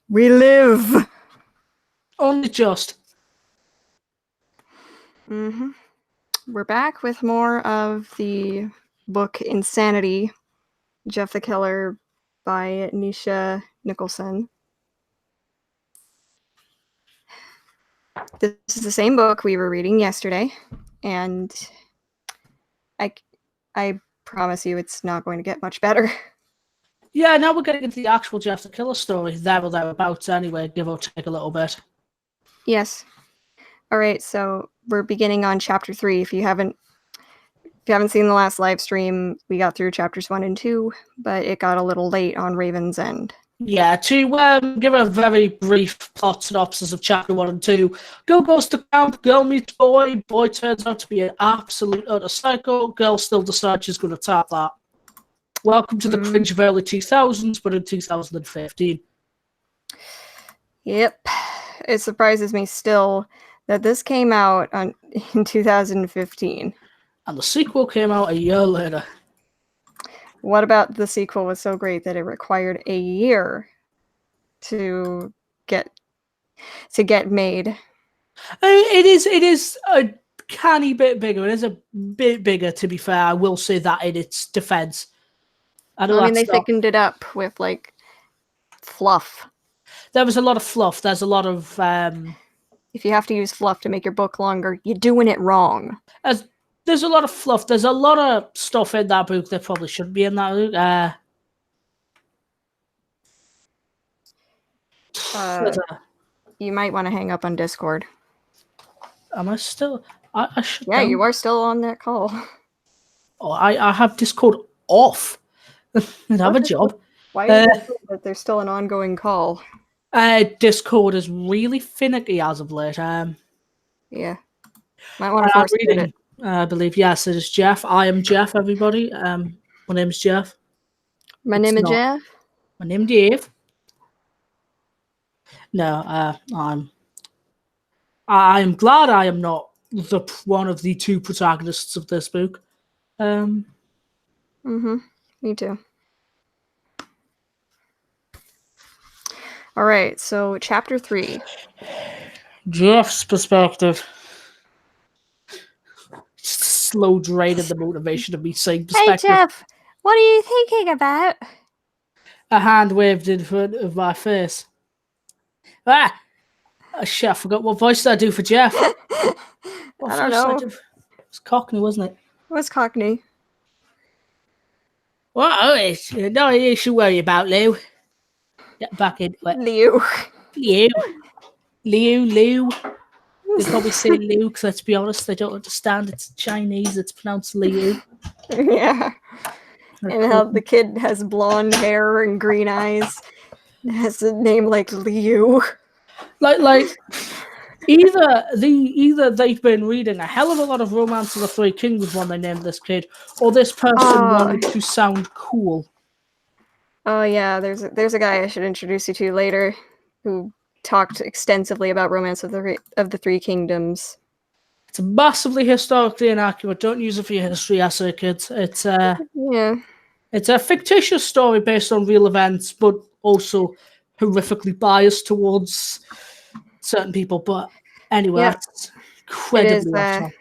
We live! Only just. We're back with more of the book Insanity, Jeff the Killer by Nisha Nicholson. This is the same book we were reading yesterday, and I promise you it's not going to get much better. Yeah, now we're getting into the actual Jeff the Killer story, there or thereabouts anyway, give or take a little bit. Yes. Alright, so we're beginning on chapter 3. If you haven't seen the last live stream, we got through chapters 1 and 2, but it got a little late on Raven's End. Yeah, to give a very brief plot synopsis of chapter 1 and 2. Girl goes to camp, girl meets boy, boy turns out to be an absolute utter psycho, girl still decides she's going to tap that. Welcome to the cringe of early 2000s, but in 2015. Yep. It surprises me still that this came out in 2015. And the sequel came out a year later. What about the sequel was so great that it required a year to get made? It is a canny bit bigger. It is a bit bigger, to be fair. I will say that in its defense. I mean, they thickened it up with, like, fluff. There was a lot of fluff. There's a lot of... If you have to use fluff to make your book longer, you're doing it wrong. There's a lot of fluff. There's a lot of stuff in that book that probably shouldn't be in that book. You might want to hang up on Discord. Am I still... I should... Yeah, you are still on that call. Oh, I have Discord off. I have a job. Why is it that there's still an ongoing call? Discord is really finicky as of late. Yeah. Might want to force it. I believe, yes, it is Jeff. I am Jeff, everybody. My name is Jeff. My name is Jeff. My name is Dave. No, I'm glad I am not one of the two protagonists of this book. Me too. All right, so chapter 3. Jeff's perspective. Just a slow drain of the motivation of me saying perspective. Hey, Jeff, what are you thinking about? A hand waved in front of my face. Oh, shit, I forgot what voice did I do for Jeff. I don't know. It was Cockney, wasn't it? It was Cockney. Well, no issue worry about, Lou. Get back into it. Lou. They probably say Lou because, let's be honest, they don't understand. It's Chinese. It's pronounced Liu. Yeah. And how the kid has blonde hair and green eyes. It has a name like Liu. Like either they've been reading a hell of a lot of Romance of the Three Kingdoms when they named this kid, or this person wanted to sound cool. Oh yeah, there's a guy I should introduce you to later who talked extensively about Romance of the Three Kingdoms. It's massively historically inaccurate. Don't use it for your history essay, kids. It's It's a fictitious story based on real events, but also horrifically biased towards certain people. But anyway, it's incredibly off topic.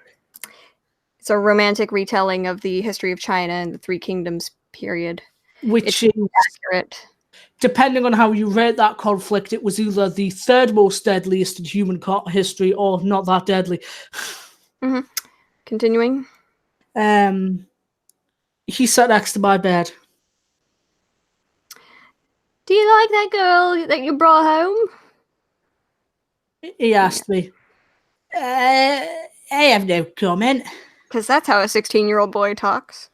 It's a romantic retelling of the history of China and the Three Kingdoms period. Which is accurate. Depending on how you rate that conflict, it was either the third most deadliest in human history or not that deadly. Continuing. He sat next to my bed. Do you like that girl that you brought home? He asked me. I have no comment. Because that's how a 16-year-old boy talks.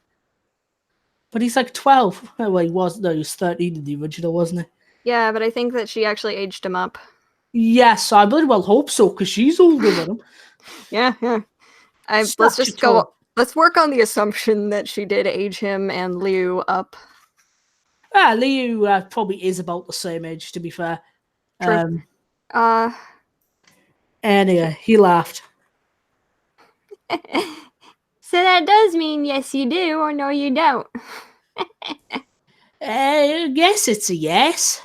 But he's like 12. Well, he was 13 in the original, wasn't he? Yeah, but I think that she actually aged him up. Yes, I bloody well hope so, because she's older than him. Yeah. Let's work on the assumption that she did age him and Liu up. Liu probably is about the same age, to be fair. True. Anyway, he laughed. So that does mean yes you do, or no you don't. I guess it's a yes.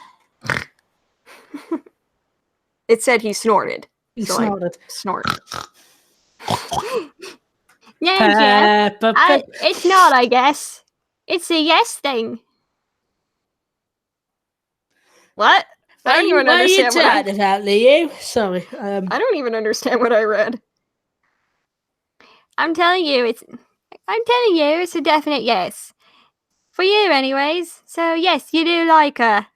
It said he snorted. He so snorted. I snort. No, Jeff. It's not, I guess. It's a yes thing. What? I don't even understand what I... about, Leo? Sorry. I don't even understand what I read. I'm telling you, it's a definite yes. For you, anyways. So, yes, you do like her.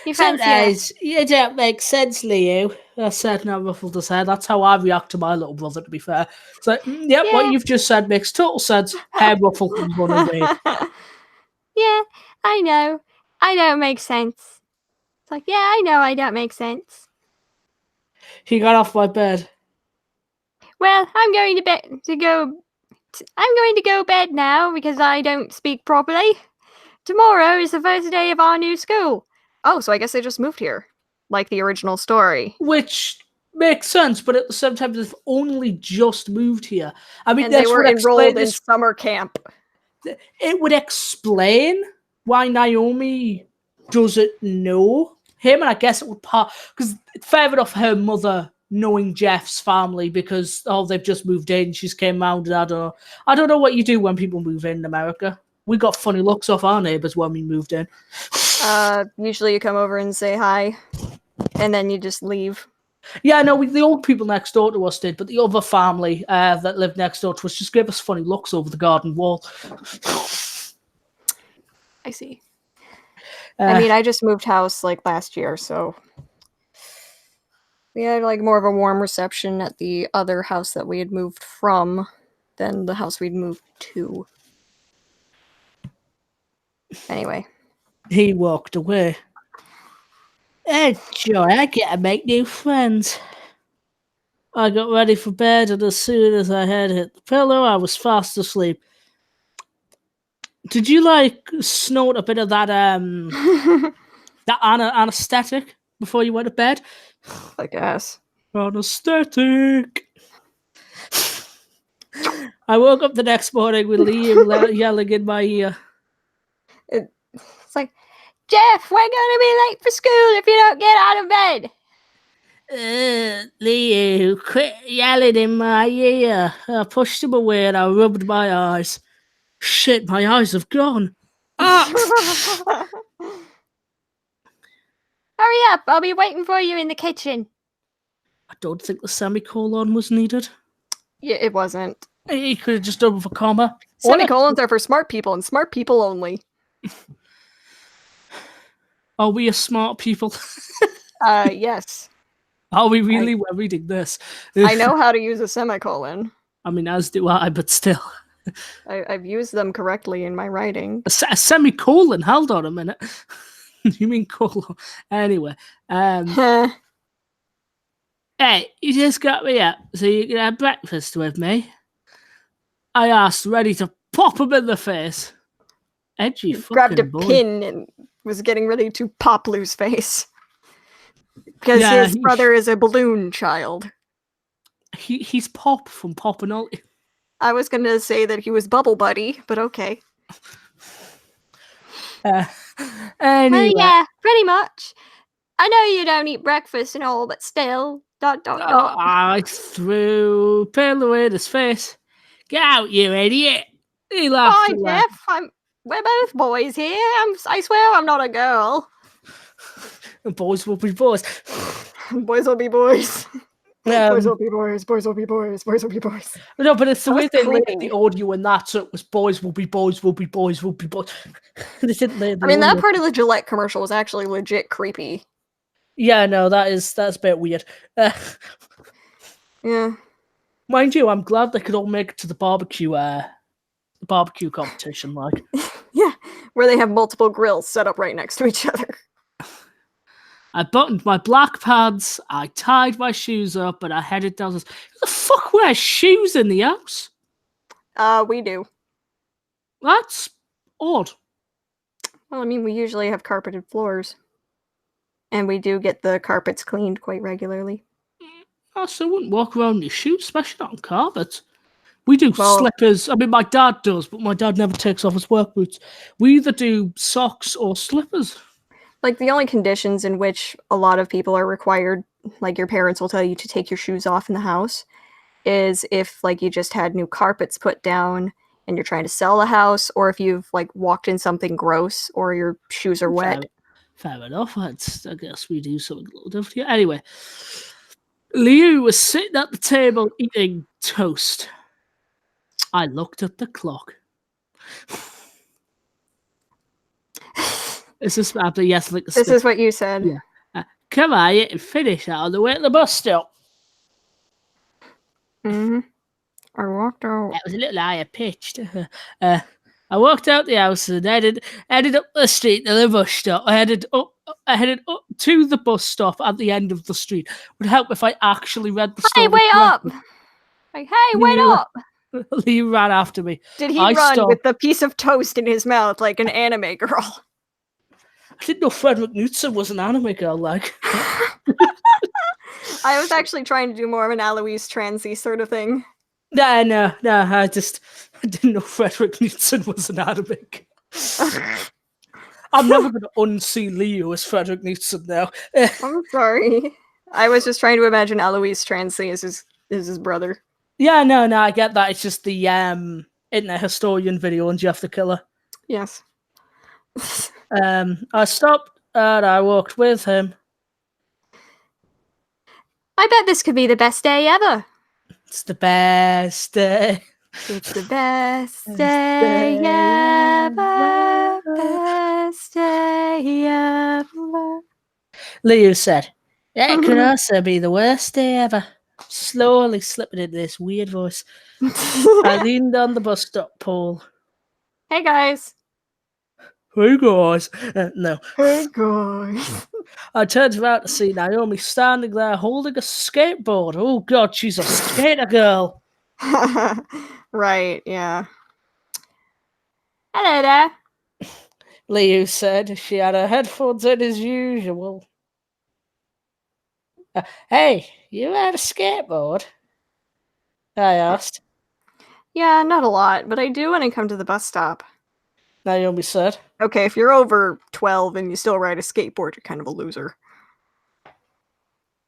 You fancy her. You don't make sense, Leo. I said, no, ruffled his head. That's how I react to my little brother, to be fair. It's like, yeah, what you've just said makes total sense. Hair ruffled and run away. Yeah, I know. I know it makes sense. It's like, yeah, I know I don't make sense. He got off my bed. Well, I'm going to go bed now because I don't speak properly. Tomorrow is the first day of our new school. Oh, so I guess they just moved here. Like the original story. Which makes sense, but at the same time, they've only just moved here. I mean, and they were enrolled in summer camp. It would explain why Naomi doesn't know him, and I guess it would because it's fair enough her mother knowing Jeff's family because they've just moved in. She's came round, and I don't know what you do when people move in America. We got funny looks off our neighbours when we moved in. Usually you come over and say hi, and then you just leave. Yeah, no, the old people next door to us did, but the other family that lived next door to us just gave us funny looks over the garden wall. I see. I mean, I just moved house like last year, so we had like more of a warm reception at the other house that we had moved from than the house we'd moved to. Anyway. He walked away. Joy, I gotta make new friends. I got ready for bed, and as soon as I had hit the pillow, I was fast asleep. Did you snort a bit of that that anesthetic before you went to bed? I guess. Anesthetic. I woke up the next morning with Liam yelling in my ear. It's like, Jeff, we're gonna be late for school if you don't get out of bed. Leo, quit yelling in my ear. I pushed him away and I rubbed my eyes. Shit, my eyes have gone. Hurry up, I'll be waiting for you in the kitchen. I don't think the semicolon was needed. Yeah, it wasn't. He could have just done with a comma. Semicolons are for smart people and smart people only. Are we a smart people? Yes. Are we really? We're reading this. I know how to use a semicolon. I mean, as do I, but still. I've used them correctly in my writing. A semicolon? Hold on a minute. You mean colon? Anyway. Hey, you just got me up so you can have breakfast with me. I asked, ready to pop him in the face. Edgy fucking grabbed a boy. pin and was getting ready to pop Lou's face. Because his brother is a balloon child. He's Pop from Pop and Ollie. I was going to say that he was Bubble Buddy, but okay. Anyway. Yeah, pretty much. I know you don't eat breakfast and all, but still. ... I threw a pillow in his face. Get out, you idiot. He laughed. Hi, Jeff. We're both boys here. I swear I'm not a girl. Boys will be boys. Boys will be boys. Boys will be boys. Boys will be boys. Boys will be boys. No, but it's the way they laid the audio in that, so it was boys will be boys, will be boys, will be boys. They didn't lay the audio. That part of the Gillette commercial was actually legit creepy. Yeah, no, that's a bit weird. Yeah. Mind you, I'm glad they could all make it to the barbecue competition, like. Yeah, where they have multiple grills set up right next to each other. I buttoned my black pants, I tied my shoes up, and I headed downstairs. Who the fuck wears shoes in the house? We do. That's odd. Well, I mean, we usually have carpeted floors. And we do get the carpets cleaned quite regularly. So I wouldn't walk around in your shoes, especially not on carpet. We do slippers. I mean, my dad does, but my dad never takes off his work boots. We either do socks or slippers. Like, the only conditions in which a lot of people are required like your parents will tell you to take your shoes off in the house is if like you just had new carpets put down and you're trying to sell the house, or if you've like walked in something gross or your shoes are wet. Fair enough. I guess we do something a little different here. Anyway, Liu was sitting at the table eating toast. I looked at the clock. Is this after yes? Like this is what you said. Yeah. Come on, you can finish on the way to the bus stop. Mm-hmm. I walked out. That was a little higher pitched. I walked out the house and headed up the street to the bus stop. I headed up to the bus stop at the end of the street. Would help if I actually read the story. Hey, wait up! Like, hey, wait up! He ran after me. Did he run with the piece of toast in his mouth like an anime girl? I didn't know Frederick Knudsen was an anime girl, like. I was actually trying to do more of an Aloise Transy sort of thing. No, I didn't know Frederick Knudsen was an anime girl. I'm never going to unsee Leo as Frederick Knudsen now. I'm sorry. I was just trying to imagine Aloise Transy as his brother. Yeah, no, I get that. It's just the Internet Historian video on Jeff the Killer. Yes. I stopped and I walked with him. I bet this could be the best day ever. It's the best day. It's the best day ever. Best day ever. Leo said, "It could also be the worst day ever." Slowly slipping into this weird voice. I leaned on the bus stop pole. Hey guys. Hey guys. No. Hey guys. I turned around to see Naomi standing there holding a skateboard. Oh god, she's a skater girl. Right, yeah. Hello there. Leo said. She had her headphones in as usual. Hey, you had a skateboard? I asked. Yeah, not a lot, but I do when I come to the bus stop. Naomi said. Okay, if you're over 12 and you still ride a skateboard, you're kind of a loser.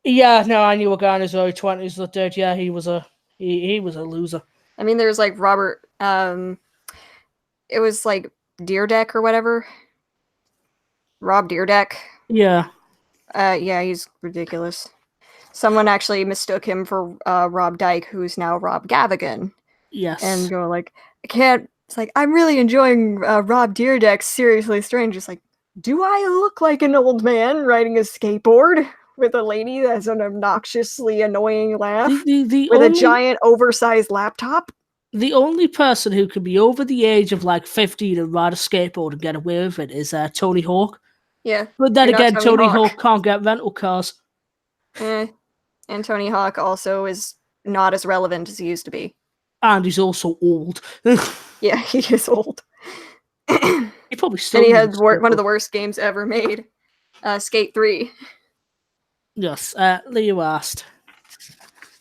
Yeah, no, I knew a guy in his early 20s that did. Yeah, he was a loser. I mean, there's like Robert, it was like Deerdeck or whatever. Rob Deerdeck. Yeah. Yeah, he's ridiculous. Someone actually mistook him for Rob Dyke, who's now Rob Gavigan. Yes. And go like, I can't. It's like, I'm really enjoying Rob Deerdeck's Seriously Strange. It's like, do I look like an old man riding a skateboard with a lady that's an obnoxiously annoying laugh with a giant oversized laptop? The only person who could be over the age of like 15 and ride a skateboard and get away with it is Tony Hawk. Yeah. But then again, Tony Hawk can't get rental cars. And Tony Hawk also is not as relevant as he used to be. And he's also old. Yeah, he is old. He probably still. And he had one of the worst games ever made, Skate 3. Yes, Leo asked.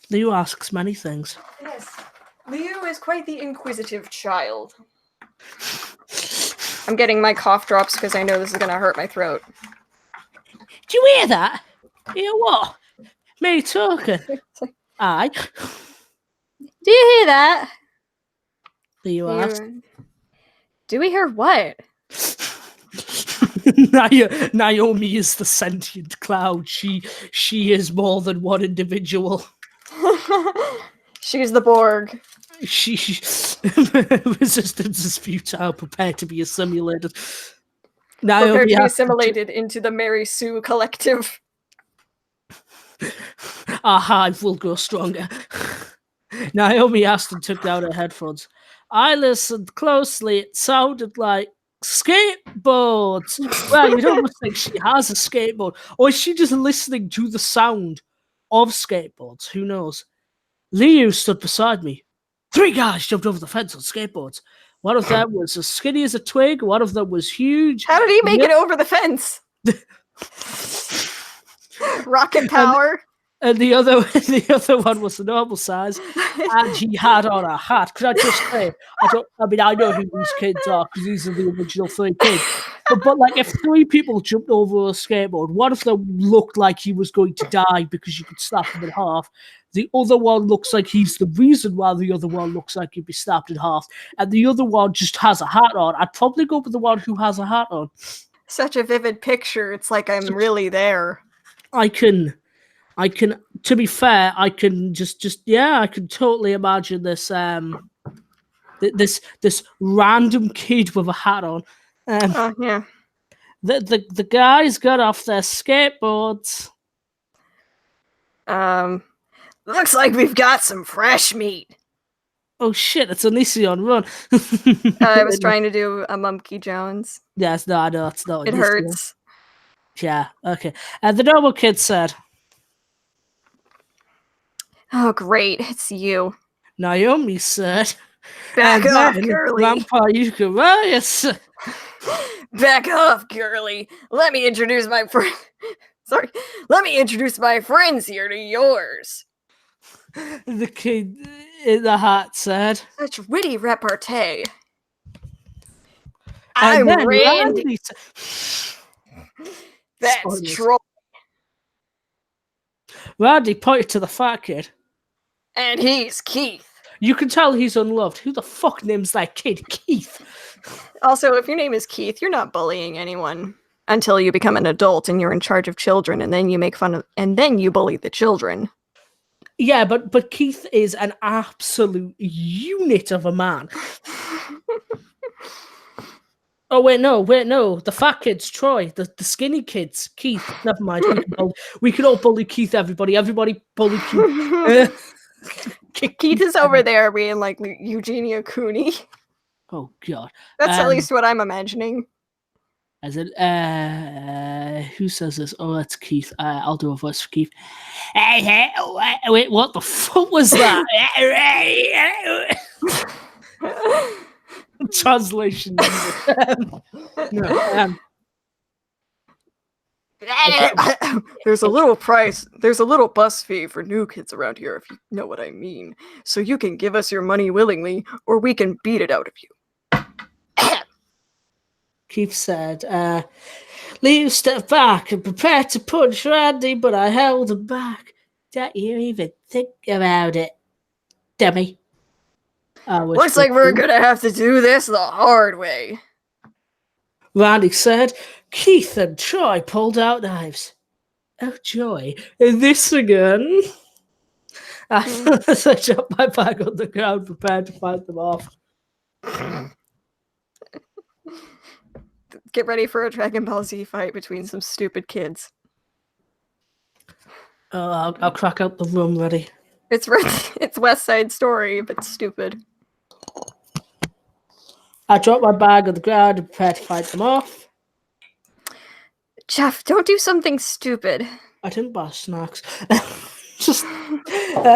Leo asks many things. Yes, Leo is quite the inquisitive child. I'm getting my cough drops because I know this is going to hurt my throat. Do you hear that? Hear what? Me talking. Aye. Do you hear that? Leo asked. Do we hear what? Naomi is the sentient cloud. She is more than one individual. She's the Borg. Resistance is futile. Prepare to be assimilated. Prepare to be assimilated into the Mary Sue collective. Our hive will grow stronger. Naomi asked and took down her headphones. I listened closely. It sounded like skateboards. Well, you'd almost think she has a skateboard. Or is she just listening to the sound of skateboards? Who knows? Leo stood beside me. 3 guys jumped over the fence on skateboards. One of them was as skinny as a twig. One of them was huge. How did he make it over the fence? Rocket power. And the other one was the normal size, and he had on a hat. Could I just say, I know who these kids are because these are the original 3 kids. But like, if 3 people jumped over a skateboard, one of them looked like he was going to die because you could snap him in half. The other one looks like he's the reason why the other one looks like he'd be snapped in half, and the other one just has a hat on. I'd probably go with the one who has a hat on. Such a vivid picture. It's like I'm really there. I can, to be fair, I can I can totally imagine this this random kid with a hat on. Oh, yeah. The guys got off their skateboards. Looks like we've got some fresh meat. Oh shit, it's Onision, run. I was trying to do a Mumkey Jones. Yes, no, I know, it's not. It hurts. Yeah, okay. And the normal kid said, "Oh, great, it's you." Naomi said, "Back off, girly." Grandpa Eucharius. "Back off, girly. Let me introduce my friend. Sorry, let me introduce my friends here to yours." The kid in the hat said, "Such witty repartee." And "I'm then Randy." "That's Spoilers. Troy." Randy pointed to the fat kid. "And he's Keith." You can tell he's unloved. Who the fuck names that kid Keith? Also, if your name is Keith, you're not bullying anyone until you become an adult and you're in charge of children, and then you make fun of, and then you bully the children. Yeah, but Keith is an absolute unit of a man. Oh, wait, no. The fat kid's Troy. The skinny kid's Keith. Never mind. We can all bully Keith, everybody. Everybody bully Keith. Keith is over there being like Eugenia Cooney. Oh, God. That's at least what I'm imagining. As it, who says this? Oh, that's Keith. I'll do a voice for Keith. Wait, what the fuck was that? Translation. No, There's a little price. There's a little bus fee for new kids around here, if you know what I mean. So you can give us your money willingly, or we can beat it out of you. Keith said, Leo stepped back and prepared to punch Randy, but I held him back. Don't you even think about it, dummy. Looks like we're gonna have to do this the hard way. Randy said. Keith and Troy pulled out knives. Oh, joy. This again. As I jumped my bag on the ground, prepared to fight them off. Get ready for a Dragon Ball Z fight between some stupid kids. Oh, I'll crack out the room ready. It's West Side Story, but stupid. I dropped my bag on the ground and prepared to fight them off. Jeff, don't do something stupid. I didn't buy snacks. Just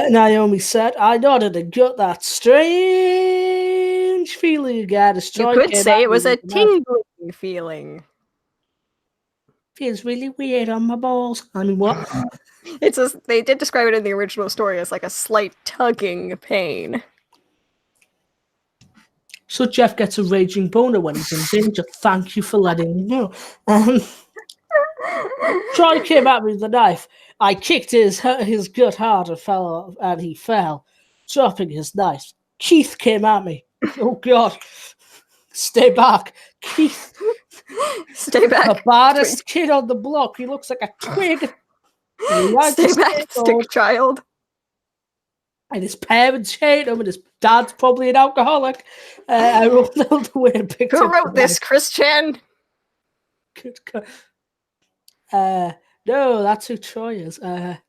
Naomi said. I nodded and got that strange feeling again. You could say it was a tingling feeling. Feels really weird on my balls. I mean, what? They did describe it in the original story as like a slight tugging pain. So Jeff gets a raging boner when he's in danger. Thank you for letting me know. Troy came at me with a knife. I kicked his gut hard and he fell, dropping his knife. Keith came at me. Oh, God. Stay back. Keith. Stay back. The baddest kid on the block. He looks like a twig. Stay back, stick child. And his parents hate him, and his dad's probably an alcoholic. I rolled out the way and picked up. Who wrote this, Christian? No, that's who Troy is. I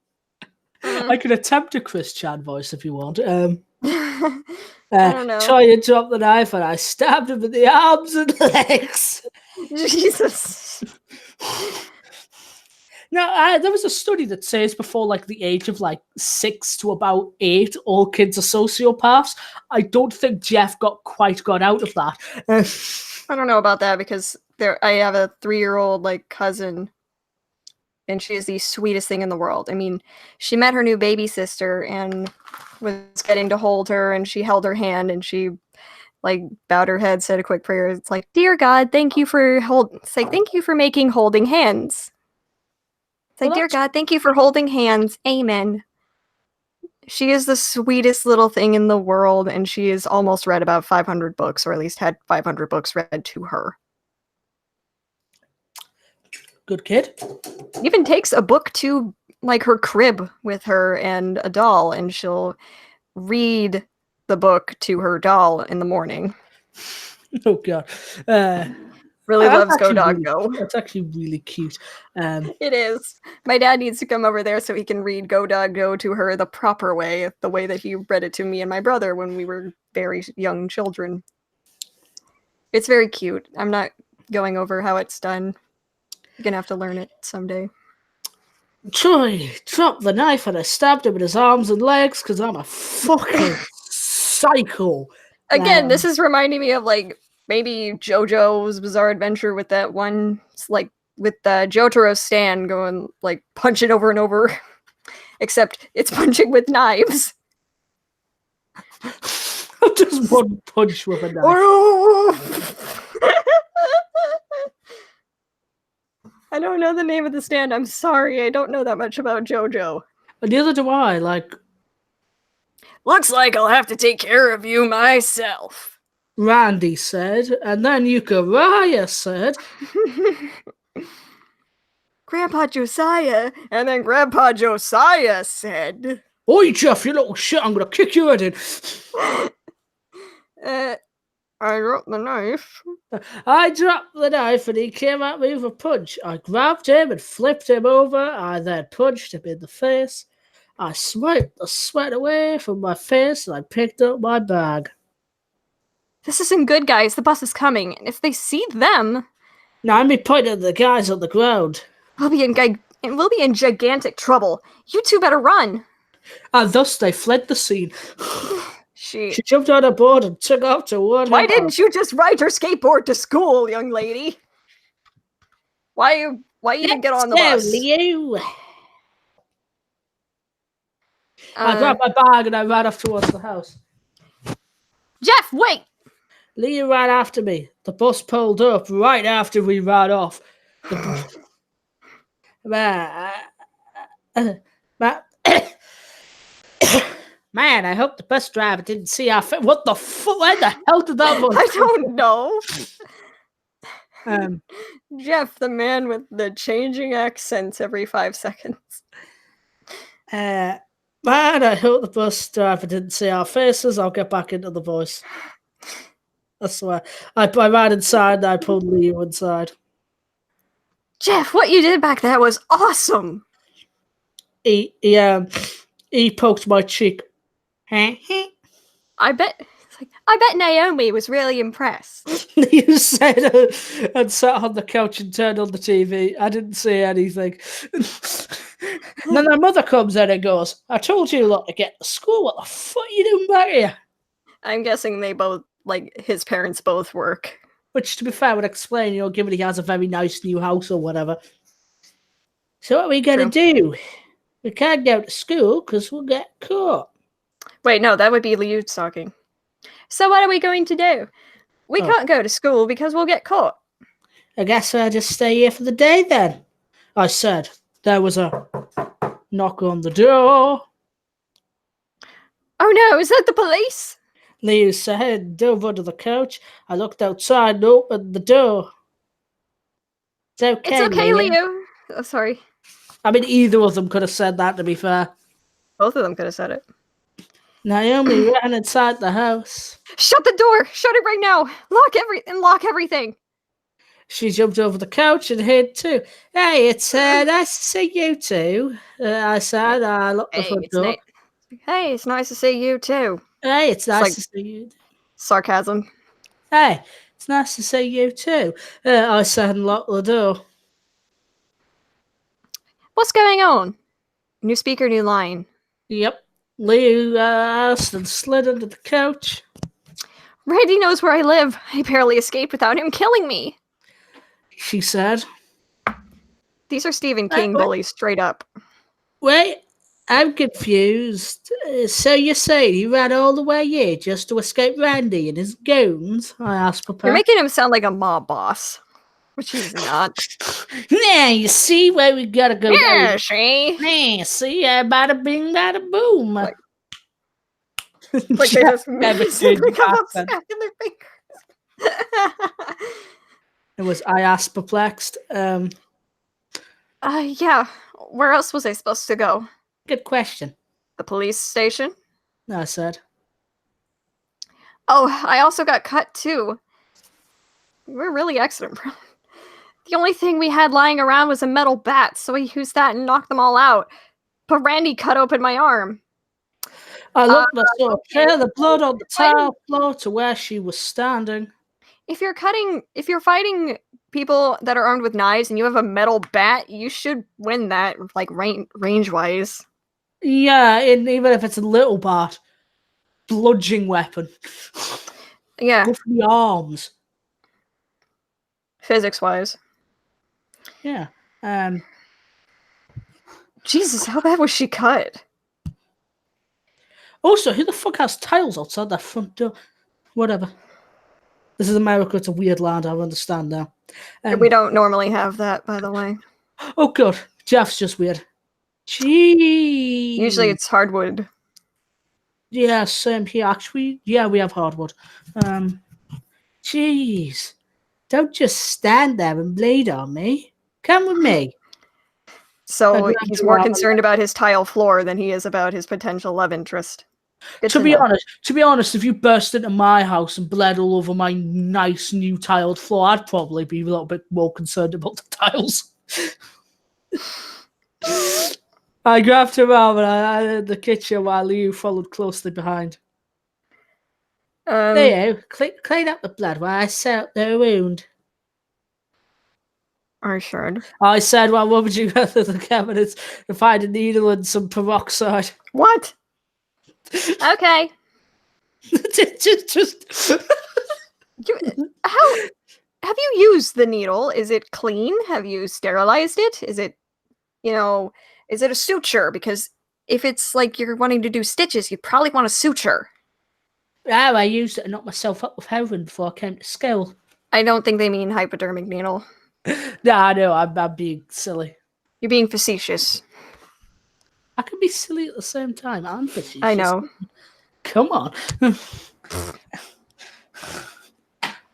could attempt a Chris Chan voice if you want. I don't know. Troy dropped the knife, and I stabbed him in the arms and legs. Jesus. Now, there was a study that says before like the age of like 6 to about 8, all kids are sociopaths. I don't think Jeff got out of that. I don't know about that because I have a 3-year-old like cousin and she is the sweetest thing in the world. I mean, she met her new baby sister and was getting to hold her, and she held her hand, and she like bowed her head, said a quick prayer. It's like, dear God, thank you for thank you for making holding hands. It's like, dear God, thank you for holding hands. Amen. She is the sweetest little thing in the world, and she has almost read about 500 books, or at least had 500 books read to her. Good kid. Even takes a book to like her crib with her and a doll, and she'll read the book to her doll in the morning. Oh God. Really loves Go Dog Go. That's actually really cute. It is. My dad needs to come over there so he can read Go Dog Go to her the proper way, the way that he read it to me and my brother when we were very young children. It's very cute. I'm not going over how it's done. You're gonna have to learn it someday. Troy dropped the knife and I stabbed him in his arms and legs because I'm a fucking psycho. Again, this is reminding me of like maybe JoJo's Bizarre Adventure with that one, like with Jotaro's stand going like punch it over and over, except it's punching with knives. Just one punch with a knife. I don't know the name of the stand. I'm sorry. I don't know that much about JoJo. Neither do I. Like, looks like I'll have to take care of you myself, Randy said, and then Uriah said, Grandpa Josiah, and then Grandpa Josiah said, Oi, Jeff, you little shit, I'm gonna kick your head in. I dropped the knife. I dropped the knife and he came at me with a punch. I grabbed him and flipped him over. I then punched him in the face. I swiped the sweat away from my face and I picked up my bag. This isn't good, guys. The bus is coming. And if they see them... Now I'm pointing at the guys on the ground. We'll be in gigantic trouble. You two better run. And thus they fled the scene. She jumped on a board and took off toward Why didn't you just ride your skateboard to school, young lady? Why you didn't get on the bus? You. I grabbed my bag and I ran off towards the house. Jeff, wait! Leah ran after me. The bus pulled up right after we ran off. Man, I hope the bus driver didn't see our face. What the fuck? Where the hell did that voice? I don't know. Jeff, the man with the changing accents every 5 seconds. Man, I hope the bus driver didn't see our faces. I'll get back into the voice. I swear. I ran inside and I pulled Leo inside. Jeff, what you did back there was awesome. He poked my cheek. I bet Naomi was really impressed. You said and sat on the couch and turned on the TV. I didn't say anything. And then my mother comes in and goes, I told you lot to get to school. What the fuck are you doing back here? I'm guessing they both, like, his parents both work. Which, to be fair, would explain, given he has a very nice new house or whatever. So what are we going to do? We can't go to school because we'll get caught. Wait, no, that would be Liu talking. So what are we going to do? We can't go to school because we'll get caught. I guess I'll just stay here for the day then. I said. There was a knock on the door. Oh no, is that the police? Liu said, dove under the couch. I looked outside and opened the door. It's okay, Leo. Oh, sorry. I mean, either of them could have said that, to be fair. Both of them could have said it. Naomi ran inside the house. Shut the door! Shut it right now! Lock everything! She jumped over the couch and hid too. Hey, it's nice to see you too. I said, I locked the front door. Hey, it's nice to see you too. Hey, it's nice to see you. Sarcasm. Hey, it's nice to see you too. I said and locked the door. What's going on? New speaker, new line. Yep. Liu asked and slid under the couch. Randy knows where I live. I barely escaped without him killing me. She said. These are Stephen King bullies, straight up. Wait, I'm confused. So you're saying he ran all the way here just to escape Randy and his goons? I asked Papa. You're making him sound like a mob boss, which he's not. Nah, you see where we gotta go Yeah, now. see? Nah, see, bada bing, bada boom. Like they just simply come up smacking their fingers. It was I asked perplexed. Yeah. Where else was I supposed to go? Good question. The police station? I said. Oh, I also got cut too. We're really accident prone. The only thing we had lying around was a metal bat, so I used that and knocked them all out. But Randy cut open my arm. I looked and saw a trail of blood on the tile floor to where she was standing. If you're fighting people that are armed with knives and you have a metal bat, you should win that, like, range-wise. Yeah, even if it's a little bat. Bludgeoning weapon. Yeah. Go for the arms. Physics-wise. Yeah. Jesus, how bad was she cut? Also, who the fuck has tiles outside that front door? Whatever. This is America. It's a weird land. I understand now. We don't normally have that, by the way. Oh, God. Jeff's just weird. Gee. Usually it's hardwood. Yeah, same here. Actually, yeah, we have hardwood. Jeez. Don't just stand there and bleed on me. Come with me. So he's more concerned about his tile floor than he is about his potential love interest. To be honest, if you burst into my house and bled all over my nice new tiled floor, I'd probably be a little bit more concerned about the tiles. I grabbed him out and I in the kitchen while Liu followed closely behind. Leo, clean up the blood while I set up the wound. I should. I said, well, what would you go to the cabinets to find a needle and some peroxide? What? Okay. just How have you used the needle? Is it clean? Have you sterilized it? Is it, is it a suture? Because if it's like you're wanting to do stitches, you probably want a suture. Yeah, I used it to knock myself up with heroin before I came to school. I don't think they mean hypodermic needle. Nah, I know, I'm being silly. You're being facetious. I can be silly at the same time. I'm facetious. I know. Come on.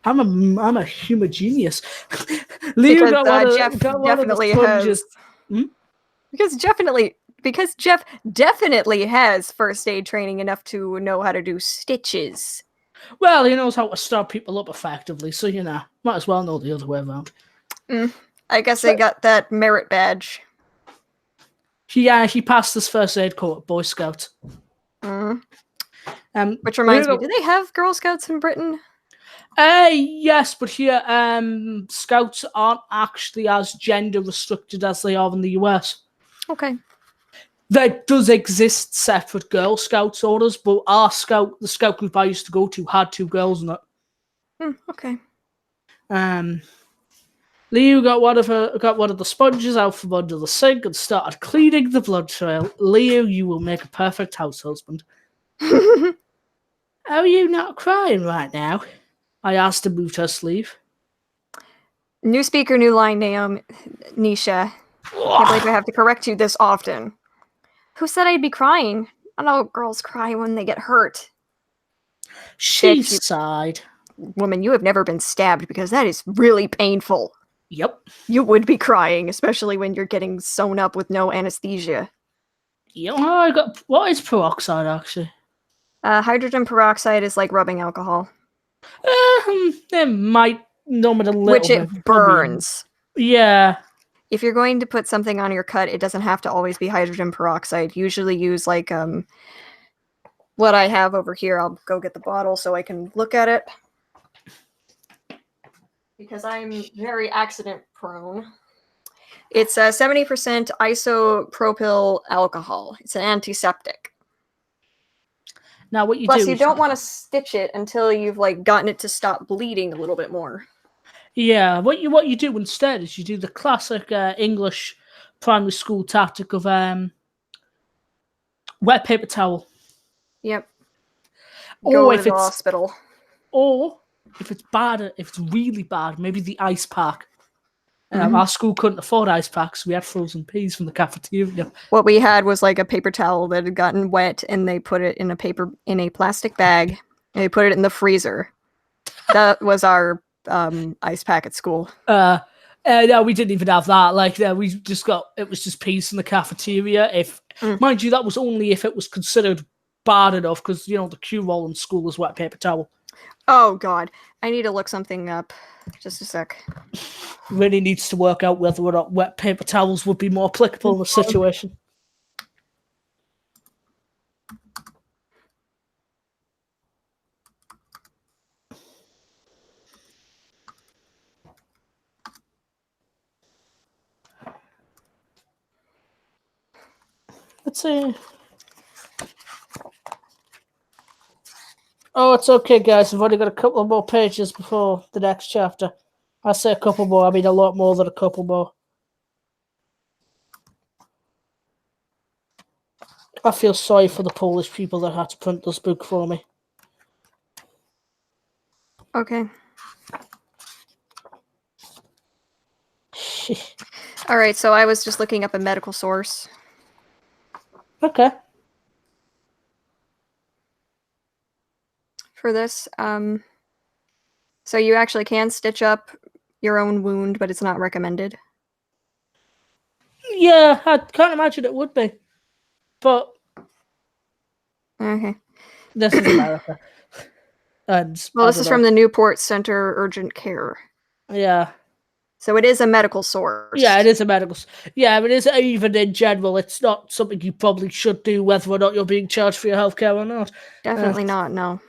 I'm a humor genius. Leo Jeff definitely has. Because Jeff definitely has first aid training enough to know how to do stitches. Well, he knows how to stab people up effectively, so might as well know the other way around. I guess I got that merit badge. He passed his first aid course at Boy Scouts. Which reminds me, do they have Girl Scouts in Britain? Yes, but here Scouts aren't actually as gender restricted as they are in the US. Okay. There does exist separate Girl Scouts orders, but the scout group I used to go to had 2 girls in it. Okay. Leo got one of the sponges out from under the sink and started cleaning the blood trail. Leo, you will make a perfect house husband. Are you not crying right now? I asked to move her sleeve. New speaker, new line, Nisha. Can't believe I have to correct you this often. Who said I'd be crying? I know girls cry when they get hurt. She sighed. Woman, you have never been stabbed because that is really painful. Yep. You would be crying, especially when you're getting sewn up with no anesthesia. What is peroxide, actually? Hydrogen peroxide is like rubbing alcohol. It might numb it a little bit. Which it burns. Yeah. If you're going to put something on your cut, it doesn't have to always be hydrogen peroxide. Usually use like what I have over here. I'll go get the bottle so I can look at it. Because I'm very accident prone. It's 70% isopropyl alcohol. It's an antiseptic. Now what you Plus, you don't want to stitch it until you've like gotten it to stop bleeding a little bit more. Yeah, what you do instead is you do the classic English primary school tactic of wet paper towel, Yep. or Go to if the it's hospital. or if it's bad, if it's really bad, maybe the ice pack. Mhm. Our school couldn't afford ice packs, so we had frozen peas from the cafeteria. What we had was like a paper towel that had gotten wet, and they put it in a plastic bag, and they put it in the freezer. That was our ice pack at school. No, we didn't even have that. Like, we just got it was just peas from the cafeteria. If mind you, that was only if it was considered bad enough, because the cue roll in school is wet paper towel. Oh God, I need to look something up. Just a sec. Really needs to work out whether or not wet paper towels would be more applicable in the situation. Let's see. Oh, it's okay, guys. We've only got a couple of more pages before the next chapter. I say a couple more. I mean a lot more than a couple more. I feel sorry for the Polish people that had to print this book for me. Okay. All right, so I was just looking up a medical source. Okay. For this. So you actually can stitch up your own wound, but it's not recommended. Yeah, I can't imagine it would be. But Okay. this is America. And Well, this is from the Newport Center Urgent Care. Yeah. So it is a medical source. Yeah, it is a medical. Yeah, it is even in general. It's not something you probably should do, whether or not you're being charged for your healthcare or not. Definitely not, no.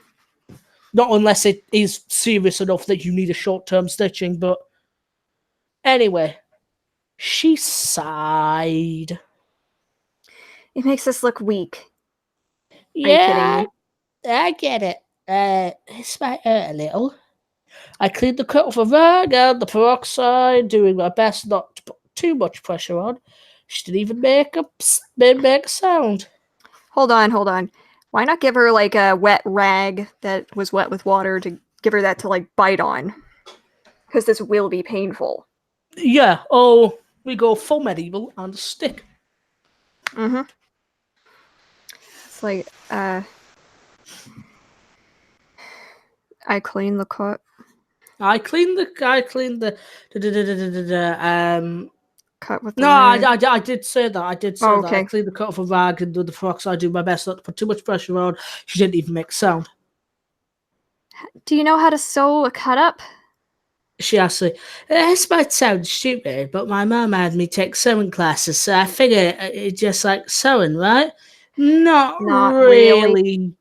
Not unless it is serious enough that you need a short-term stitching. But anyway, she sighed. It makes us look weak. Yeah, I get it. This might hurt a little. I cleaned the cut with a rag and the peroxide, doing my best not to put too much pressure on. She didn't even make a sound. Hold on. Why not give her like a wet rag that was wet with water to give her that to like bite on? Because this will be painful. Yeah, oh, we go full medieval and a stick. Mm-hmm. It's like, I cleaned the cut. I cleaned the Cut with the No, rag. I did say that. I did say Oh, that. I okay. cleaned the cut off a rag and did the peroxide. I do my best not to put too much pressure on. She didn't even make a sound. Do you know how to sew a cut up? She asked me, this might sound stupid, but my mum had me take sewing classes, so I figure it's just like sewing, right? Not Really. really.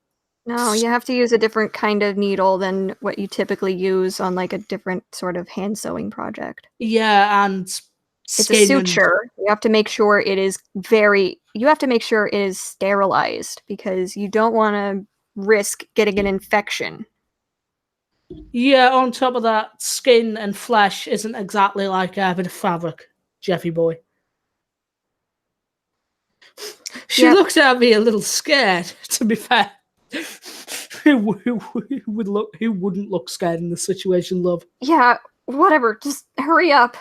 No, you have to use a different kind of needle than what you typically use on like a different sort of hand sewing project. Yeah, and It's a skin and suture. You have to make sure it is sterilized because you don't want to risk getting an infection. yeah. On top of that, skin and flesh isn't exactly like a bit of fabric, Jeffy boy. She looked at me a little scared. To be fair, who wouldn't look scared in this situation, love? Yeah, whatever. Just hurry up.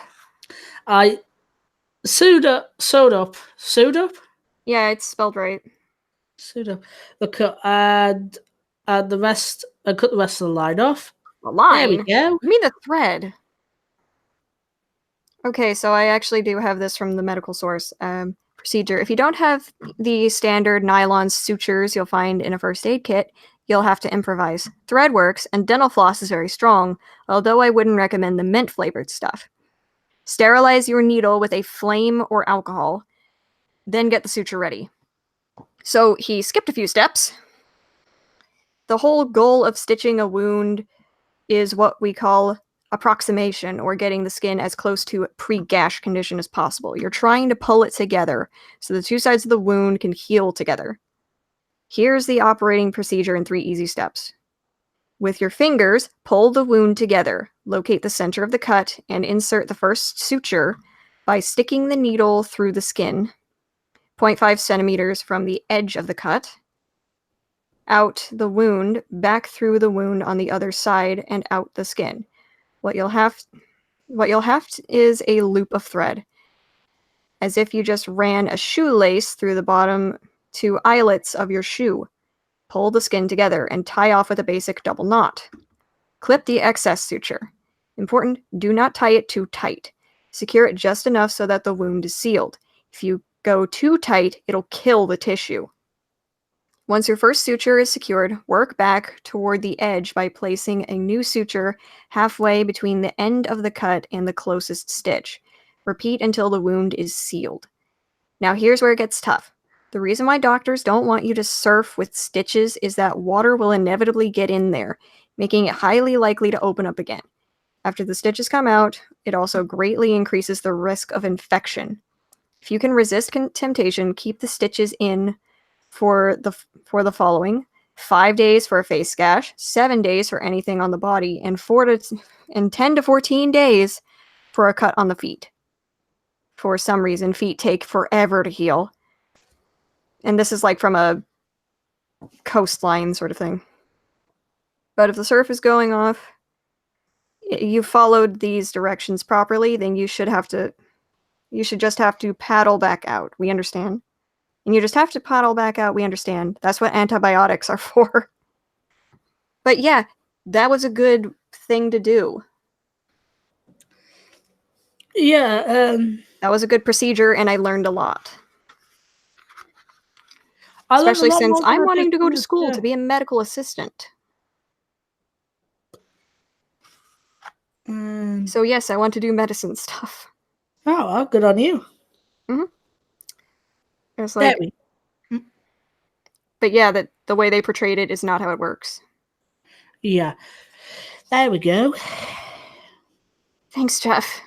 I sewed up. Yeah, it's spelled right. Sewed up. Look, and the rest. I cut the rest of the line off. The There we line? go. You mean the thread? Okay, so I actually do have this from the medical source. Procedure. If you don't have the standard nylon sutures you'll find in a first aid kit, you'll have to improvise. Thread works, and dental floss is very strong, although I wouldn't recommend the mint flavored stuff. Sterilize your needle with a flame or alcohol, then get the suture ready. So he skipped a few steps. The whole goal of stitching a wound is what we call approximation, or getting the skin as close to pre-gash condition as possible. You're trying to pull it together so the two sides of the wound can heal together. Here's the operating procedure in 3 easy steps. With your fingers, pull the wound together. Locate the center of the cut and insert the first suture by sticking the needle through the skin, 0.5 centimeters from the edge of the cut, out the wound, back through the wound on the other side, and out the skin. What you'll have is a loop of thread, as if you just ran a shoelace through the bottom two eyelets of your shoe. Pull the skin together and tie off with a basic double knot. Clip the excess suture. Important, do not tie it too tight. Secure it just enough so that the wound is sealed. If you go too tight, it'll kill the tissue. Once your first suture is secured, work back toward the edge by placing a new suture halfway between the end of the cut and the closest stitch. Repeat until the wound is sealed. Now here's where it gets tough. The reason why doctors don't want you to surf with stitches is that water will inevitably get in there, making it highly likely to open up again. After the stitches come out, it also greatly increases the risk of infection. If you can resist temptation, keep the stitches in for the following: 5 days for a face gash, 7 days for anything on the body, and 10 to 14 days for a cut on the feet. For some reason, feet take forever to heal. And this is like from a coastline sort of thing. But if the surf is going off, you followed these directions properly, then you should just have to paddle back out. We understand. And you just have to paddle back out. We understand. That's what antibiotics are for. But yeah, that was a good thing to do. Yeah. That was a good procedure, and I learned a lot. Especially since I'm wanting to go to school to be a medical assistant. So yes, I want to do medicine stuff. Oh, well, good on you. Mm-hmm. It's like, but yeah, the way they portrayed it is not how it works. Yeah. There we go. Thanks, Jeff.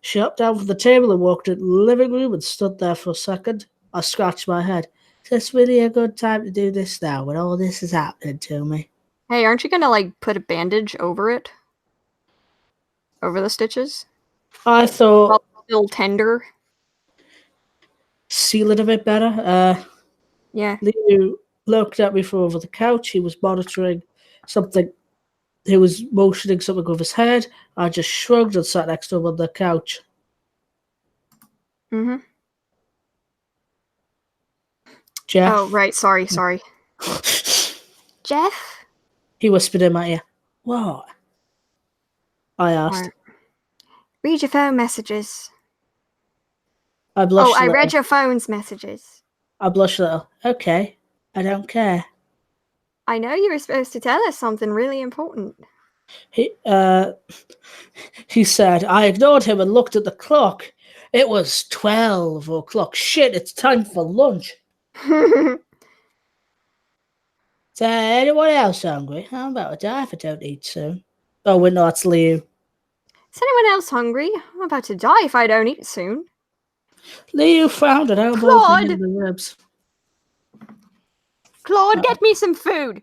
She hopped down from the table and walked into the living room and stood there for a second. I scratched my head. Is this really a good time to do this now when all this is happening to me? Hey, aren't you gonna, like, put a bandage over it? Over the stitches? I thought... While it's still tender? Seal it a bit better. Yeah. Leo looked at me from over the couch. He was monitoring something. He was motioning something with his head. I just shrugged and sat next to him on the couch. Mm-hmm. Jeff? Oh, right. Sorry. Jeff? He whispered in my ear. What? I asked. Right. Read your phone messages. I blushed. I read your phone's messages. I blushed a little. Okay. I don't care. I know you were supposed to tell us something really important. He said. I ignored him and looked at the clock. It was 12 o'clock. Shit, it's time for lunch. Is anyone else hungry? I'm about to die if I don't eat soon. Oh, we're not, it's Leo. Is anyone else hungry? I'm about to die if I don't eat soon. Leo found an elbow in the ribs. Claude, get me some food.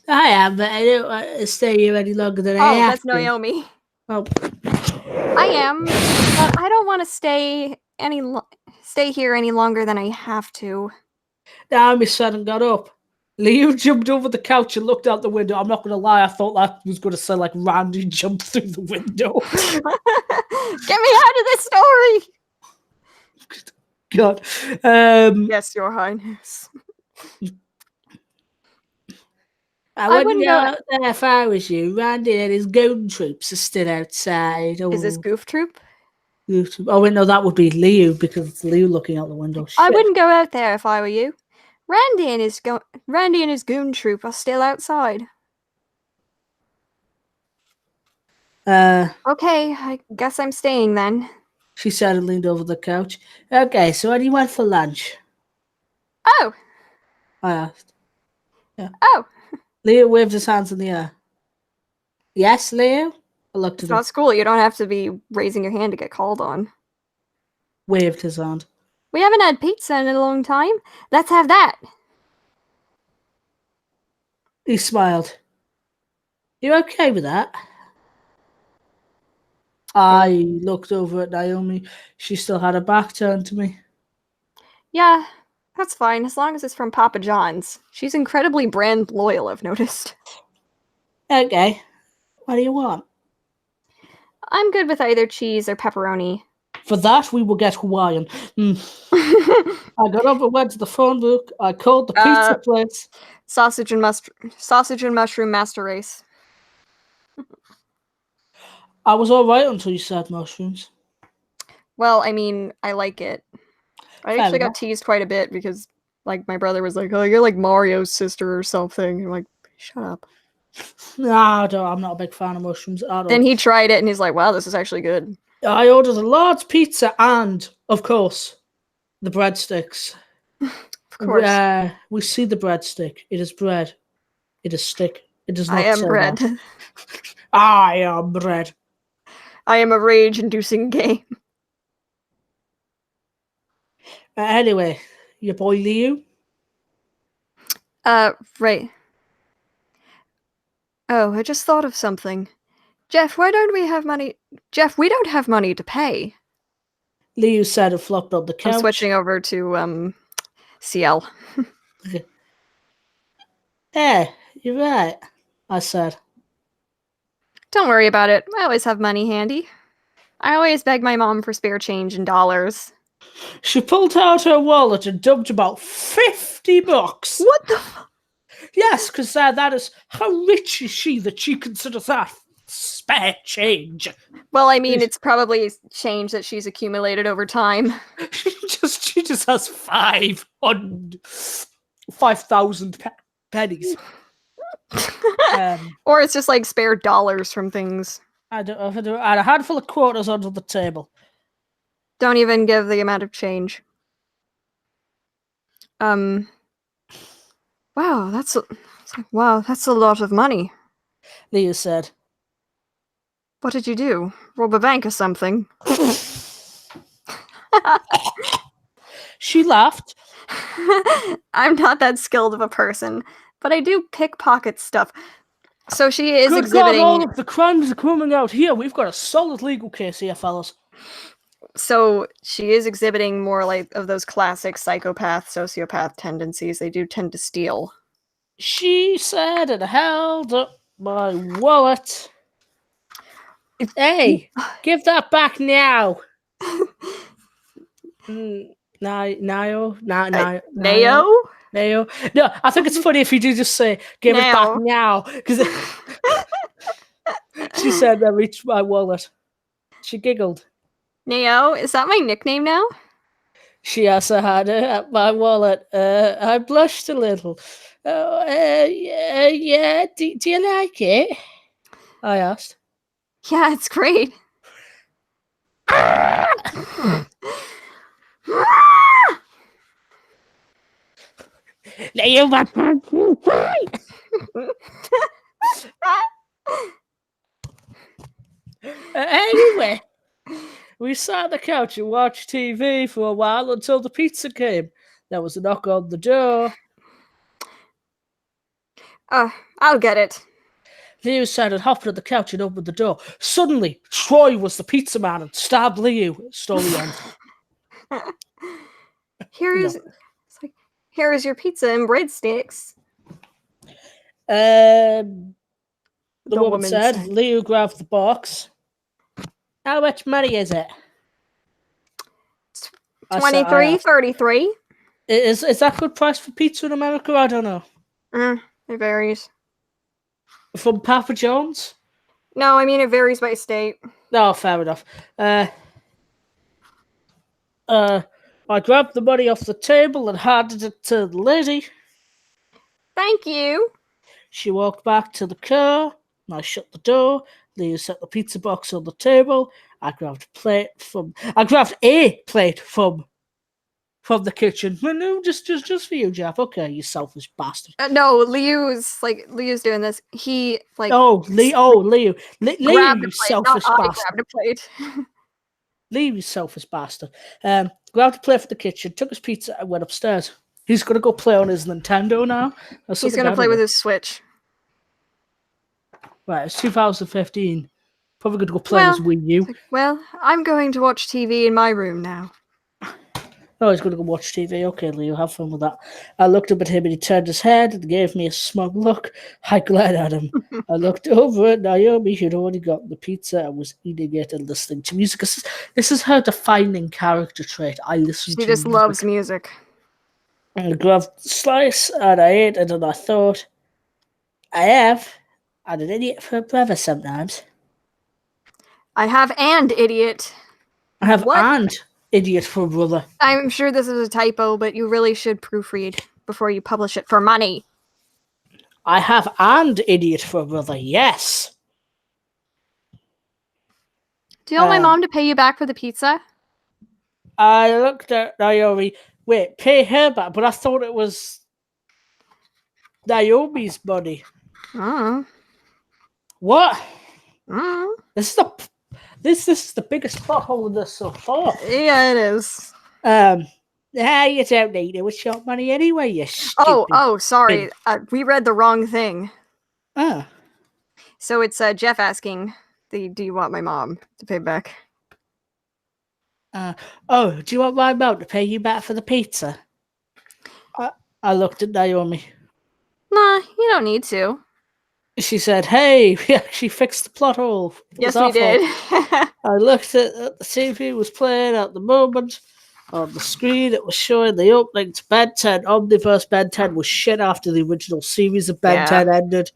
I am, but I don't want to stay here any longer than I have to. Oh, that's Naomi. Oh. I am, but I don't want to stay here any longer than I have to. Naomi said and got up. Leo jumped over the couch and looked out the window. I'm not going to lie, I thought that was going to say like Randy jumped through the window. Get me out of this story! God. Yes, Your Highness. I wouldn't go out there if I was you. Randy and his goon troops are still outside. Is this Goof Troop? Oh, wait, no, that would be Leo because it's Leo looking out the window. Shit. I wouldn't go out there if I were you. Randy and his goon troop are still outside. Okay, I guess I'm staying then. She said and leaned over the couch. Okay, so what do you want for lunch? Oh! I asked. Yeah. Oh! Leo waved his hands in the air. Yes, Leo? I looked at him. It's not school. You don't have to be raising your hand to get called on. Waved his hand. We haven't had pizza in a long time. Let's have that. He smiled. You okay with that? I looked over at Naomi. She still had her back turned to me. Yeah, that's fine, as long as it's from Papa John's. She's incredibly brand loyal, I've noticed. Okay. What do you want? I'm good with either cheese or pepperoni. For that, we will get Hawaiian. I got up and went to the phone book. I called the pizza place. Sausage and mushroom master race. I was all right until you said mushrooms. Well, I mean, I like it. I Fair actually enough. got teased quite a bit because, like, my brother was like, "Oh, you're like Mario's sister or something." I'm like, "Shut up." No, I'm not a big fan of mushrooms at all. Then he tried it and he's like, "Wow, this is actually good." I ordered a large pizza and, of course, the breadsticks. Of course. We see the breadstick. It is bread. It is stick. It does not I am say bread. that. I am bread. I am a rage-inducing game. Anyway, your boy Leo. Right. Oh, I just thought of something. Jeff, why don't we have money? Jeff, we don't have money to pay. Leo said and flopped on the couch. I'm switching over to, CL. Hey, you're right, I said. Don't worry about it. I always have money handy. I always beg my mom for spare change in dollars. She pulled out her wallet and dumped about $50. What the fuck? Yes, because that is how rich is she that she considers that spare change. Well, I mean, it's probably change that she's accumulated over time. She just has 5,000 pennies. Or it's just like spare dollars from things. I had a handful of quarters under the table. Don't even give the amount of change. Wow, that's a lot of money. Leah said. What did you do? Rob a bank or something? She laughed. I'm not that skilled of a person, but I do pickpocket stuff. So she is Good exhibiting. God, all of the crimes are coming out here. We've got a solid legal case here, fellas. So she is exhibiting more like of those classic psychopath, sociopath tendencies. They do tend to steal. She said and held up my wallet. Hey, give that back now. Nao? No, I think it's funny if you do just say, give it back now. Because she said, I reached my wallet. She giggled. Nao, is that my nickname now? She also had it at my wallet. I blushed a little. Yeah. Do you like it? I asked. Yeah, it's great. Anyway, we sat on the couch and watched TV for a while until the pizza came. There was a knock on the door. I'll get it. Leo said and hopped on the couch and opened the door. Suddenly, Troy was the pizza man and stabbed Leo. Story ends. Here is your pizza and breadsticks. The woman said. Leo grabbed the box. How much money is it? $23.33. Is that good price for pizza in America? I don't know. It varies. From Papa John's? No, I mean it varies by state. No, fair enough. I grabbed the money off the table and handed it to the lady. Thank you. She walked back to the car, and I shut the door. Leah set the pizza box on the table. I grabbed a plate from the kitchen. Well, no, just for you, Jeff. Okay, you selfish bastard. No, Leo's doing this. He Leo, you selfish bastard. Grabbed a plate. Leo, you selfish bastard. Grabbed a plate from the kitchen, took his pizza, and went upstairs. He's gonna go play on his Nintendo now. He's gonna play with his Switch. Right, it's 2015. Probably going to go play his Wii U. Well, I'm going to watch TV in my room now. Oh, he's going to go watch TV. Okay, Leo, have fun with that. I looked up at him and he turned his head and gave me a smug look. I glared at him. I looked over at Naomi, who'd already got the pizza and was eating it and listening to music. This is her defining character trait. I listen to She just music. loves music. And I grabbed the slice and I ate it and I thought, I have had an idiot for a brother sometimes. I have and idiot. I have What? and idiot for a brother. I'm sure this is a typo, but you really should proofread before you publish it for money. I have and idiot for a brother, yes. Do you want my mom to pay you back for the pizza? I looked at Naomi. Wait, pay her back? But I thought it was Naomi's money. What? This is the biggest plot hole in this so far. Yeah, it is. You don't need it with your money anyway, you stupid. Oh, sorry. We read the wrong thing. Ah. So it's Jeff asking, do you want my mom to pay back? Do you want my mom to pay you back for the pizza? I looked at Naomi. Nah, you don't need to. She said, hey, we actually fixed the plot hole. Yes, we did. I looked at the TV was playing at the moment. On the screen, it was showing the opening to Ben 10. Omniverse Ben 10 was shit after the original series of Ben 10 ended.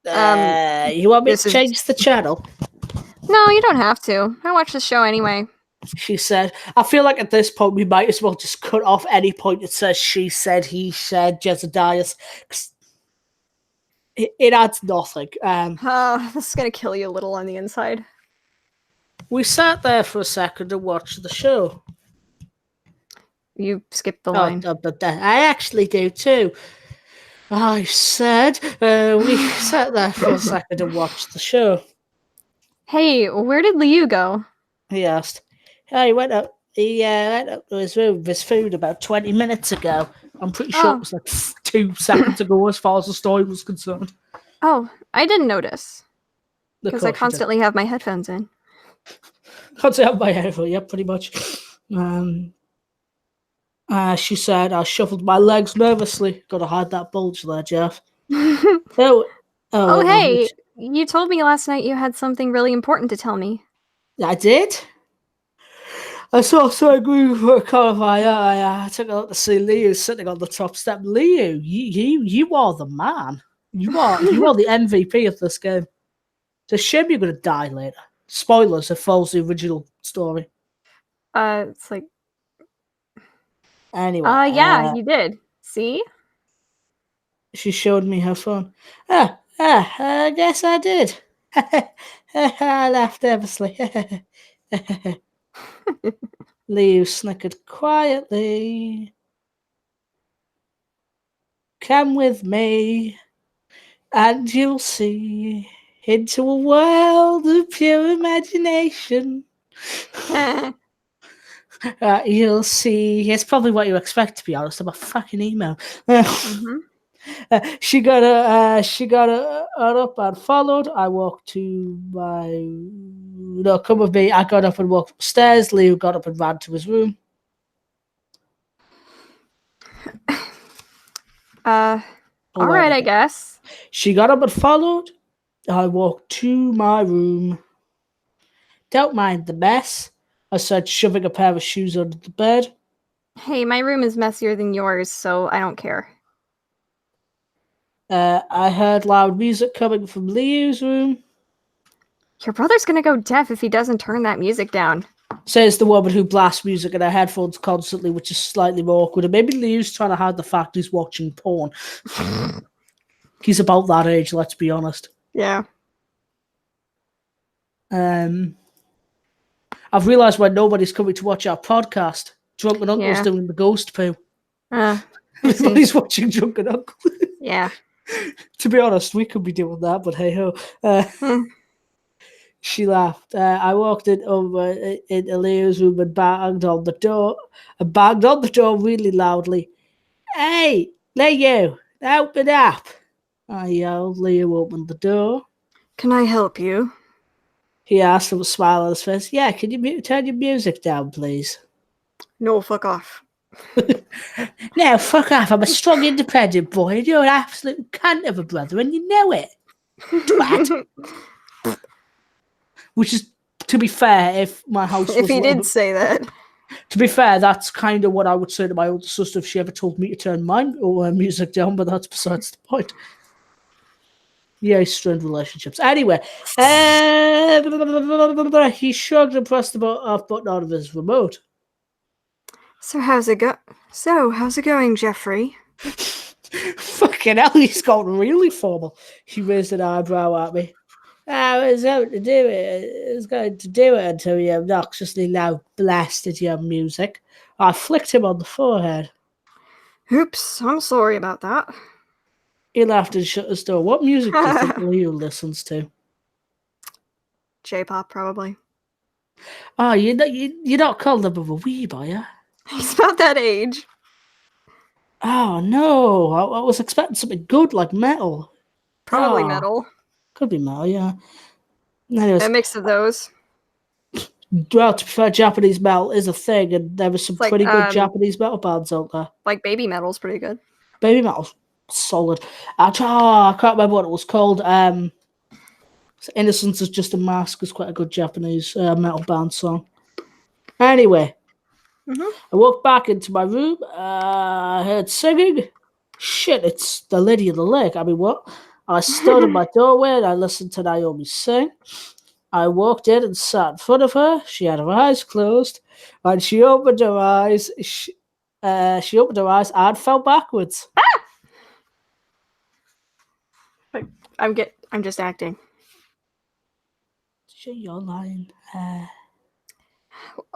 You want me to change the channel? No, you don't have to. I watch the show anyway. She said. I feel like at this point we might as well just cut off any point that says she said, he said, Jezediah. It adds nothing. This is going to kill you a little on the inside. We sat there for a second and watched the show. You skipped the line. But I actually do too. I said we sat there for a second and watched the show. Hey, where did Liu go? He asked. He went up to his room with his food about 20 minutes ago. I'm pretty sure it was like 2 seconds ago as far as the story was concerned. Oh, I didn't notice. Because I constantly have my headphones in. Constantly have my headphones, yeah, pretty much. She said, I shuffled my legs nervously. Gotta hide that bulge there, Jeff. Hey, you told me last night you had something really important to tell me. I did? I saw so agree for a car. I took a look to see Leo sitting on the top step. Leo, you are the man. You are the MVP of this game. It's a shame you're gonna die later. Spoilers, it follows the original story. It's like... Anyway. Yeah, you did. See? She showed me her phone. I guess I did. I laughed nervously. Leo snickered quietly. Come with me, and you'll see into a world of pure imagination. You'll see. It's probably what you expect, to be honest. I'm a fucking emo. She got up and followed. I walked to my... No, come with me. I got up and walked upstairs. Leo got up and ran to his room. Alright, I guess. She got up and followed. I walked to my room. Don't mind the mess, I said, shoving a pair of shoes under the bed. Hey, my room is messier than yours, so I don't care. I heard loud music coming from Leo's room. Your brother's gonna go deaf if he doesn't turn that music down. Says the woman who blasts music in her headphones constantly, which is slightly more awkward. And maybe Leo's trying to hide the fact he's watching porn. He's about that age, let's be honest. Yeah. I've realised when nobody's coming to watch our podcast, Drunken Uncle's doing the ghost poo. Everybody's watching Drunken Uncle. Yeah. To be honest, we could be doing that, but hey ho. She laughed. I walked into Leo's room and banged on the door. I banged on the door really loudly. Hey, Leo, Open up! I yelled. Leo opened the door. Can I help you? He asked with a smile on his face. Yeah, can you turn your music down, please? No, fuck off. No, fuck off. I'm a strong, independent boy, and you're an absolute cunt of a brother, and you know it. Twat. Which is, to be fair, if my house was If he a little did say that. To be fair, that's kind of what I would say to my older sister if she ever told me to turn mine or music down, but that's besides the point. Yeah, strained relationships. Anyway, he shrugged and pressed the off button out of his remote. So how's it going, Jeffrey? Fucking hell, he's got really formal. He raised an eyebrow at me. I was going to do it until you obnoxiously loud blasted your music. I flicked him on the forehead. Oops, I'm sorry about that. He laughed and shut his door. What music do you think Leo listens to? J-pop, probably. Oh, you're not called up of a weeb, are you? He's about that age. Oh, no. I was expecting something good like metal. Probably metal. Could be metal, yeah. Anyways, A mix of those. Well, to be fair, Japanese metal is a thing, and there were some pretty good Japanese metal bands out there. Like Baby Metal's pretty good. Baby Metal's solid. I can't remember what it was called. Innocence is Just a Mask is quite a good Japanese metal band song. Anyway, I walked back into my room. I heard singing. Shit, it's the Lady of the Lake. I mean, what? I stood in my doorway and I listened to Naomi sing. I walked in and sat in front of her. She had her eyes closed, and she opened her eyes. She opened her eyes and fell backwards. I'm just acting. You're lying.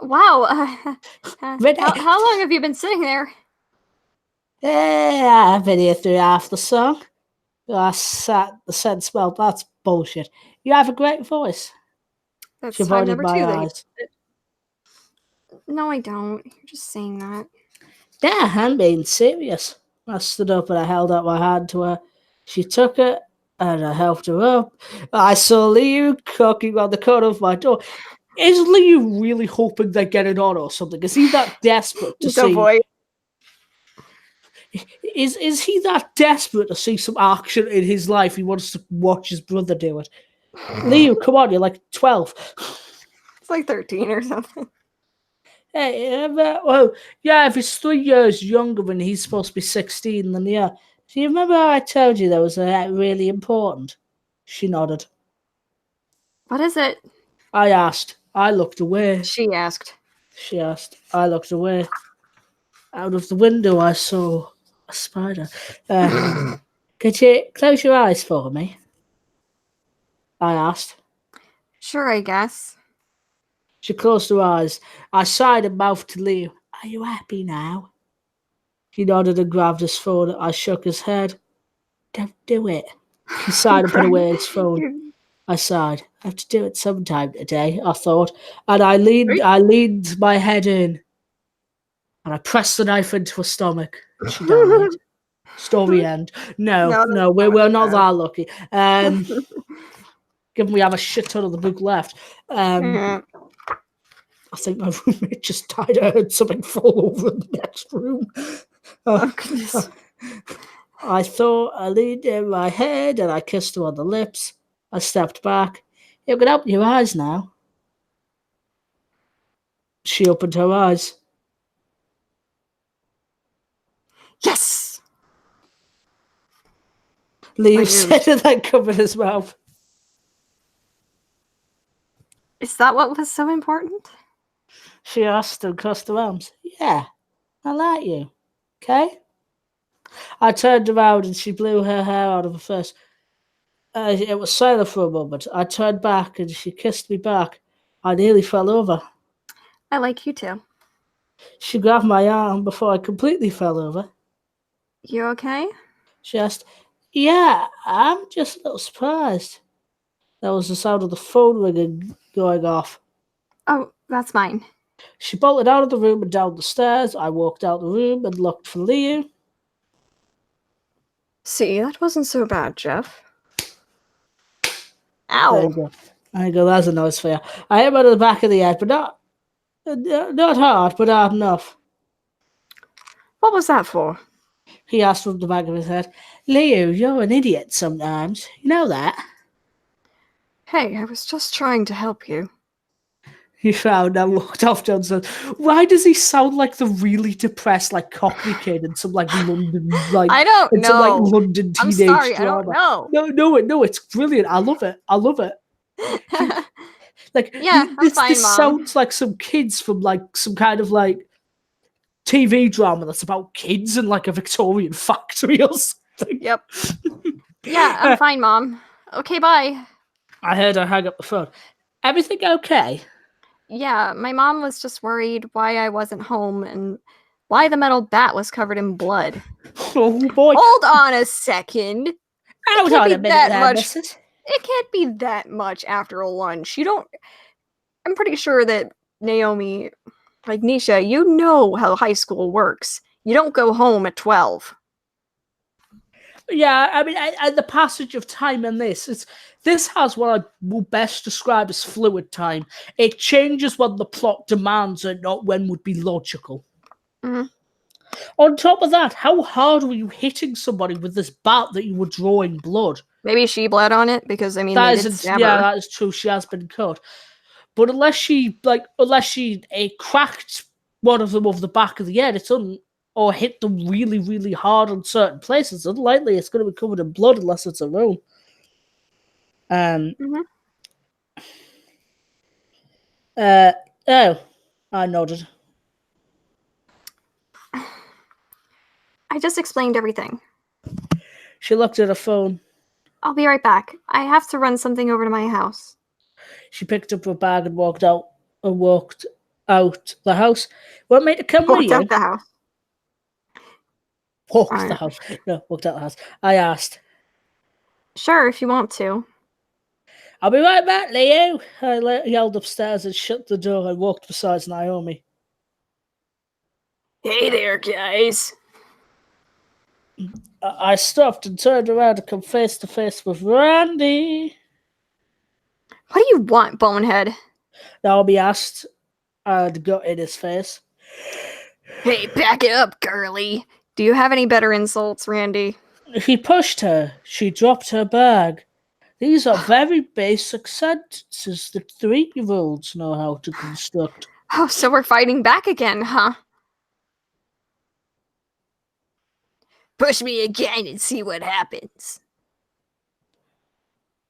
Wow. How long have you been sitting there? I've been here through half the song. I sat. The scent smelled. That's bullshit. You have a great voice. That's she time avoided number 2. my eyes. No, I don't. You're just saying that. Yeah, I'm being serious. I stood up and I held out my hand to her. She took it and I helped her up. I saw Liu cocking on the corner of my door. Is Liu really hoping they're getting on or something? Is he that desperate to see? Boy. Is he that desperate to see some action in his life? He wants to watch his brother do it. Liu, come on, you're like 12. It's like 13 or something. Hey, well, yeah, if he's 3 years younger and he's supposed to be 16, then yeah. Do you remember how I told you that was really important? She nodded. What is it? I asked. I looked away. She asked. She asked. I looked away. Out of the window, I saw a spider. Could you close your eyes for me? I asked. Sure, I guess. She closed her eyes. I sighed and mouthed to Leo. Are you happy now? He nodded and grabbed his phone. I shook his head. Don't do it. He sighed and put away his phone. I sighed. I have to do it sometime today, I thought. And I leaned my head in. And I pressed the knife into her stomach. And she died. Story end. No, we're not that lucky. Given we have a shit ton of the book left. I think my roommate just died. I heard something fall over in the next room. I thought I leaned in my head and I kissed her on the lips. I stepped back. You can open your eyes now. She opened her eyes. Yes! Leo said and then covered his mouth. Is that what was so important? She asked and crossed her arms. Yeah, I like you. Okay? I turned around and she blew her hair out of her face. It was silent for a moment. I turned back and she kissed me back. I nearly fell over. I like you too. She grabbed my arm before I completely fell over. You okay? She asked, yeah, I'm just a little surprised. That was the sound of the phone ringing going off. Oh, that's mine. She bolted out of the room and down the stairs. I walked out the room and looked for Leo. See, that wasn't so bad, Jeff. There Ow! you go. There you go. That's a nice fair. I hit him on the back of the head, but not hard, but hard enough. What was that for? He asked from the back of his head. Leo, you're an idiot sometimes. You know that? Hey, I was just trying to help you. He frowned and walked off. John said, "Why does he sound like the really depressed, like Cockney kid in some like London, like I don't in some like know. London I'm teenage sorry, drama?" I don't know. No, it's brilliant. I love it. He, like Yeah, I'm fine, this Mom. sounds like some kids from like some kind of like TV drama that's about kids in like a Victorian factory or something. Yep. Yeah, I'm fine, Mom. Okay, bye. I heard her hang up the phone. Everything okay? Yeah, my mom was just worried why I wasn't home and why the metal bat was covered in blood. Oh boy. Hold on a second. Hold on a minute there, missus. It can't be that much after a lunch. I'm pretty sure that Naomi, like Nisha, you know how high school works. You don't go home at 12. Yeah, I mean, and the passage of time in this has what I will best describe as fluid time. It changes when the plot demands it, not when would be logical. Mm-hmm. On top of that, how hard were you hitting somebody with this bat that you were drawing blood? Maybe she bled on it because they did stab her. Yeah, that is true. She has been cut, but unless she cracked one of them over the back of the head, or hit them really, really hard on certain places, unlikely it's going to be covered in blood unless it's a wound. Mm-hmm. Oh, I nodded. I just explained everything. She looked at her phone. I'll be right back. I have to run something over to my house. She picked up her bag and walked out the house. Want me to come with you? Walked out the house. Walked the house. No, walked out the house. I asked. Sure, if you want to. I'll be right back, Leo. I yelled upstairs and shut the door and walked beside Naomi. Hey there, guys. I stopped and turned around to come face to face with Randy. What do you want, bonehead? Naomi asked and got in his face. Hey, back it up, girly. Do you have any better insults, Randy? He pushed her. She dropped her bag. These are very basic sentences that 3-year-olds know how to construct. Oh, so we're fighting back again, huh? Push me again and see what happens.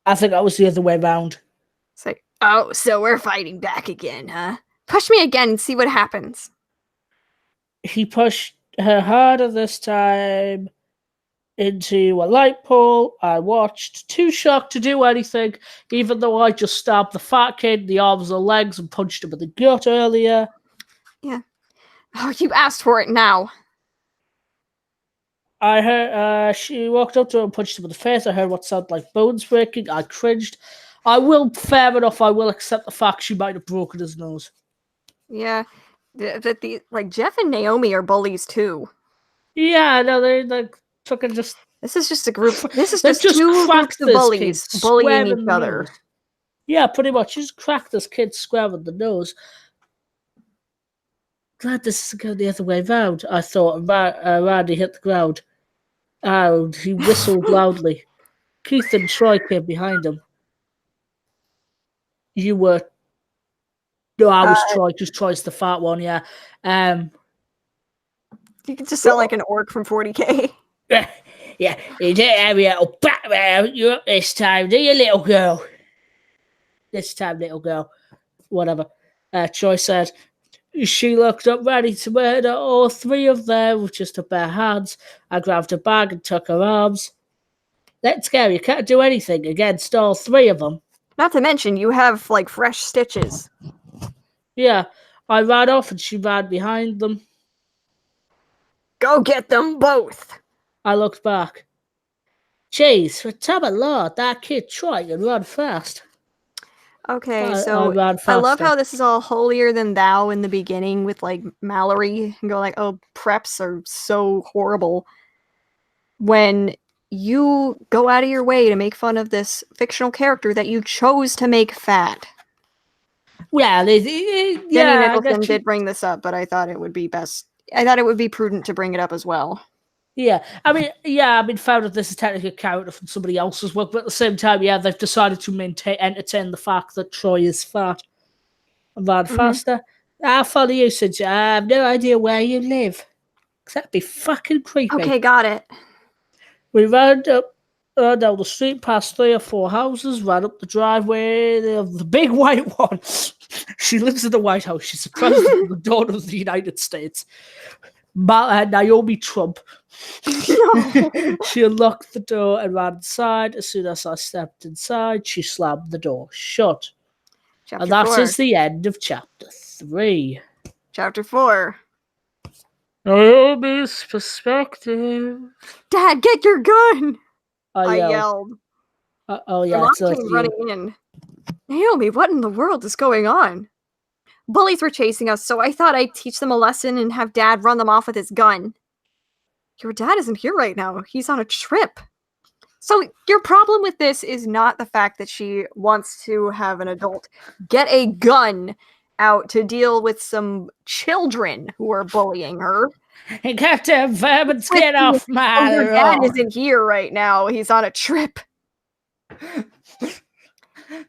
I think that was the other way round. It's like, oh, so we're fighting back again, huh? Push me again and see what happens. He pushed her harder this time into a light pole. I watched, too shocked to do anything, even though I just stabbed the fat kid in the arms and legs and punched him in the gut earlier. Yeah. Oh, you asked for it now. I heard she walked up to him and punched him in the face. I heard what sounded like bones breaking. I cringed. Fair enough, I will accept the fact she might have broken his nose. Yeah. Like Jeff and Naomi are bullies too. Yeah, no, they're fucking just. This is just a group. This is just two groups of bullies bullying each other. Nose. Yeah, pretty much. You just cracked this kid square in the nose. Glad this is going the other way round, I thought. Randy hit the ground. And he whistled loudly. Keith and Troy came behind him. You were. No, I was Troy, because Troy's the fat one, yeah. You could just sound like an orc from 40K. Yeah, you don't have your little bat around you up this time, do you, little girl? This time, little girl. Whatever. Troy said. She looked up ready to murder all 3 of them with just her bare hands. I grabbed her bag and took her arms. Let's go, you can't do anything against all 3 of them. Not to mention, you have, like, fresh stitches. Yeah, I ran off and she ran behind them. Go get them both! I looked back. Jeez, for top of Lord, that kid Troy can run fast. Okay, so I love how this is all holier than thou in the beginning with, like, Mallory and go like, oh, preps are so horrible. When you go out of your way to make fun of this fictional character that you chose to make fat. Well, Jenny yeah, Nicholson did bring this up, but I thought it would be prudent to bring it up as well. Yeah, I mean, found that this is technically a character from somebody else's work, but at the same time, yeah, they've decided to entertain the fact that Troy is fat and ran faster. I'll follow you, since I have no idea where you live. Because that'd be fucking creepy. Okay, got it. We ran up down the street, past 3 or 4 houses, ran up the driveway of the big white one. She lives in the White House. She's the president of the daughter of the United States. Naomi Trump. No. She unlocked the door and ran inside. As soon as I stepped inside, she slammed the door shut. Chapter And that 4. is the end of chapter 3. Chapter 4. Naomi's perspective. Dad, get your gun! I yelled. yelled. Oh, yeah. Mom came running in. Naomi, what in the world is going on? Bullies were chasing us, so I thought I'd teach them a lesson and have Dad run them off with his gun. Your dad isn't here right now. He's on a trip. So your problem with this is not the fact that she wants to have an adult get a gun out to deal with some children who are bullying her. You got to vermin get off my Your dad isn't here right now. He's on a trip.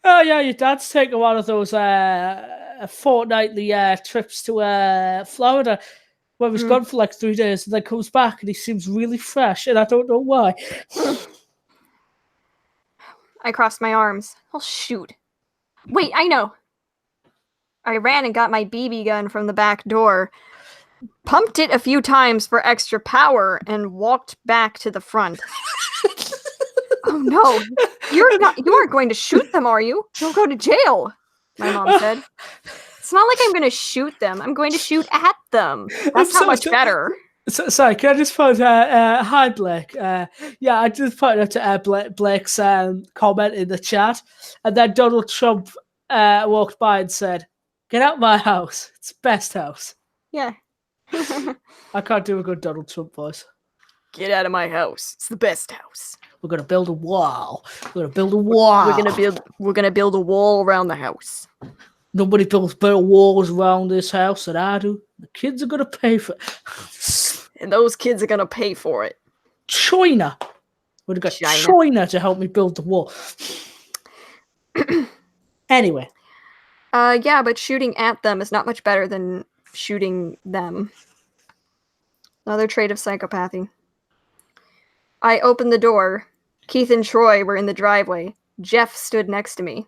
Oh, yeah, your dad's taking one of those fortnightly trips to Florida, where he's gone for like 3 days and then comes back and he seems really fresh, and I don't know why. I crossed my arms. Oh, shoot. Wait, I know. I ran and got my BB gun from the back door, pumped it a few times for extra power, and walked back to the front. Oh no, you aren't going to shoot them, are you? You'll go to jail, my mom said. It's not like I'm going to shoot them. I'm going to shoot at them. That's not much better. Sorry, can I just put, hi Blake. Yeah, I just put it to Blake's comment in the chat, and then Donald Trump walked by and said, "Get out my house. It's the best house." Yeah. I can't do a good Donald Trump voice. Get out of my house. It's the best house. We're gonna build a wall. We're gonna build a wall. We're gonna build a wall around the house. Nobody builds better walls around this house than I do. The kids are gonna pay for it. And those kids are gonna pay for it. China. Would have got China to help me build the wall. Anyway. Yeah, but shooting at them is not much better than shooting them. Another trait of psychopathy. I opened the door. Keith and Troy were in the driveway. Jeff stood next to me.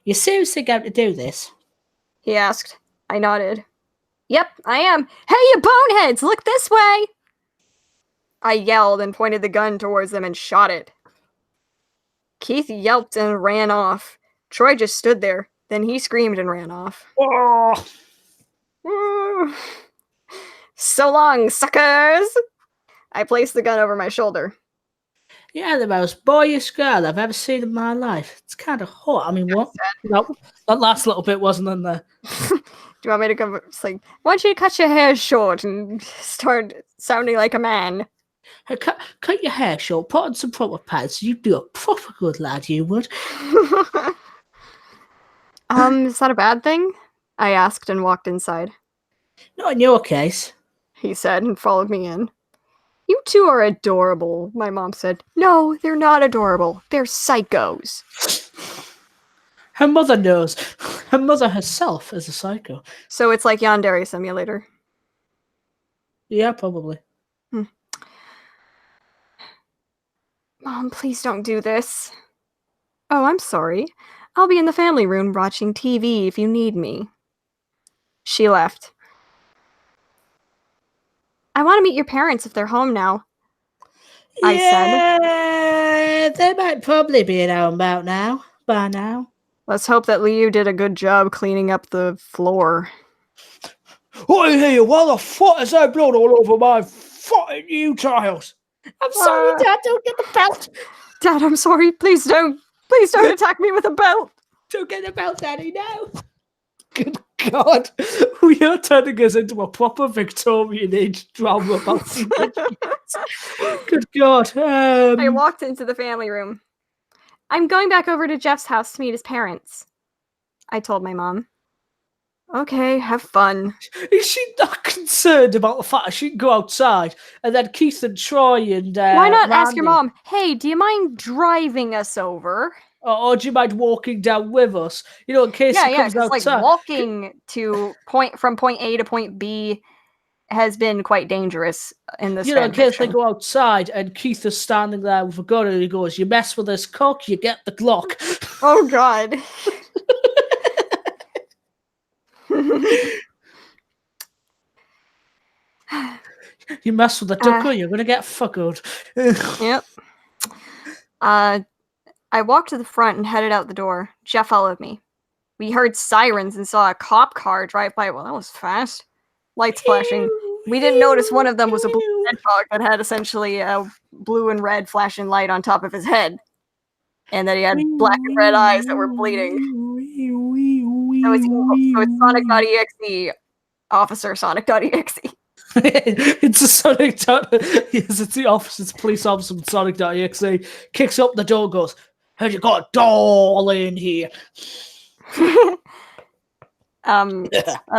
"You seriously going to do this?" he asked. I nodded. "Yep, I am. Hey, you boneheads, look this way!" I yelled and pointed the gun towards them and shot it. Keith yelped and ran off. Troy just stood there. Then he screamed and ran off. Oh. So long, suckers! I placed the gun over my shoulder. "You're the most boyish girl I've ever seen in my life. It's kind of hot. I mean, what? No, that last little bit wasn't in there." Do you want me to come? It's like, why don't you cut your hair short and start sounding like a man? Hey, cut your hair short, put on some proper pads. You'd be a proper good lad, you would. Is that a bad thing? I asked and walked inside. "Not in your case," he said and followed me in. "You two are adorable," my mom said. "No, they're not adorable. They're psychos." Her mother knows. Her mother herself is a psycho. So it's like Yandere Simulator. Yeah, probably. Mom, please don't do this. Oh, I'm sorry. I'll be in the family room watching TV if you need me. She left. I want to meet your parents if they're home now. I said. They might probably be at home by now. Let's hope that Liu did a good job cleaning up the floor. "What in here? Why the fuck is there blood all over my fucking new tiles?" "I'm sorry, Dad, don't get the belt." "Dad, I'm sorry. Please don't. Please don't attack me with a belt." "Don't get the belt, Daddy, no." Good God. We are turning us into a proper Victorian age drama about Good God. I walked into the family room. I'm going back over to Jeff's house to meet his parents, I told my mom. Okay, have fun. Is she not concerned about the fact she can go outside and then Keith and Troy and Why not ask your Randy? mom, hey, do you mind driving us over? Or do you mind walking down with us? You know, in case he comes because like outside. walking from point A to point B has been quite dangerous in this You know, in case they fanfiction. go outside and Keith is standing there with a gun and he goes, you mess with this cock, you get the Glock. Oh, God. You mess with the ducker, you're going to get fuckled. Yep. I walked to the front and headed out the door. Jeff followed me. We heard sirens and saw a cop car drive by. Well, that was fast. Lights flashing. We didn't notice one of them was a blue hedgehog that had essentially a blue and red flashing light on top of his head. And that he had black and red eyes that were bleeding. So it's evil. So it's Sonic.exe, Officer Sonic.exe. It's a Sonic. Yes, it's the officer's police officer with Sonic.exe. Kicks up the door, goes, "Have you got a doll in here?" I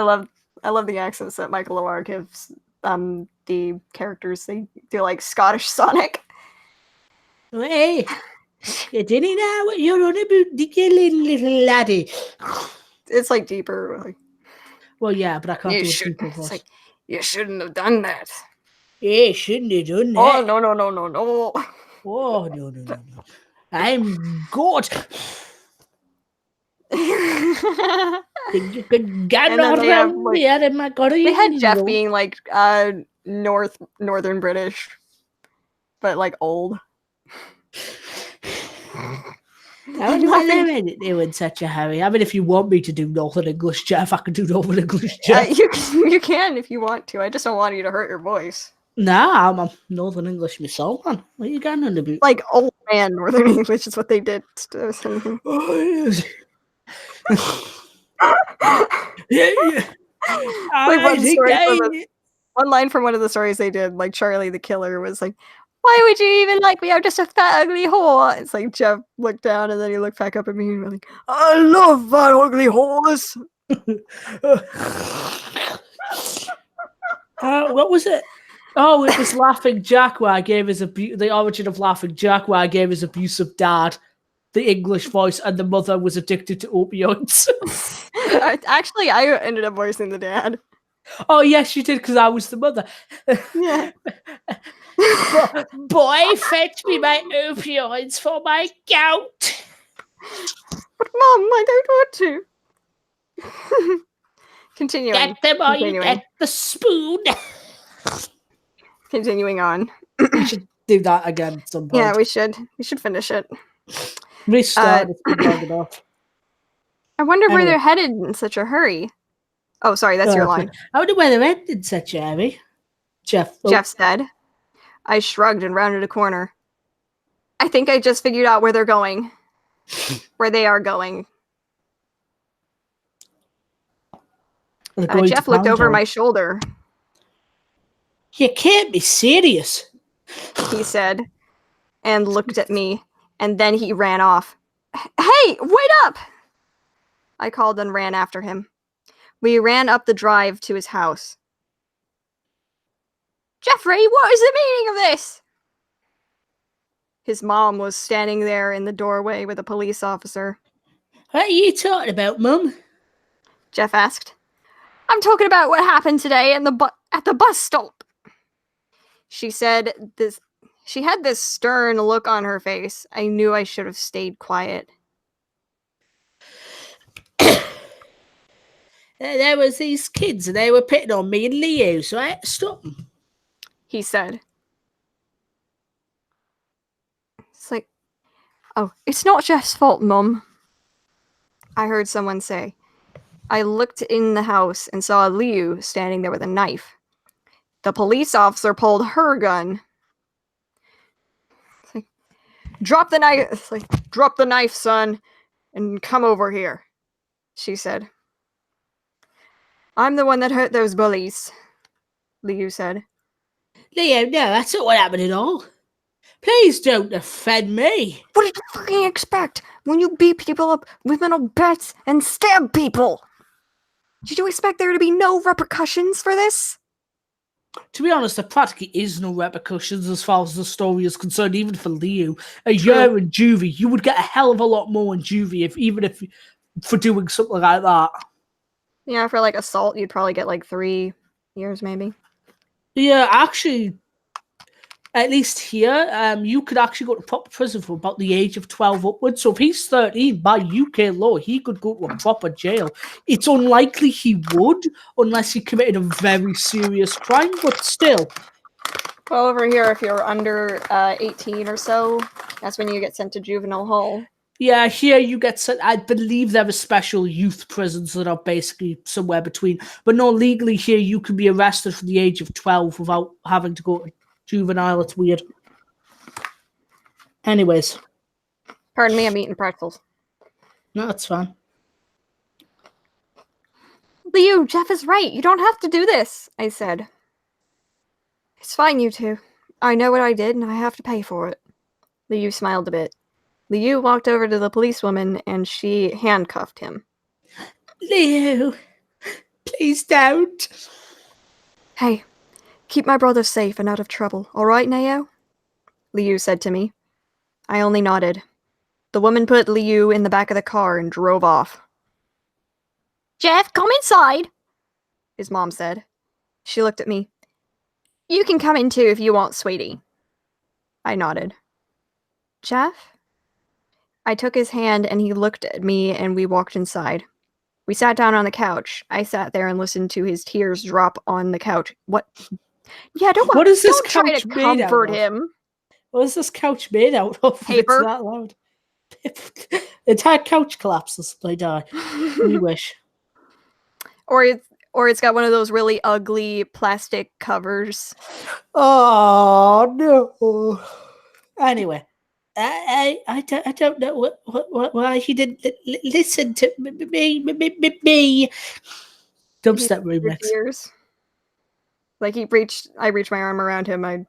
love the accents that Michael Loar gives the characters. They do like Scottish Sonic. Hey, you didn't know what you're on about, the little laddie. It's like deeper. Like, well, yeah, but I can't do a deeper voice. Like, you shouldn't have done that. Yeah, shouldn't have done that. Oh, no. Oh, no. I'm good. You could get around here and I got They had Jeff being like northern British, but like old. I don't know they were in such a hurry. I mean, if you want me to do Northern English Jeff, I can do Northern English Jeff. You can if you want to. I just don't want you to hurt your voice. Nah, I'm a Northern English myself, man. What are you going on about? Like old man Northern English is what they did to us. Yeah. One line from one of the stories they did, like Charlie the Killer was like, why would you even like me? I'm just a fat, ugly whore. It's like Jeff looked down and then he looked back up at me and was like, I love fat, ugly whores. What was it? Oh, it was Laughing Jack where I gave his the origin of Laughing Jack where I gave his abusive dad the English voice and the mother was addicted to opioids. Actually, I ended up voicing the dad. Oh, yes, you did, because I was the mother. Yeah. Boy, fetch me my opioids for my gout. But Mom, I don't want to. Continuing. Get them or you get the spoon. Continuing on. We should do that again at some point. Yeah, we should. We should finish it. Restart. It's been long enough. I wonder where they're headed in such a hurry. Oh, sorry, that's your line. I wonder where they're headed in such a hurry. Jeff said. I shrugged and rounded a corner. I think I just figured out where they're going. Where they are going. Jeff looked over my shoulder. You can't be serious, he said, and looked at me, and then he ran off. Hey, wait up! I called and ran after him. We ran up the drive to his house. Jeffrey, what is the meaning of this? His mom was standing there in the doorway with a police officer. What are you talking about, Mum? Jeff asked. I'm talking about what happened today at the bus stop. She said this. She had this stern look on her face. I knew I should have stayed quiet. There was these kids and they were pitting on me and Leo, so I had to stop them. He said. It's like, oh, it's not Jeff's fault, Mum. I heard someone say. I looked in the house and saw Liu standing there with a knife. The police officer pulled her gun. It's like, drop the knife. It's like, drop the knife, son, and come over here, she said. I'm the one that hurt those bullies, Liu said. Leo, no, that's not what happened at all. Please don't offend me. What did you fucking expect when you beat people up with metal bats and stab people? Did you expect there to be no repercussions for this? To be honest, there practically is no repercussions as far as the story is concerned, even for Leo. A year in juvie, you would get a hell of a lot more in juvie if for doing something like that. Yeah, for like assault, you'd probably get like 3 years, maybe. Yeah, actually, at least here, you could actually go to proper prison from about the age of 12 upwards. So if he's 13, by UK law, he could go to a proper jail. It's unlikely he would, unless he committed a very serious crime, but still. Well, over here, if you're under 18 or so, that's when you get sent to juvenile hall. Yeah, here you get sent. I believe there are special youth prisons that are basically somewhere between. But no, legally here, you can be arrested from the age of 12 without having to go to juvenile. It's weird. Anyways. Pardon me, I'm eating pretzels. No, that's fine. Leo, Jeff is right. You don't have to do this, I said. It's fine, you two. I know what I did, and I have to pay for it. Liu smiled a bit. Liu walked over to the policewoman, and she handcuffed him. Liu, please don't. Hey, keep my brother safe and out of trouble, all right, Neo? Liu said to me. I only nodded. The woman put Liu in the back of the car and drove off. Jeff, come inside, his mom said. She looked at me. You can come in too if you want, sweetie. I nodded. Jeff? I took his hand and he looked at me and we walked inside. We sat down on the couch. I sat there and listened to his tears drop on the couch. What? Yeah, what is this don't couch try to comfort him. What is this couch made out of? Paper. It's that loud. The entire couch collapses. They die. We wish. Or it's got one of those really ugly plastic covers. Oh no. Anyway, I don't know why he didn't listen to me. Dubstep remix. Like I reached my arm around him. I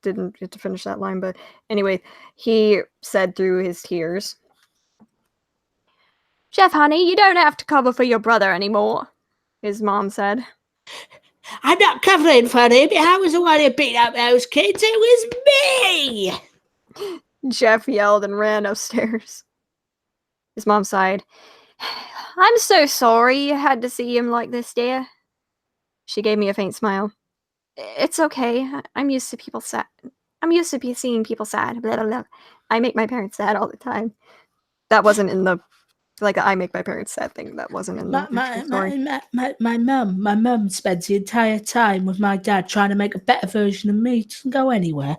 didn't get to finish that line, but anyway, he said through his tears, Jeff, honey, you don't have to cover for your brother anymore, his mom said. I'm not covering for him. I was the one who beat up those kids. It was me! Jeff yelled and ran upstairs. His mom sighed. I'm so sorry you had to see him like this, dear. She gave me a faint smile. It's okay. I'm used to people sad. I'm used to seeing people sad. Blah, blah, blah. I make my parents sad all the time. That wasn't in the I make my parents sad thing. That wasn't in the story. My mum spends the entire time with my dad trying to make a better version of me. It doesn't go anywhere.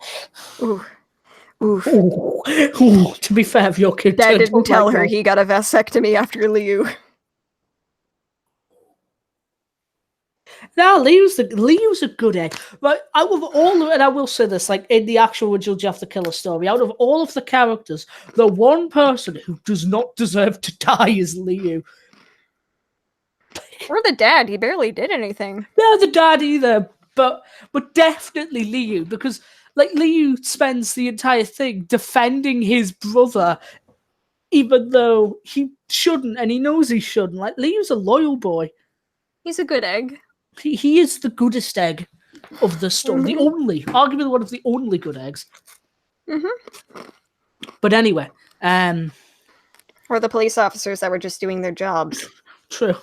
Ooh. Oof. Ooh. To be fair, if your kid Dad didn't tell her he got a vasectomy after Liu. Now, Leo's a good egg. But out of all of it, and I will say this, like in the actual original Jeff the Killer story, out of all of the characters, the one person who does not deserve to die is Leo. Or the dad, he barely did anything. No, the dad either, but definitely Leo, because like Leo spends the entire thing defending his brother, even though he shouldn't, and he knows he shouldn't. Like Leo's a loyal boy. He's a good egg. He is the goodest egg of the story. The only, arguably one of the only good eggs. Mm-hmm. But anyway, or the police officers that were just doing their jobs. True.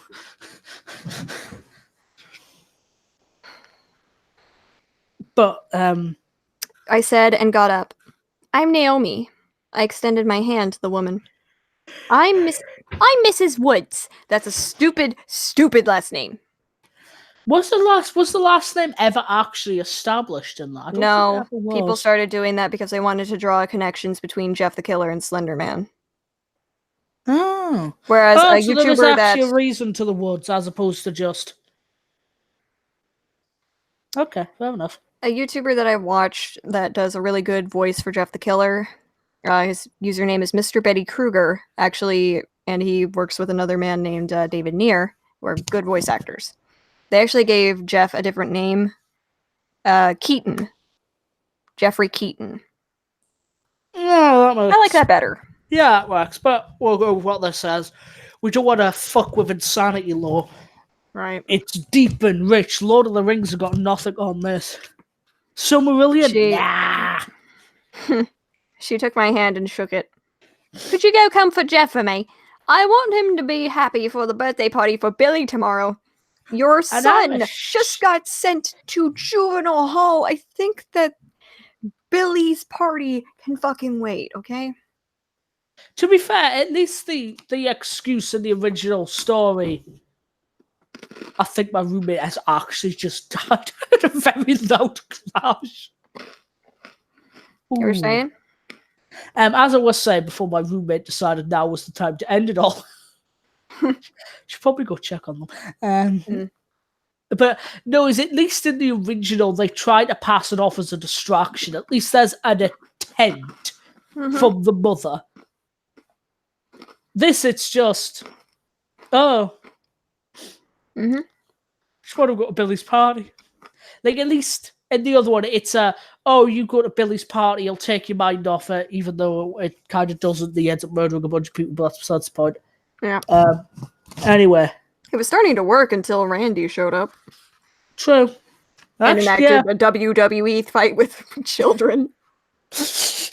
But I said and got up. I'm Naomi. I extended my hand to the woman. I'm Mrs. Woods. That's a stupid last name. Was the last name ever actually established in that? No, people started doing that because they wanted to draw connections between Jeff the Killer and Slender Man. Oh, whereas a so YouTuber there was actually a reason to the Woods as opposed to just. Okay, fair enough. A YouTuber that I watched that does a really good voice for Jeff the Killer. His username is Mr. Betty Kruger, actually, and he works with another man named David Neer, who are good voice actors. They actually gave Jeff a different name, Keaton, Jeffrey Keaton. No, that works. I like that better. Yeah, it works, but we'll go with what this says. We don't want to fuck with insanity law. Right. It's deep and rich. Lord of the Rings have got nothing on this. Silmarillion? Nah. She took my hand and shook it. Could you go comfort Jeff for me? I want him to be happy for the birthday party for Billy tomorrow. Your son just got sent to juvenile hall. I think that Billy's party can fucking wait, okay? To be fair, at least the excuse in the original story, I think my roommate has actually just died at a very loud crash. You were saying? As I was saying before, my roommate decided now was the time to end it all. Should probably go check on them. But no, is at least in the original they try to pass it off as a distraction. At least there's an attempt from the mother. This, it's just, just want to go to Billy's party. Like, at least in the other one, it's you go to Billy's party, he'll take your mind off it, even though it kind of doesn't. He ends up murdering a bunch of people, but that's besides the point. Yeah. Anyway. It was starting to work until Randy showed up. True. And enacted a WWE fight with children. It's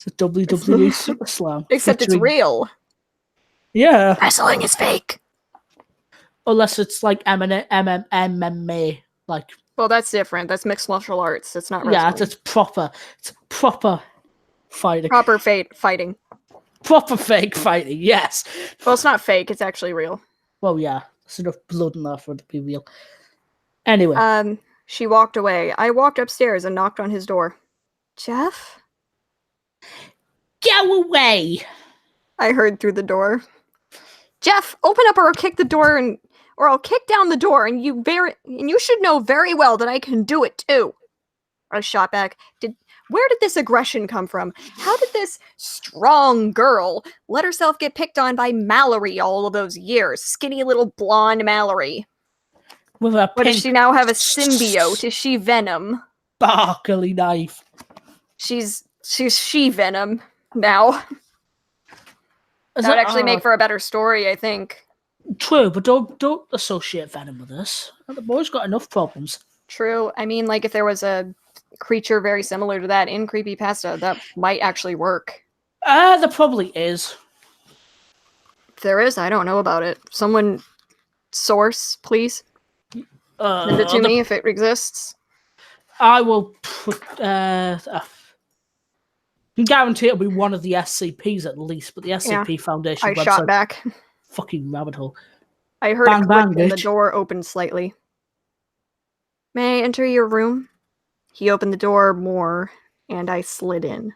a WWE Super Slam. Except it's real. Yeah. Wrestling is fake. Unless it's like MMA. Like, well, that's different. That's mixed martial arts. It's not wrestling. Yeah, it's proper. It's proper fighting. Proper fighting. Proper fake fighting, yes. Well, it's not fake. It's actually real. Well, yeah. There's enough blood in there for it to be real. Anyway. She walked away. I walked upstairs and knocked on his door. Jeff? Go away! I heard through the door. Jeff, open up or I'll kick the door or I'll kick down the door and you should know very well that I can do it too. I shot back. Where did this aggression come from? How did this strong girl let herself get picked on by Mallory all of those years? Skinny little blonde Mallory. With a What, does she now have a symbiote? Is she Venom? Sparkly knife. She's She-Venom now. That would actually make for a better story, I think. True, but don't associate Venom with this. The boy's got enough problems. True. I mean, like, if there was a creature very similar to that in Creepypasta, that might actually work. There probably is. If there is, I don't know about it. Someone source, please. Send it to me if it exists. I will guarantee it'll be one of the SCPs at least, but the SCP Foundation website. I shot back. Fucking rabbit hole. I heard a click and the door opened slightly. May I enter your room? He opened the door more, and I slid in.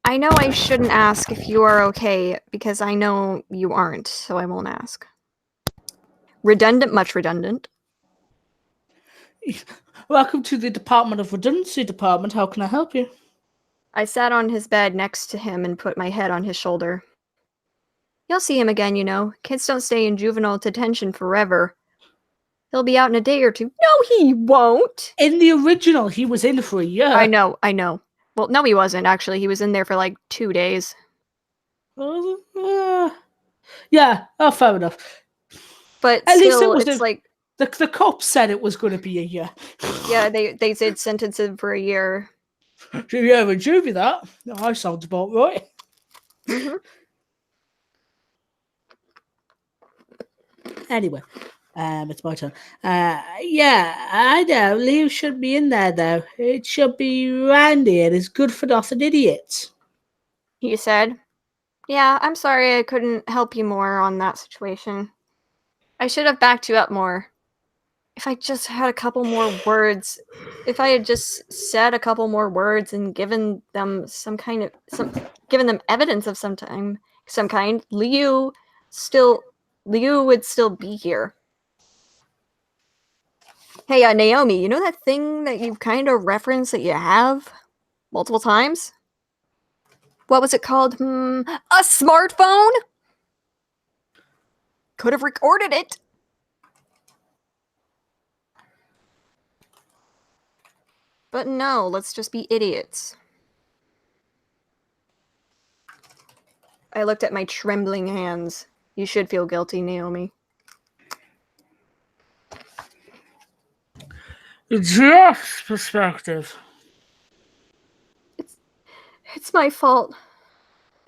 I know I shouldn't ask if you are okay, because I know you aren't, so I won't ask. Redundant, much redundant. Welcome to the Department of Redundancy Department. How can I help you? I sat on his bed next to him and put my head on his shoulder. You'll see him again, you know. Kids don't stay in juvenile detention forever. He'll be out in a day or two. No, he won't! In the original, he was in for a year. I know. Well, no, he wasn't, actually. He was in there for, like, 2 days. Yeah, fair enough. But at still, least it's like... The cops said it was going to be a year. Yeah, they said sentence him for a year. Yeah, would you be that? I sounds about right. Anyway, it's my turn. Yeah, I know. Leo shouldn't be in there, though. It should be Randy and his good-for-nothing idiots. He said, yeah, I'm sorry I couldn't help you more on that situation. I should have backed you up more. If I just had a couple more words, if I had just said a couple more words and given them given them evidence of some kind, Liu would still be here. Hey, Naomi, you know that thing that you kind of referenced that you have multiple times? What was it called? A smartphone? Could have recorded it. But no, let's just be idiots. I looked at my trembling hands. You should feel guilty, Naomi. Jeff's perspective. It's my fault.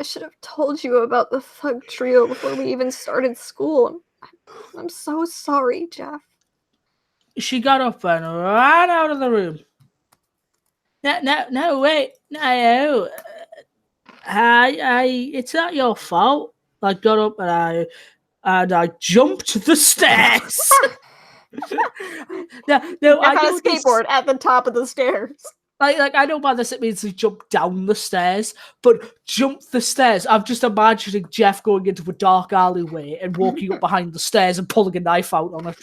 I should have told you about the thug trio before we even started school. I'm so sorry, Jeff. She got up and ran out of the room. No, wait. No. It's not your fault. I got up and I jumped the stairs. no, Jeff I had know a skateboard at the top of the stairs. Like I know by this it means he jumped down the stairs, but jump the stairs. I'm just imagining Jeff going into a dark alleyway and walking up behind the stairs and pulling a knife out on it.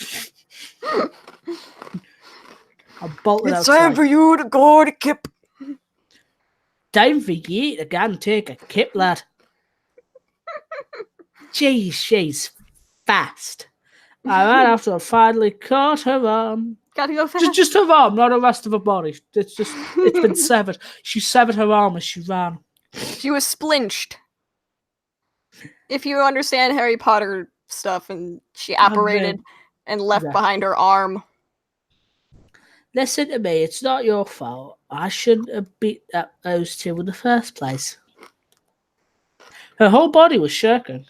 I'm bolting outside. Time for you to go to Kip. Time for you to go and take a Kip, lad. Jeez, she's fast. I ran after I finally caught her arm. Gotta go fast. Just her arm, not the rest of her body. It's been severed. She severed her arm as she ran. She was splinched. If you understand Harry Potter stuff, and she apparated and left behind her arm. Listen to me, it's not your fault. I shouldn't have beat up those two in the first place. Her whole body was shaking.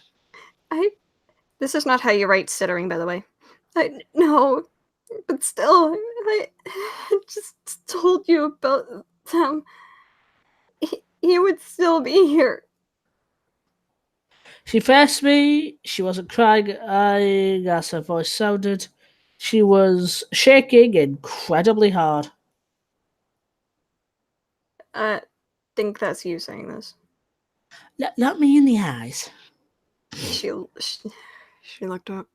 This is not how you write stuttering, by the way. I know, but still, I just told you about them. He would still be here. She faced me. She wasn't crying. As her voice sounded, she was shaking incredibly hard. I think that's you saying this. Look me in the eyes. She looked up.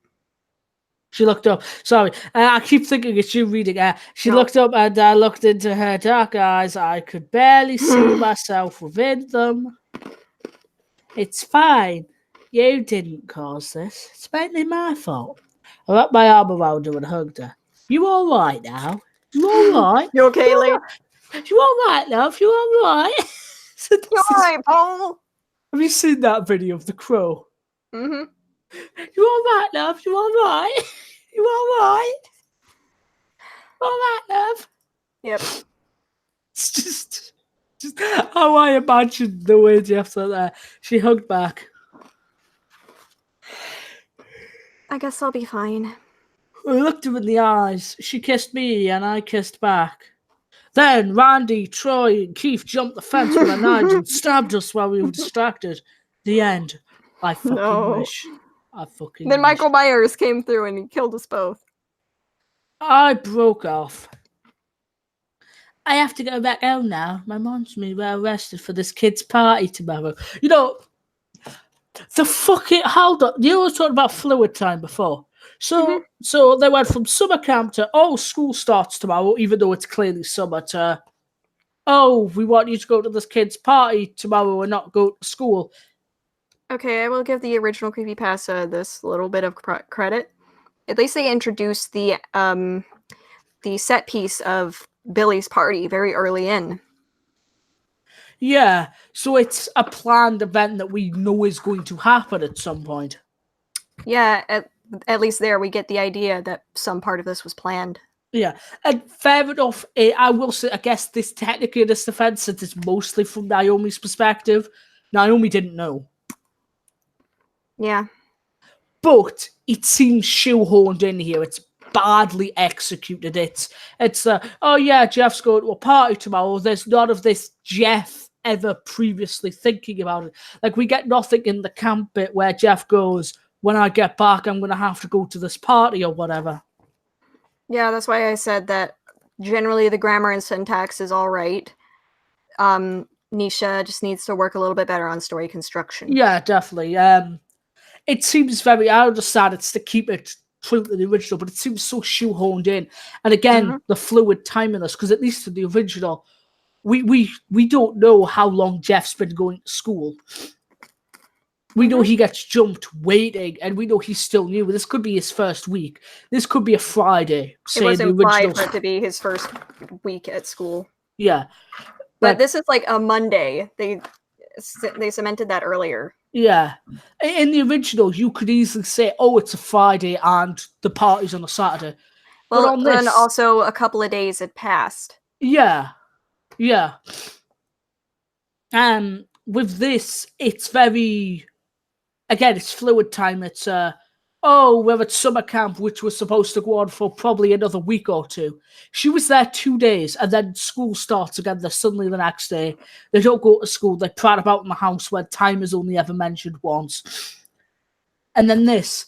She looked up. Sorry, I keep thinking it's you reading. She No. looked up and I looked into her dark eyes. I could barely see myself within them. It's fine. You didn't cause this. It's mainly my fault. I wrapped my arm around her and hugged her. You all right now? You all right? You okay, Lane? You all right, love? You all right? You alright, Paul? Have you seen that video of the crow? Mm-hmm. You all right, love? You all right? You all right? All right, love? Yep. It's just how I imagined the way Jeff said that. She hugged back. I guess I'll be fine. We looked her in the eyes. She kissed me and I kissed back. Then Randy, Troy, and Keith jumped the fence with their knives and stabbed us while we were distracted. The end. I fucking wish. I fucking Then wish. Michael Myers came through and he killed us both. I broke off. I have to go back home now. My mom's me well rested for this kid's party tomorrow. You know, the fucking hold up. You were talking about fluid time before. So they went from summer camp to school starts tomorrow, even though it's clearly summer, to we want you to go to this kid's party tomorrow and not go to school. Okay, I will give the original creepypasta this little bit of credit. At least they introduced the set piece of Billy's party very early in. Yeah, so it's a planned event that we know is going to happen at some point. Yeah, at least there we get the idea that some part of this was planned. Yeah, and fair enough. I will say, I guess this technically in this defense, since it's mostly from Naomi's perspective, Naomi didn't know. Yeah. But it seems shoehorned in here. It's badly executed. It's Jeff's going to a party tomorrow. There's none of this Jeff ever previously thinking about it. Like, we get nothing in the camp bit where Jeff goes, when I get back, I'm going to have to go to this party or whatever. Yeah, that's why I said that generally the grammar and syntax is all right. Nisha just needs to work a little bit better on story construction. Yeah, definitely. It seems very, I understand it's to keep it true to the original, but it seems so shoehorned in. And again, the fluid time in this, because at least in the original, we don't know how long Jeff's been going to school. We know he gets jumped waiting, and we know he's still new. This could be his first week. This could be a Friday. It was implied for it to be his first week at school. Yeah. But this is like a Monday. They cemented that earlier. Yeah. In the original, you could easily say, oh, it's a Friday and the party's on a Saturday. Well, but on this, and also a couple of days had passed. Yeah. Yeah. With this, it's very... Again, it's fluid time. It's, we're at summer camp, which was supposed to go on for probably another week or two. She was there 2 days, and then school starts again. They're suddenly the next day. They don't go to school. They prat about in the house where time is only ever mentioned once. And then this.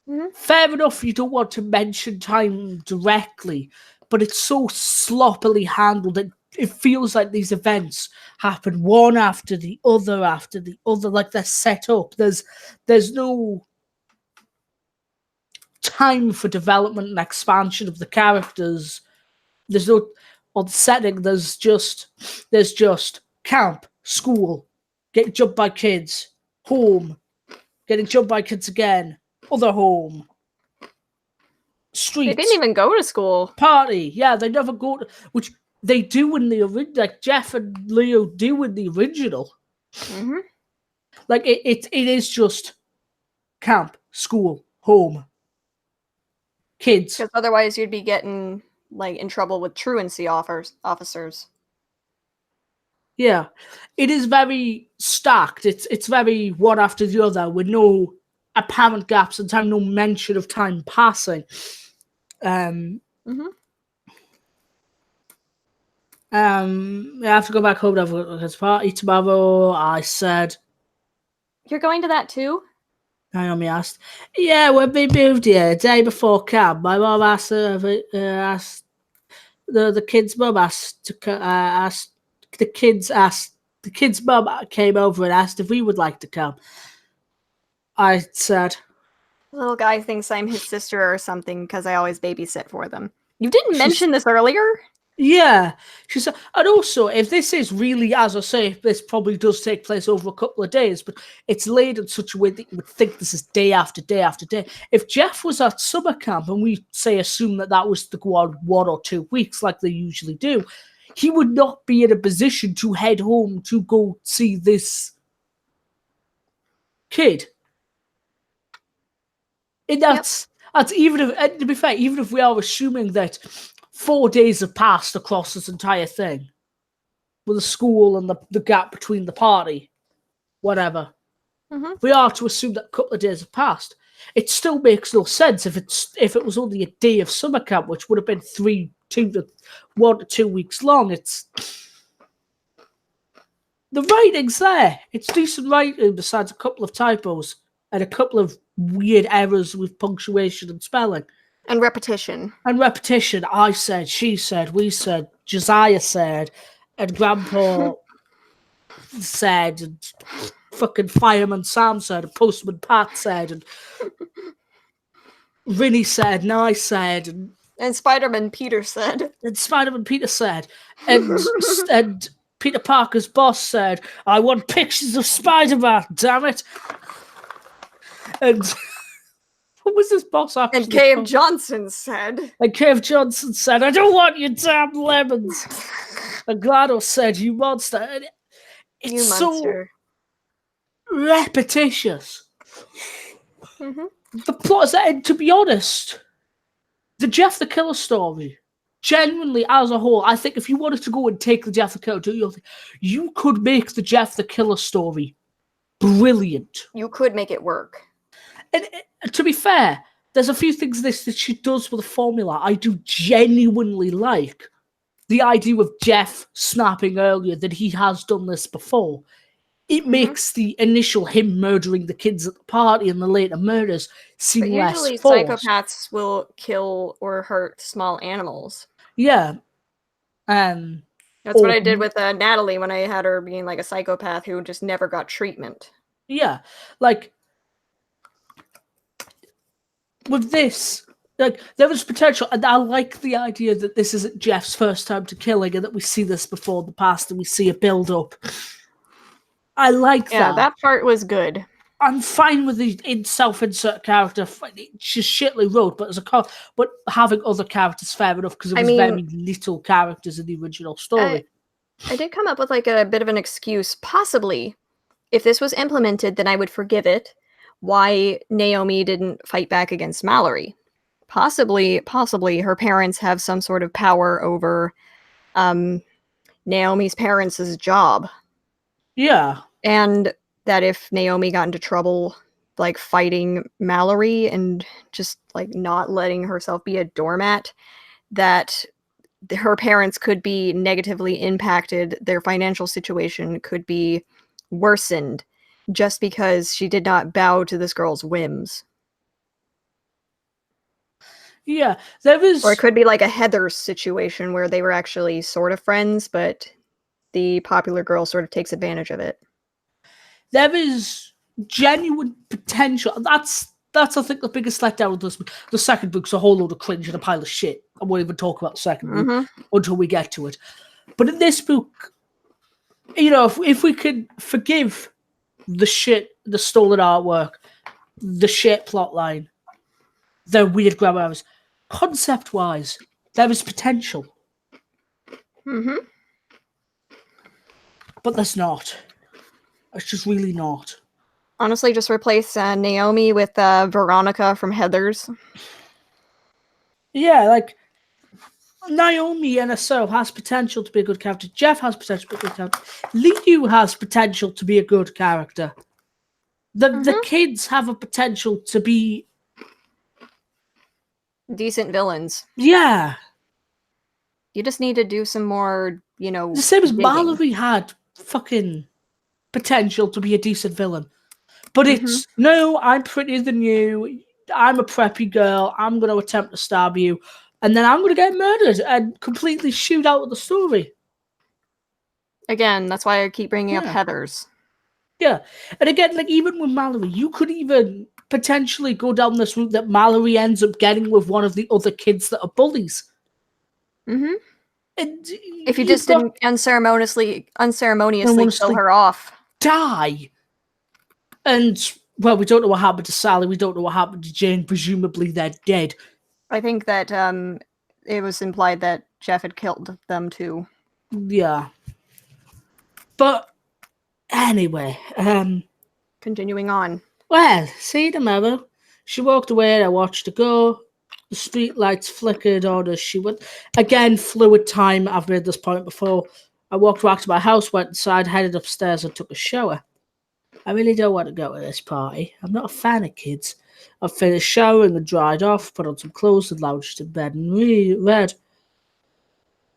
Mm-hmm. Fair enough, you don't want to mention time directly, but it's so sloppily handled that it feels like these events happen one after the other, like they're set up. There's no time for development and expansion of the characters. There's no on setting. There's just camp, school, getting jumped by kids, home, getting jumped by kids again, other home. Streets. They didn't even go to school. Party. Yeah, they never go to... Which they do in the original. Like, Jeff and Leo do in the original. Mm-hmm. Like, it is just camp, school, home, kids. Because otherwise you'd be getting, like, in trouble with truancy officers. Yeah. It is very stacked. It's very one after the other with no apparent gaps in time, no mention of time passing. Mm-hmm. I have to go back home to have a party tomorrow. I said... You're going to that too? Naomi asked. Yeah, when we moved here, a day before camp, my mum asked the kids' mum the kids' mum came over and asked if we would like to come. I said... The little guy thinks I'm his sister or something because I always babysit for them. You didn't mention this earlier? Yeah. She said, and also, if this is really, as I say, this probably does take place over a couple of days, but it's laid in such a way that you would think this is day after day after day. If Jeff was at summer camp and we, say, assume that was to go on 1 or 2 weeks like they usually do, he would not be in a position to head home to go see this kid. And that's even if, to be fair, even if we are assuming that 4 days have passed across this entire thing, with the school and the gap between the party, whatever. Mm-hmm. We are to assume that a couple of days have passed. It still makes no sense if it was only a day of summer camp, which would have been 1 to 2 weeks long. It's the writing's there. It's decent writing besides a couple of typos and a couple of weird errors with punctuation and spelling. And repetition. I said, she said, we said, Josiah said, and Grandpa said, and fucking Fireman Sam said, and Postman Pat said, and Vinny said, and I said, and Spider-Man Peter said. And Spider-Man Peter said, and Peter Parker's boss said, I want pictures of Spider-Man, damn it. And... What was his boss actually? And K.F. Johnson said. And K.F. Johnson said, I don't want your damn lemons. And GLaDOS said, you monster. And it's you monster. So repetitious. Mm-hmm. The plot is that, and to be honest, the Jeff the Killer story, genuinely as a whole, I think if you wanted to go and take the Jeff the Killer, you could make the Jeff the Killer story brilliant. You could make it work. And to be fair, there's a few things that she does with the formula I do genuinely like. The idea of Jeff snapping earlier that he has done this before. It makes the initial him murdering the kids at the party and the later murders seem less usually forced. Psychopaths will kill or hurt small animals. Yeah. That's what I did with Natalie when I had her being like a psychopath who just never got treatment. Yeah. Like... With this, like, there was potential, and I like the idea that this isn't Jeff's first time to killing, and that we see this before in the past, and we see a build-up. I like that. Yeah, that part was good. I'm fine with the self-insert character. She's shitly wrote, but but having other characters, fair enough, because there was very little characters in the original story. I did come up with like a bit of an excuse. Possibly, if this was implemented, then I would forgive it. Why Naomi didn't fight back against Mallory? Possibly, her parents have some sort of power over Naomi's parents' job. Yeah. And that if Naomi got into trouble, like fighting Mallory and just like not letting herself be a doormat, that her parents could be negatively impacted, their financial situation could be worsened just because she did not bow to this girl's whims. Yeah, there is. Or it could be like a Heather's situation where they were actually sort of friends, but the popular girl sort of takes advantage of it. There is genuine potential. That's I think the biggest letdown of this book. The second book's a whole load of cringe and a pile of shit. I won't even talk about the second book until we get to it. But in this book, if we could forgive the shit, the stolen artwork, the shit plotline, the weird grammar errors, concept-wise, there is potential. But there's not. It's just really not. Honestly, just replace Naomi with Veronica from Heather's. Yeah, like Naomi in herself has potential to be a good character. Jeff has potential to be a good character. Liu has potential to be a good character. The kids have a potential to be decent villains. Yeah. You just need to do some more, The same as Mallory had fucking potential to be a decent villain. But it's, no, I'm prettier than you. I'm a preppy girl. I'm going to attempt to stab you. And then I'm going to get murdered and completely shoot out of the story. Again, that's why I keep bringing up Heather's. Yeah. And again, like even with Mallory, you could even potentially go down this route that Mallory ends up getting with one of the other kids that are bullies. And if you just didn't unceremoniously kill her off. Die. And, well, we don't know what happened to Sally. We don't know what happened to Jane. Presumably they're dead. I think that it was implied that Jeff had killed them too. Yeah. But anyway, continuing on. Well, see you tomorrow. She walked away and I watched her go. The street lights flickered on as she went. Again, fluid time. I've made this point before. I walked back to my house, went inside, headed upstairs and took a shower. I really don't want to go to this party. I'm not a fan of kids. I finished showering and dried off, put on some clothes and lounged in bed and read.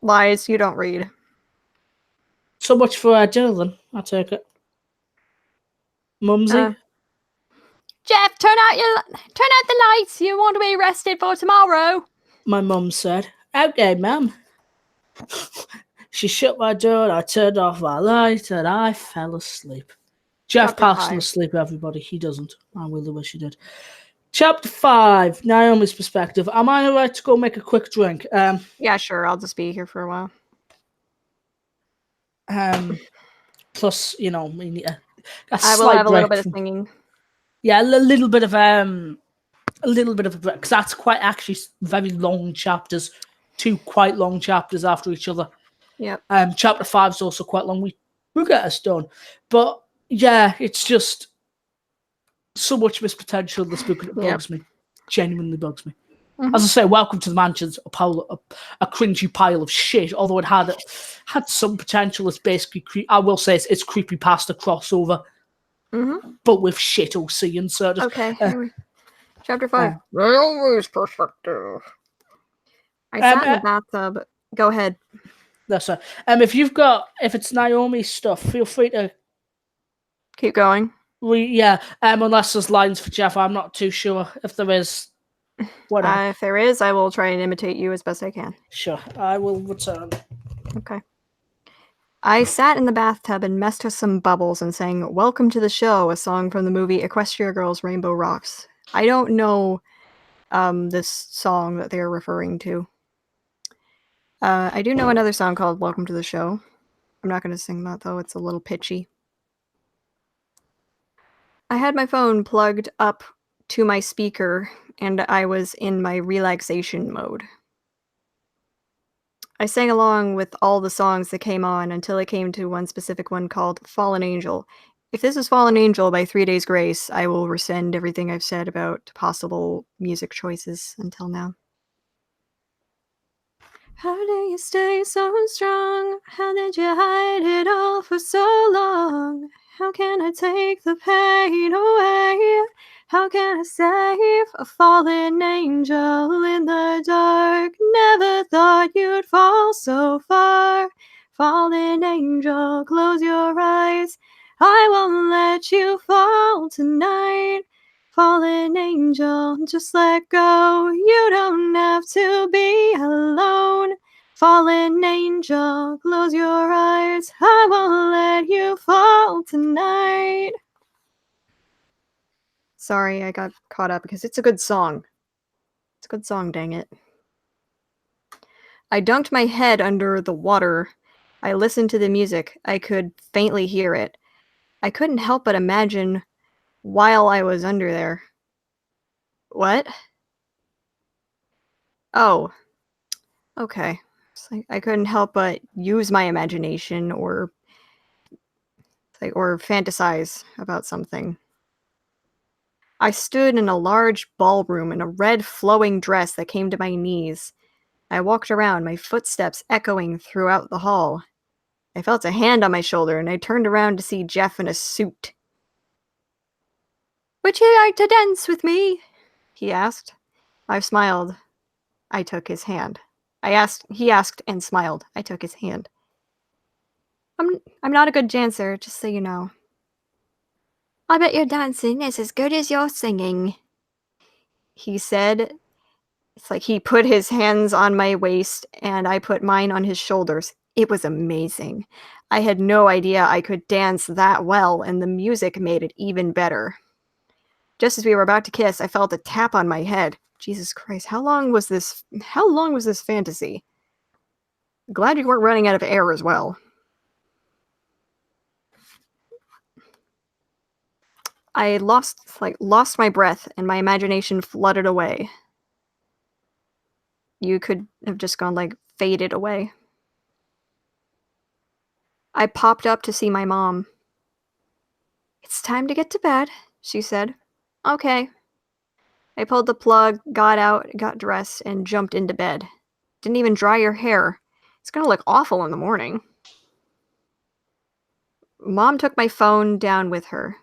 Lies, you don't read. So much for Dylan. I'll take it. Mumsy? Jeff, turn out the lights. You want to be rested for tomorrow. My mum said. Okay, ma'am. She shut my door and I turned off my light and I fell asleep. Jeff passed on asleep, everybody. He doesn't. I really wish he did. Chapter 5, Naomi's perspective. Am I alright to go make a quick drink? Yeah, sure. I'll just be here for a while. Plus, we need I will have a little bit of singing. Yeah, a little bit of because that's quite actually very long chapters. 2 quite long chapters after each other. Yep. Chapter 5 is also quite long. We'll get us done. But yeah, it's just so much missed potential in this book, and it bugs me. Genuinely bugs me. As I say, Welcome to the Mansion's a cringy pile of shit, although it had some potential. It's basically, I will say, it's creepypasta crossover, but with shit OC inserted. Okay, Chapter 5. Naomi's perspective. I sat in the bathtub. Go ahead. That's right. If it's Naomi stuff, feel free to keep going. Unless there's lines for Jeff, I'm not too sure if there is. Whatever. If there is, I will try and imitate you as best I can. Sure, I will return. Okay. I sat in the bathtub and messed with some bubbles and sang "Welcome to the Show," a song from the movie Equestria Girls Rainbow Rocks. I don't know this song that they're referring to. I do know another song called "Welcome to the Show." I'm not going to sing that, though. It's a little pitchy. I had my phone plugged up to my speaker, and I was in my relaxation mode. I sang along with all the songs that came on until it came to one specific one called Fallen Angel. If this is Fallen Angel by 3 Days Grace, I will rescind everything I've said about possible music choices until now. How do you stay so strong? How did you hide it all for so long? How can I take the pain away? How can I save a fallen angel in the dark? Never thought you'd fall so far. Fallen angel, close your eyes. I won't let you fall tonight. Fallen angel, just let go. You don't have to be alone. Fallen angel, close your eyes. I won't let you fall tonight. Sorry, I got caught up because it's a good song. It's a good song, dang it. I dunked my head under the water. I listened to the music. I could faintly hear it. I couldn't help but imagine while I was under there. What? Oh, okay. I couldn't help but use my imagination or fantasize about something. I stood in a large ballroom in a red flowing dress that came to my knees. I walked around, my footsteps echoing throughout the hall. I felt a hand on my shoulder, and I turned around to see Jeff in a suit. "Would you like to dance with me?" he asked. I smiled. I took his hand. He asked and smiled. I took his hand. I'm not a good dancer, just so you know. "I bet your dancing is as good as your singing," he said. It's like he put his hands on my waist, and I put mine on his shoulders. It was amazing. I had no idea I could dance that well, and the music made it even better. Just as we were about to kiss, I felt a tap on my head. Jesus Christ, how long was this fantasy? Glad you weren't running out of air as well. I lost my breath, and my imagination flooded away. You could have just gone, faded away. I popped up to see my mom. "It's time to get to bed," she said. "Okay." I pulled the plug, got out, got dressed, and jumped into bed. Didn't even dry your hair. It's gonna look awful in the morning. Mom took my phone down with her.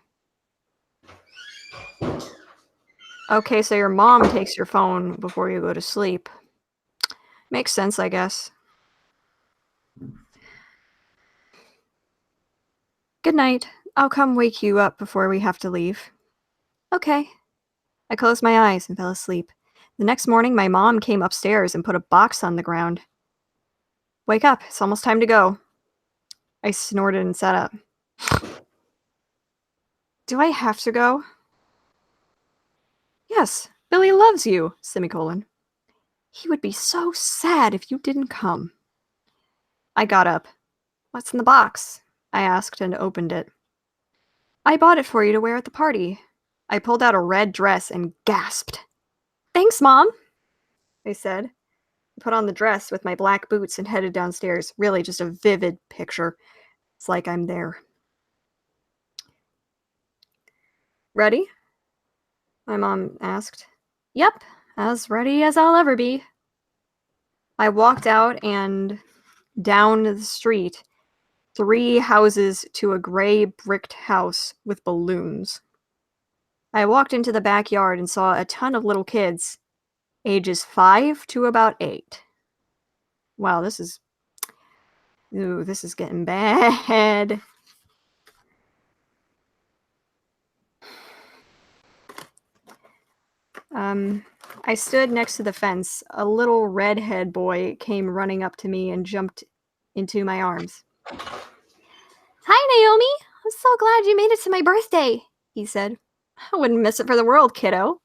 Okay, so your mom takes your phone before you go to sleep. Makes sense, I guess. Good night. I'll come wake you up before we have to leave. Okay. I closed my eyes and fell asleep. The next morning, my mom came upstairs and put a box on the ground. "Wake up, it's almost time to go." I snorted and sat up. "Do I have to go?" "Yes, Billy loves you, semicolon. He would be so sad if you didn't come." I got up. "What's in the box?" I asked and opened it. "I bought it for you to wear at the party." I pulled out a red dress and gasped. "Thanks, Mom," I said. I put on the dress with my black boots and headed downstairs. Really just a vivid picture. It's like I'm there. "Ready?" my mom asked. "Yep, as ready as I'll ever be." I walked out and down the street, 3 houses to a gray bricked house with balloons. I walked into the backyard and saw a ton of little kids, ages 5 to about 8. Wow, this is getting bad. I stood next to the fence. A little redhead boy came running up to me and jumped into my arms. "Hi, Naomi. I'm so glad you made it to my birthday," he said. "I wouldn't miss it for the world, kiddo."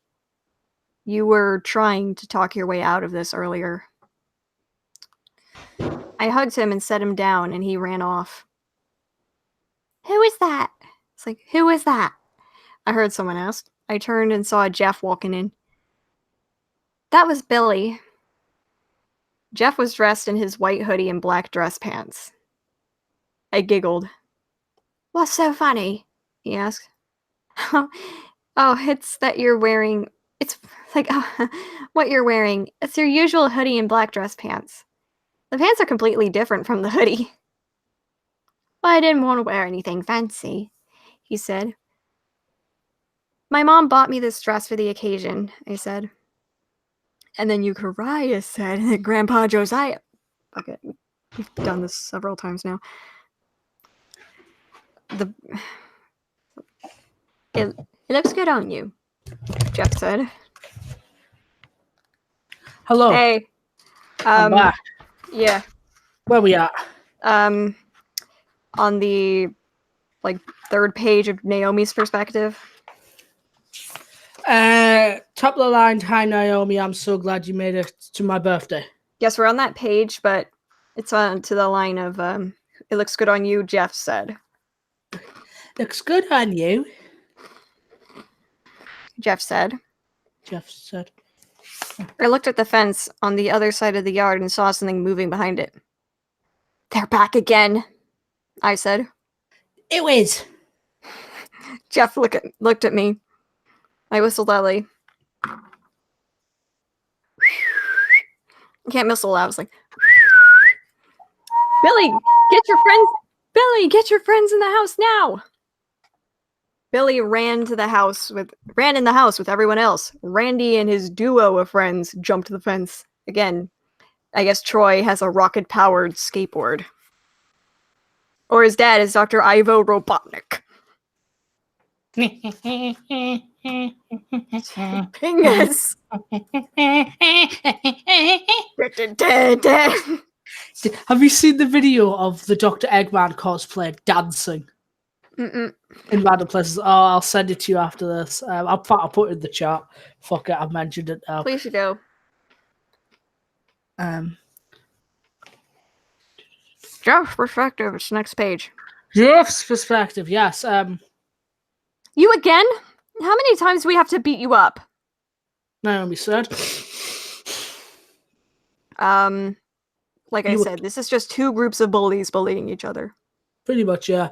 "You were trying to talk your way out of this earlier." I hugged him and set him down, and he ran off. "Who is that?" It's like, "Who is that?" I heard someone ask. I turned and saw Jeff walking in. That was Billy. Jeff was dressed in his white hoodie and black dress pants. I giggled. What's so funny? He asked. Oh, it's that you're wearing... It's like what you're wearing. It's your usual hoodie and black dress pants. The pants are completely different from the hoodie. Well, I didn't want to wear anything fancy, he said. My mom bought me this dress for the occasion, I said. And then Euchariah said that Grandpa Josiah... Okay, we've done this several times now. It looks good on you, Jeff said. Hello. Hey. I'm back. Yeah. Where we at? On the third page of Naomi's perspective. Top of the line, hi Naomi, I'm so glad you made it to my birthday. Yes, we're on that page, but it's on to the line of it looks good on you, Jeff said. Looks good on you, Jeff said. Jeff said. I looked at the fence on the other side of the yard and saw something moving behind it. They're back again, I said. It is. Jeff looked at me. I whistled loudly. I can't whistle loud. I was like, Billy, get your friends. Billy, get your friends in the house now. Billy ran in the house with everyone else. Randy and his duo of friends jumped the fence. Again, I guess Troy has a rocket-powered skateboard. Or his dad is Dr. Ivo Robotnik. Pingus. Have you seen the video of the Dr. Eggman cosplay dancing? Mm-mm. In random places. Oh, I'll send it to you after this. I'll put it in the chat. Fuck it, I've mentioned it now. Please do. Jeff's perspective. It's next page. Jeff's perspective. Yes. You again? How many times do we have to beat you up? Naomi said. Like I said, this is just two groups of bullies bullying each other. Pretty much, yeah.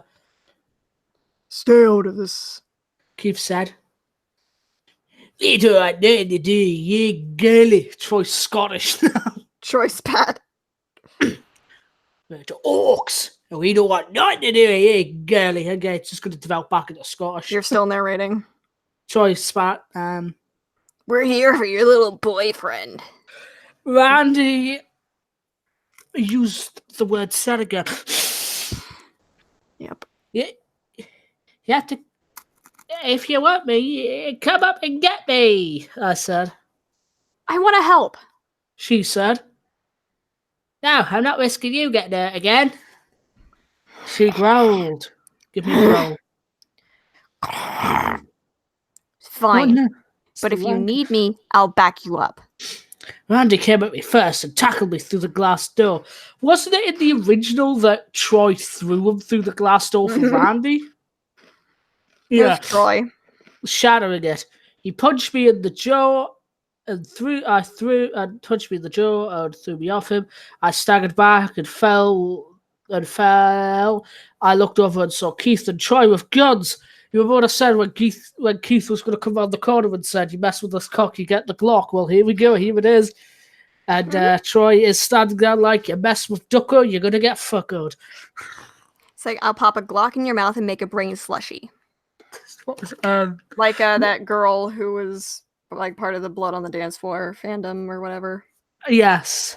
Stay out of this. Keith said. It's alright, nothing to do, you girly. Troy's Scottish now. Troy's bad. To orcs. We don't want nothing to do, you girly. Okay, it's just going to develop back into Scottish. You're still narrating. Troy's spat. We're here for your little boyfriend. Randy used the word said again. Yep. Yeah. You have to, if you want me, come up and get me, I said. I want to help, she said. No, I'm not risking you getting hurt again. She growled. Give me a growl. Fine. Oh, no. But if you need me, I'll back you up. Randy came at me first and tackled me through the glass door. Wasn't it in the original that Troy threw him through the glass door for Randy? Yeah. Troy. Shattering it. He punched me in the jaw and punched me in the jaw and threw me off him. I staggered back and fell. I looked over and saw Keith and Troy with guns. You would have said when Keith was going to come around the corner and said, "You mess with this cock, you get the Glock." Well, here we go. Here it is. And Troy is standing there like, "You mess with Ducko, you're going to get fuckoed." It's like, I'll pop a Glock in your mouth and make a brain slushy. What was like that girl who was like part of the Blood on the Dance Floor fandom or whatever. Yes.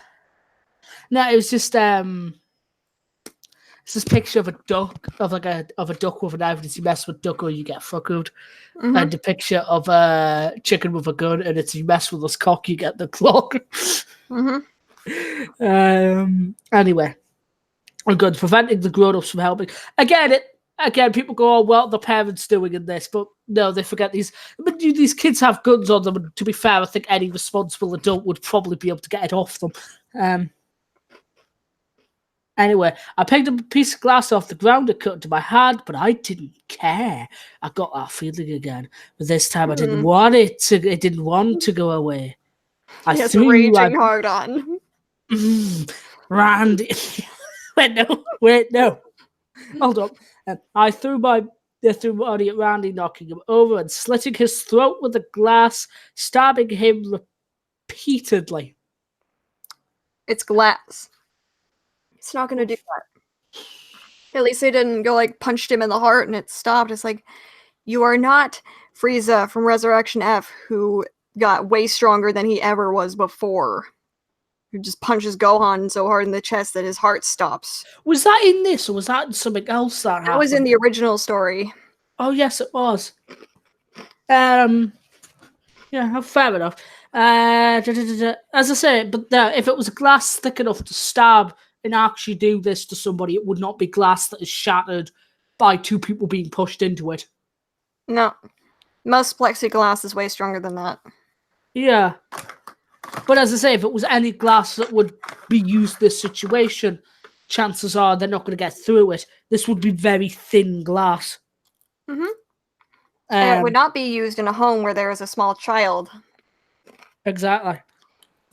No, it was just it's this picture of a duck of a duck with a knife, and if you mess with duck or you get fucked. Mm-hmm. And a picture of a chicken with a gun, and it's you mess with this cock, you get the clock. Mm-hmm. Anyway, we're good. Preventing the grown-ups from helping. Again, people go, "Oh, well, the parents doing in this," but no, they forget these. But these kids have guns on them, and to be fair, I think any responsible adult would probably be able to get it off them. Anyway, I picked up a piece of glass off the ground and cut into my hand, but I didn't care. I got that feeling again, but this time I didn't want it to. It didn't want to go away. I He has threw raging hard on. Randy. Wait, no. Hold up. I threw my body at Randy, knocking him over and slitting his throat with the glass, stabbing him repeatedly. It's glass. It's not gonna do that. At least they didn't go like punched him in the heart and it stopped. It's like, you are not Frieza from Resurrection F, who got way stronger than he ever was before. Who just punches Gohan so hard in the chest that his heart stops. Was that in this, or was that in something else that happened? That was in the original story. Oh yes, it was. Yeah, fair enough. As I say, but if it was glass thick enough to stab and actually do this to somebody, it would not be glass that is shattered by two people being pushed into it. No. Most plexiglass is way stronger than that. Yeah. But as I say, if it was any glass that would be used in this situation, chances are they're not going to get through it. This would be very thin glass. Mm-hmm. And it would not be used in a home where there is a small child. Exactly.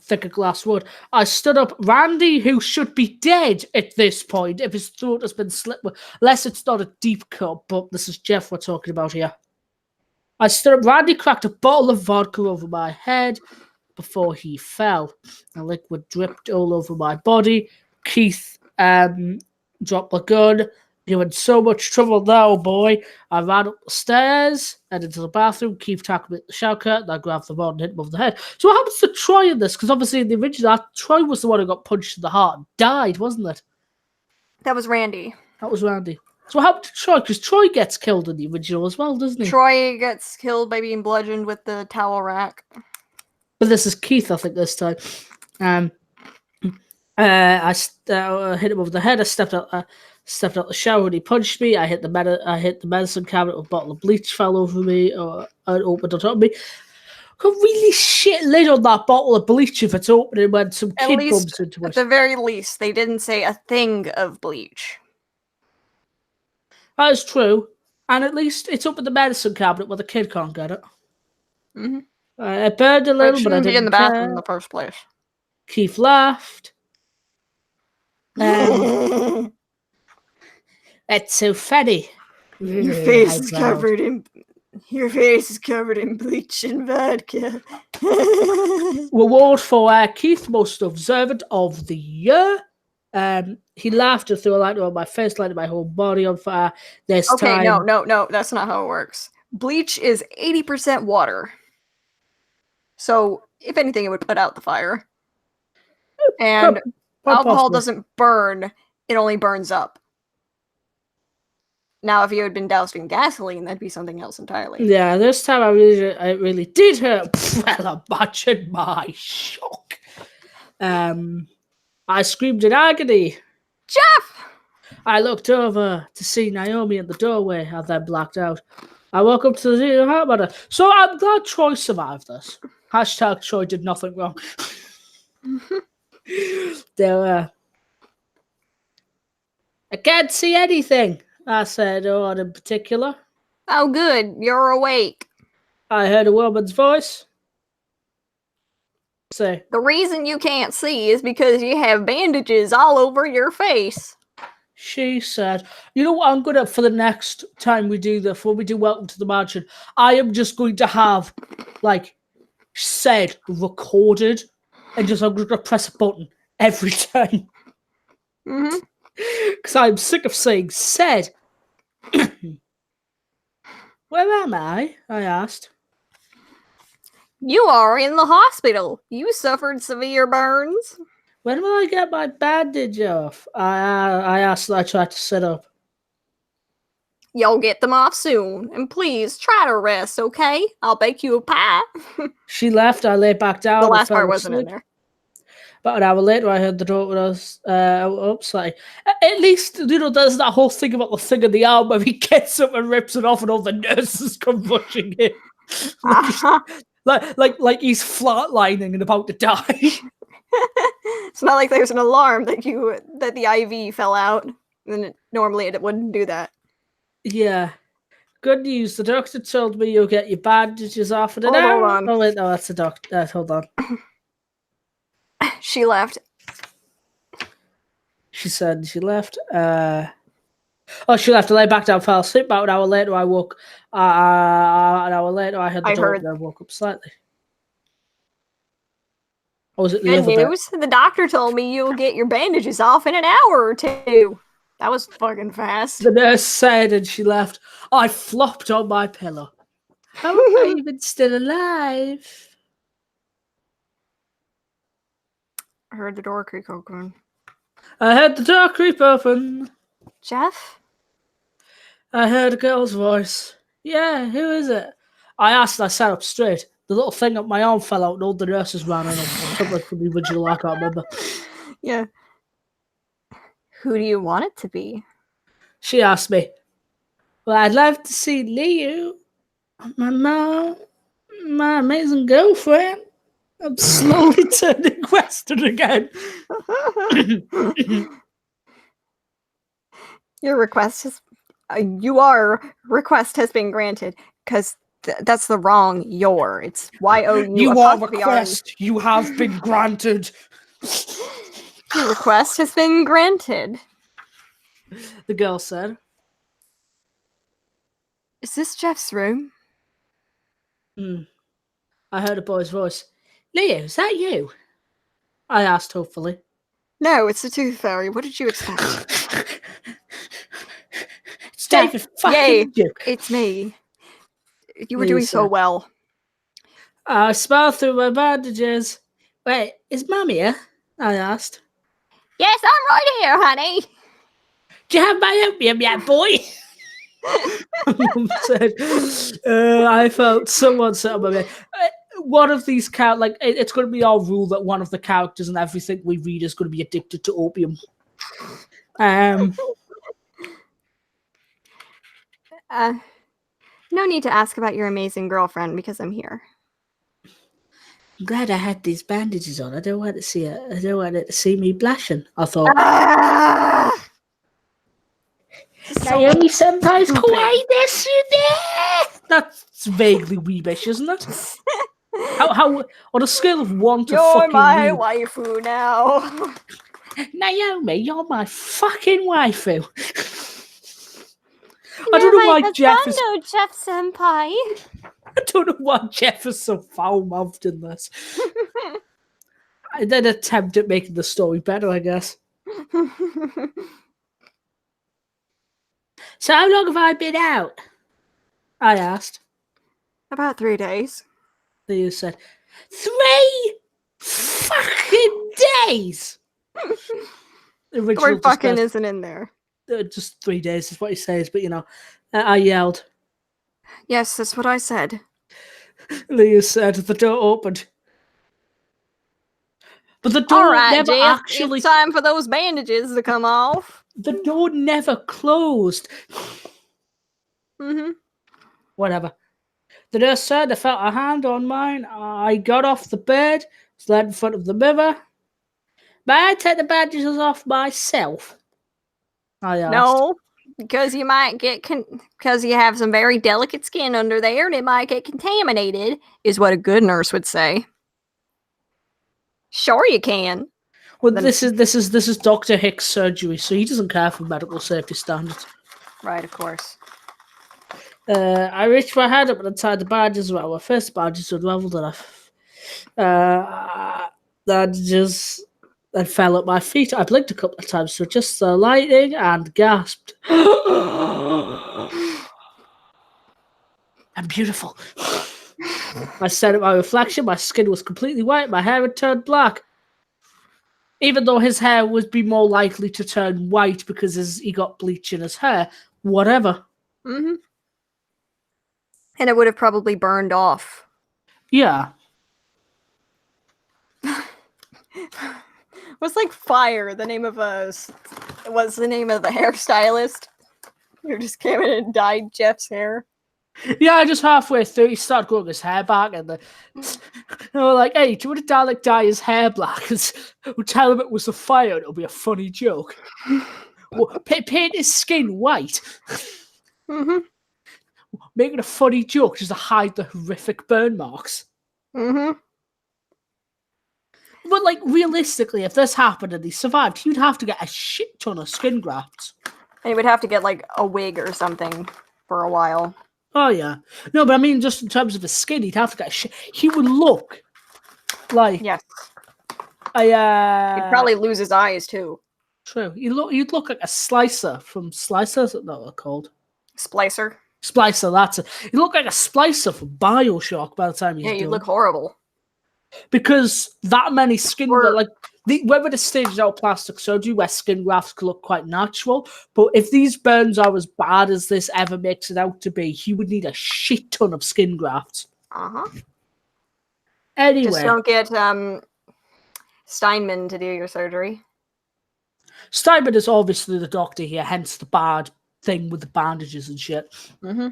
Thicker glass would. I stood up. Randy, who should be dead at this point if his throat has been slit, unless it's not a deep cut, but this is Jeff we're talking about here. I stood up. Randy cracked a bottle of vodka over my head before he fell. The liquid dripped all over my body. Keith dropped the gun. You're in so much trouble now, boy. I ran up the stairs and into the bathroom. Keith tackled me at the shower curtain. I grabbed the rod and hit him over the head. So what happens to Troy in this? Because obviously in the original, Troy was the one who got punched in the heart and died, wasn't it? That was Randy. That was Randy. So what happened to Troy? Because Troy gets killed in the original as well, doesn't he? Troy gets killed by being bludgeoned with the towel rack. But this is Keith, I think, this time. I hit him over the head. I stepped out the shower and he punched me. I hit the medicine cabinet. A bottle of bleach fell over me or opened on top of me. Got really shit lid on that bottle of bleach if it's opening when some kid bumps into it. At the very least, they didn't say a thing of bleach. That is true. And at least it's up in the medicine cabinet where the kid can't get it. Mm-hmm. It burned a little, but I didn't be in the bathroom in the first place. Keith laughed. It's so funny. Your face is covered in bleach and vodka. Reward for Keith, most observant of the year. He laughed and threw a lighter on my face, lighting my whole body on fire. This time. No, that's not how it works. Bleach is 80% water. So, if anything, it would put out the fire. And alcohol doesn't burn, it only burns up. Now, if you had been doused in gasoline, that'd be something else entirely. Yeah, this time I really did hurt. Well, imagine my shock. I screamed in agony. Jeff! I looked over to see Naomi in the doorway and then blacked out. I woke up to the heart matter. So I'm glad Troy survived this. Hashtag Troy did nothing wrong. I can't see anything, I said, not in particular. Oh, good. You're awake. I heard a woman's voice. Say, the reason you can't see is because you have bandages all over your face. She said, you know what I'm going to, for the next time we do this, when we do Welcome to the Mansion, I am just going to have, said, recorded, and I'm going to press a button every time. Mm-hmm. Because I'm sick of saying said. Where am I asked. You are in the hospital. You suffered severe burns. When will I get my bandage off? I asked. I tried to sit up. You'll get them off soon. And please, try to rest, okay? I'll bake you a pie. She left. I lay back down. The last part wasn't in there. About an hour later, I heard the door when I was upside. At least, there's that whole thing about the thing in the arm where he gets up and rips it off and all the nurses come rushing in. Like he's flatlining and about to die. It's not like there's an alarm that the IV fell out. And normally it wouldn't do that. Yeah. Good news. The doctor told me you'll get your bandages off in an Hold hour. on. Oh wait, no, that's the doctor. Hold on. She left. She said she left. She left. I lay back down, fell asleep. About an hour later, I woke. An hour later, I heard the door and I woke up slightly. Or was it the Good other bit? news. The doctor told me you'll get your bandages off in an hour or two. That was fucking fast. The nurse said, and she left. I flopped on my pillow. How am I even still alive? I heard the door creak open. I heard the door creep open. Jeff? I heard a girl's voice. Yeah, who is it? I asked and I sat up straight. The little thing up my arm fell out and all the nurses ran in. Something from the original, I can't remember. Yeah. Who do you want it to be? She asked me. Well, I'd love to see Leo. My amazing girlfriend. I'm slowly turning western again. Your request has been granted, because that's the wrong your. It's YOU. You are request. You have been granted. Your request has been granted. The girl said. Is this Jeff's room? I heard a boy's voice. Leo, is that you? I asked hopefully. No, it's the Tooth Fairy. What did you expect? It's David fucking Duke. It's me. You were doing so well. I smiled through my bandages. Wait, is Mum here? I asked. Yes, I'm right here, honey. Do you have my opium yet, boy? Mum said. I felt someone set up my bed. One of these it's going to be our rule that one of the characters and everything we read is going to be addicted to opium. No need to ask about your amazing girlfriend because I'm here. I'm glad I had these bandages on. I don't want to see her. I don't want her to see me blushing. I thought. Naomi Senpai's kawaii. That's vaguely weebish, isn't it? How on a scale of 1 to you're fucking my weeb, waifu now. Naomi, you're my fucking waifu. I don't know why Jeff is. Jeff Senpai. I don't know why Jeff is so foul-mouthed in this. I did attempt at making the story better, I guess. So how long have I been out? I asked. About 3 days. Leo said, 3 fucking days! The word fucking isn't in there. Just 3 days is what he says, but I yelled. Yes, that's what I said. Leo said the door opened. But the door never Jeff, actually... It's time for those bandages to come off. The door never closed. Mm-hmm. Whatever. The nurse said I felt a hand on mine. I got off the bed, stood in front of the mirror. May I take the bandages off myself? I asked. No, because you might get because you have some very delicate skin under there, and it might get contaminated. Is what a good nurse would say. Sure, you can. Well, this is Dr. Hicks' surgery, so he doesn't care for medical safety standards. Right, of course. I reached my hand up and tied the bandages around my first bandages unraveled enough. Bandages then fell at my feet. I blinked a couple of times to adjust the lighting and gasped. I'm beautiful. I stared at my reflection. My skin was completely white. My hair had turned black. Even though his hair would be more likely to turn white because he got bleach in his hair. Whatever. Mm-hmm. And it would have probably burned off. Yeah. Was like Fire the name of the hairstylist who just came in and dyed Jeff's hair? Yeah, just halfway through, he started growing his hair back, and they were like, "Hey, do you want to dye his hair black? We'll tell him it was a fire, and it'll be a funny joke. Well, paint his skin white, Mm-hmm. make it a funny joke just to hide the horrific burn marks." Mm-hmm. But like realistically, if this happened and he survived, he'd have to get a shit ton of skin grafts. And he would have to get like a wig or something for a while. Oh yeah, no, but I mean, just in terms of his skin, he'd have to get a shit. He would look like Yes. He'd He'd probably lose his eyes too. True. You'd look like a slicer from Slicer. Is that what they're called? Splicer. Splicer. That's it. You look like a splicer from BioShock by the time he's Yeah, you done. look horrible. Because that many skin whether the staged out plastic surgery where skin grafts could look quite natural, but if these burns are as bad as this ever makes it out to be, he would need a shit ton of skin grafts. Uh-huh. Anyway. Just don't get Steinman to do your surgery. Steinman is obviously the doctor here, hence the bad thing with the bandages and shit. Mm-hmm.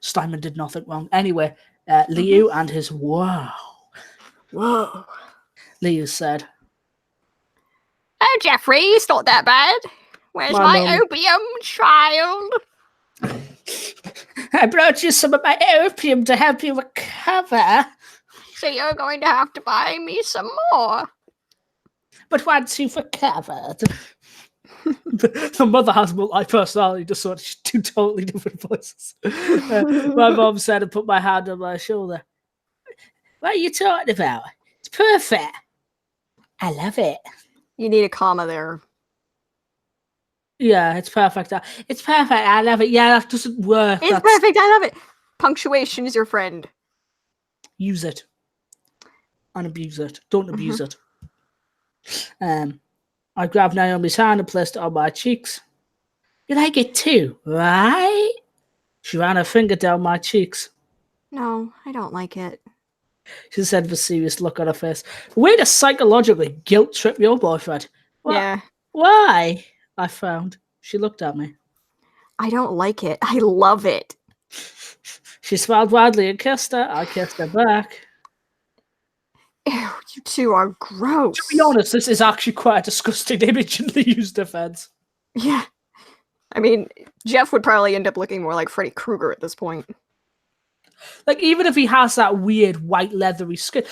Steinman did nothing wrong. Anyway, Liu and his Whoa. Liu said, "Oh, Jeffrey, it's not that bad. Where's my opium, child?" "I brought you some of my opium to help you recover. So you're going to have to buy me some more. But once you've recovered..." The mother has multi-personality disorder. Two totally different voices. My mom said and put my hand on my shoulder. "What are you talking about? It's perfect. I love it." You need a comma there. Yeah, it's perfect. It's perfect. I love it. Yeah, that doesn't work. It's perfect. I love it. Punctuation is your friend. Use it. And abuse it. Don't abuse it. I grabbed Naomi's hand and placed it on my cheeks. "You like it too, right?" She ran her finger down my cheeks. "No, I don't like it," she said with a serious look on her face. "Way to psychologically guilt trip your boyfriend." Yeah. "Why?" I frowned. She looked at me. "I don't like it. I love it." She smiled widely and kissed her. I kissed her back. Ew, you two are gross. To be honest, this is actually quite a disgusting image in Liu's defense. Yeah. I mean, Jeff would probably end up looking more like Freddy Krueger at this point. Like, even if he has that weird white leathery skin,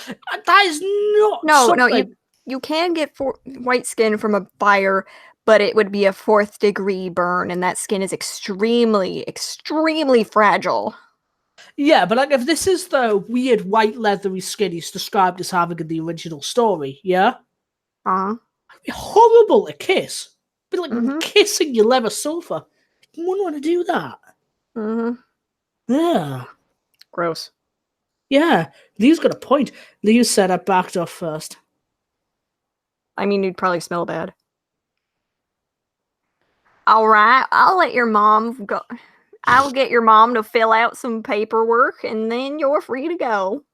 that is not No, you can get white skin from a fire, but it would be a 4th degree burn, and that skin is extremely, extremely fragile. Yeah, but like if this is the weird white leathery skin he's described as having in the original story, yeah? Uh-huh. It'd be horrible to kiss. It'd be like kissing your leather sofa. You wouldn't want to do that. Mm-hmm. Yeah. Gross. Yeah. Liu's got a point. Liu said I backed off first. I mean, you'd probably smell bad. Alright, I'll let your mom go. I'll get your mom to fill out some paperwork, and then you're free to go.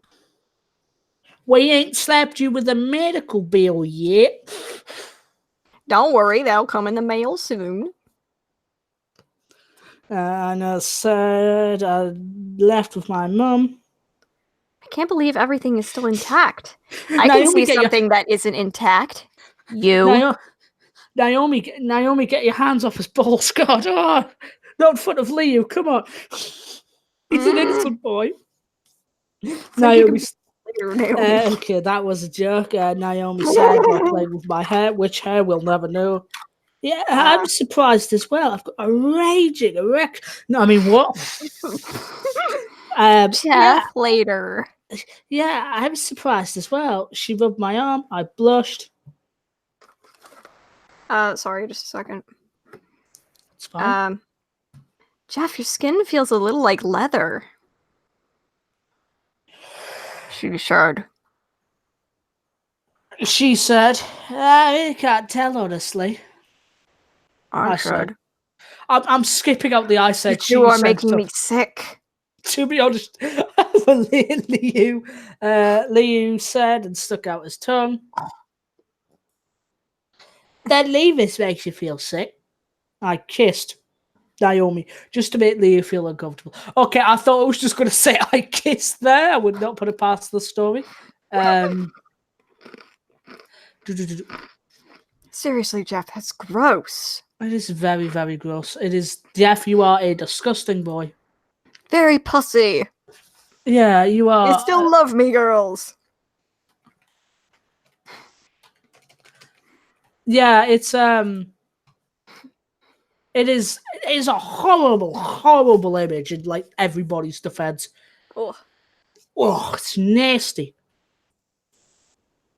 We ain't slapped you with a medical bill yet. Don't worry, that'll come in the mail soon. And I said I left with my mum. I can't believe everything is still intact. I can see something that isn't intact. You. Naomi, get your hands off his balls, God. Oh, not in front of Liu, come on. He's an innocent boy. Naomi. Okay, that was a joke. Naomi said, "While playing with my hair. Which hair, we'll never know." Yeah, I'm surprised as well. I've got a raging erection. No, I mean, what? Jeff, later. Yeah, I was surprised as well. She rubbed my arm. I blushed. Sorry, just a second. It's fine. Jeff, your skin feels a little like leather. She said. She said, "I can't tell, honestly." I said. I'm skipping out the I said. You are making me sick. To be honest, Liu said and stuck out his tongue. "That Levis makes you feel sick." I kissed. Naomi, just to make Leo feel uncomfortable. Okay, I thought I was just going to say I kissed there. I would not put it past the story. Seriously, Jeff, that's gross. It is very, very gross. It is, Jeff, you are a disgusting boy. Very pussy. Yeah, you are. You still love me, girls. Yeah, it is a horrible, horrible image in like everybody's defense. Oh, It's nasty.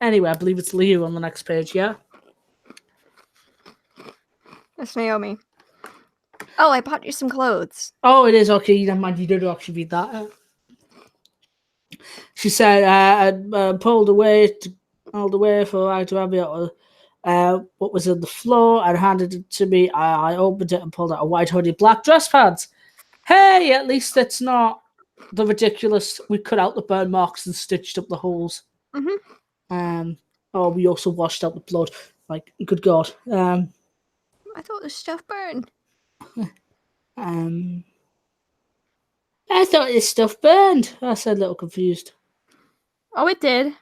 Anyway, I believe it's Leo on the next page, yeah? that's Naomi. Oh, I bought you some clothes. Oh, it is okay. Never mind, you did actually read that. She said, I pulled away all the way for I to have it. What was on the floor and handed it to me. I opened it and pulled out a white hoodie, black dress pants. Hey, at least it's not the ridiculous. We cut out the burn marks and stitched up the holes. Mm-hmm. We also washed out the blood. Like, good God. I thought the stuff burned. I thought this stuff burned. I said, a little confused. Oh, it did.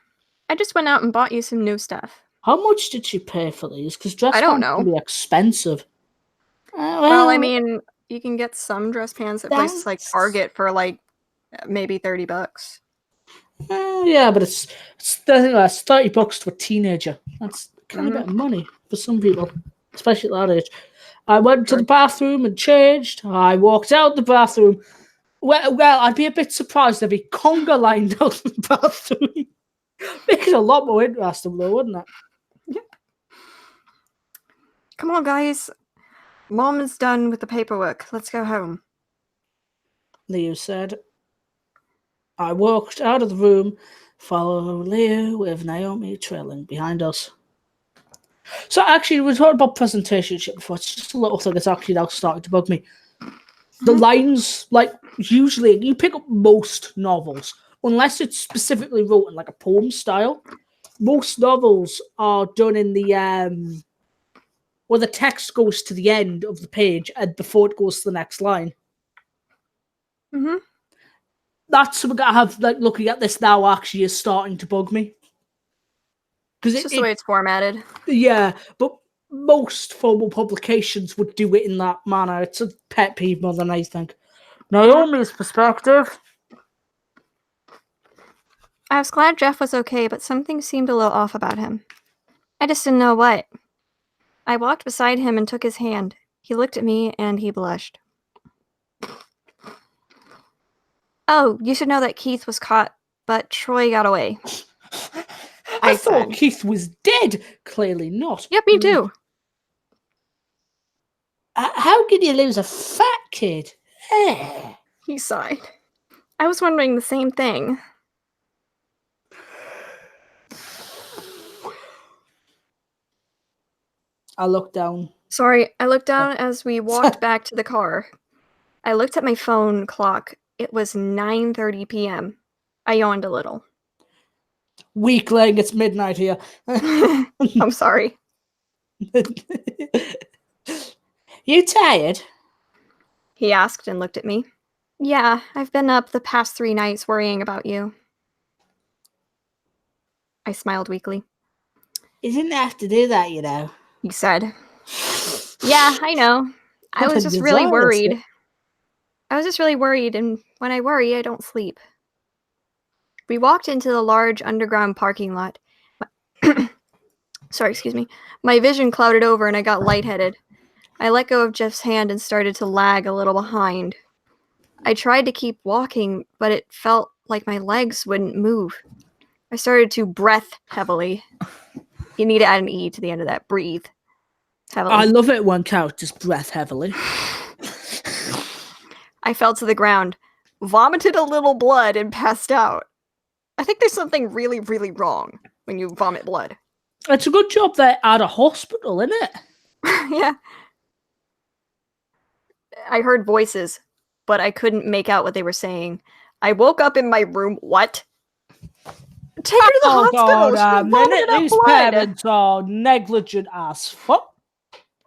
I just went out and bought you some new stuff. How much did she pay for these? Because dress I don't pants know. can be expensive. Well, I mean, you can get some dress pants at places like Target for like maybe $30. Yeah, but it's $30 to a teenager. That's kind of a bit of money for some people, especially at that age. I went to the bathroom and changed. I walked out the bathroom. Well, I'd be a bit surprised if he conga lined out the bathroom. Make it a lot more interesting, though, wouldn't it? Yep. Come on, guys. Mom is done with the paperwork. Let's go home. Leo said. I walked out of the room, following Leo with Naomi trailing behind us. So actually, we talked about presentation shit before. It's just a little thing that's actually now starting to bug me. The lines, like, usually, you pick up most novels, unless it's specifically written like a poem style. Most novels are done in the, where the text goes to the end of the page and before it goes to the next line. Mm-hmm. That's something I have, like, looking at this now actually is starting to bug me. It's just the way it's formatted. Yeah, but most formal publications would do it in that manner. It's a pet peeve more than anything. Naomi's perspective. I was glad Jeff was okay, but something seemed a little off about him. I just didn't know what. I walked beside him and took his hand. He looked at me and he blushed. Oh, you should know that Keith was caught, but Troy got away. I thought Keith was dead. Clearly not. Yep, me too. How can you lose a fat kid? He sighed. I was wondering the same thing. I looked down. Sorry, I looked down as we walked back to the car. I looked at my phone clock. It was 9:30 p.m. I yawned a little. Weakling, it's midnight here. I'm sorry. You tired? He asked and looked at me. Yeah, I've been up the past 3 nights worrying about you. I smiled weakly. You didn't have to do that, you know. He said. Yeah, I know. I was just really worried. And when I worry, I don't sleep. We walked into the large underground parking lot. Sorry, excuse me. My vision clouded over and I got lightheaded. I let go of Jeff's hand and started to lag a little behind. I tried to keep walking, but it felt like my legs wouldn't move. I started to breath heavily. You need to add an E to the end of that. Breathe heavily. I love it when characters breath heavily. I fell to the ground, vomited a little blood, and passed out. I think there's something really, really wrong when you vomit blood. It's a good job they're at a hospital, isn't it? Yeah. I heard voices, but I couldn't make out what they were saying. I woke up in my room. What? Take her to the hospital. God, these parents are negligent as fuck.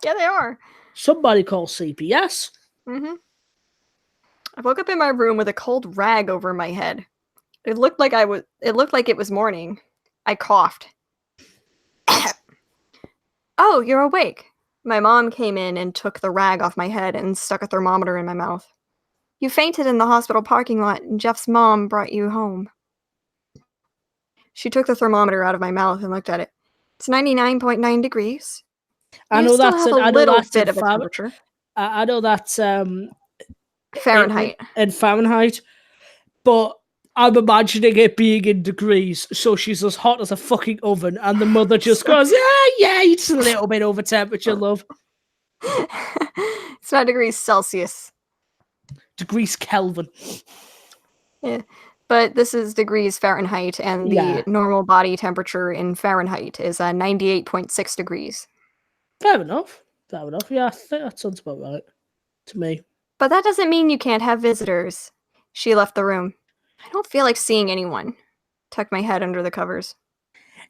Yeah, they are. Somebody call CPS. Mm-hmm. I woke up in my room with a cold rag over my head. It looked like it was morning. I coughed. Oh, you're awake. My mom came in and took the rag off my head and stuck a thermometer in my mouth. You fainted in the hospital parking lot, and Jeff's mom brought you home. She took the thermometer out of my mouth and looked at it. It's 99.9 degrees. I You know still that's have it. a I know little that's in bit of a Fahrenheit. temperature. I know that's Fahrenheit. in Fahrenheit, but I'm imagining it being in degrees. So she's as hot as a fucking oven, and the mother just goes, yeah, it's a little bit over temperature, love. It's not degrees Celsius. Degrees Kelvin. Yeah. But this is degrees Fahrenheit, and Yeah. the normal body temperature in Fahrenheit is 98.6 degrees. Fair enough. Yeah, I think that sounds about right to me. But that doesn't mean you can't have visitors. She left the room. I don't feel like seeing anyone. Tucked my head under the covers.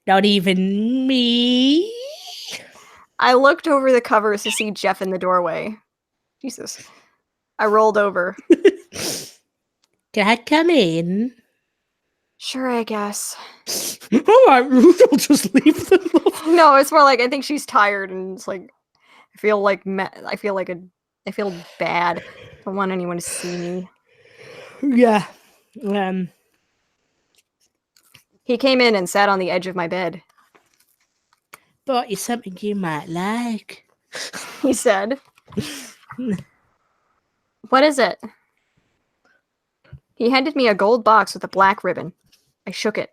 Not even me. I looked over the covers to see Jeff in the doorway. Jesus. I rolled over. Can I come in? Sure, I guess. All right, rude. I'll just leave them. No, it's more like I think she's tired, and it's like I feel bad. I don't want anyone to see me. Yeah. He came in and sat on the edge of my bed. Bought you something you might like. He said. What is it? He handed me a gold box with a black ribbon. I shook it.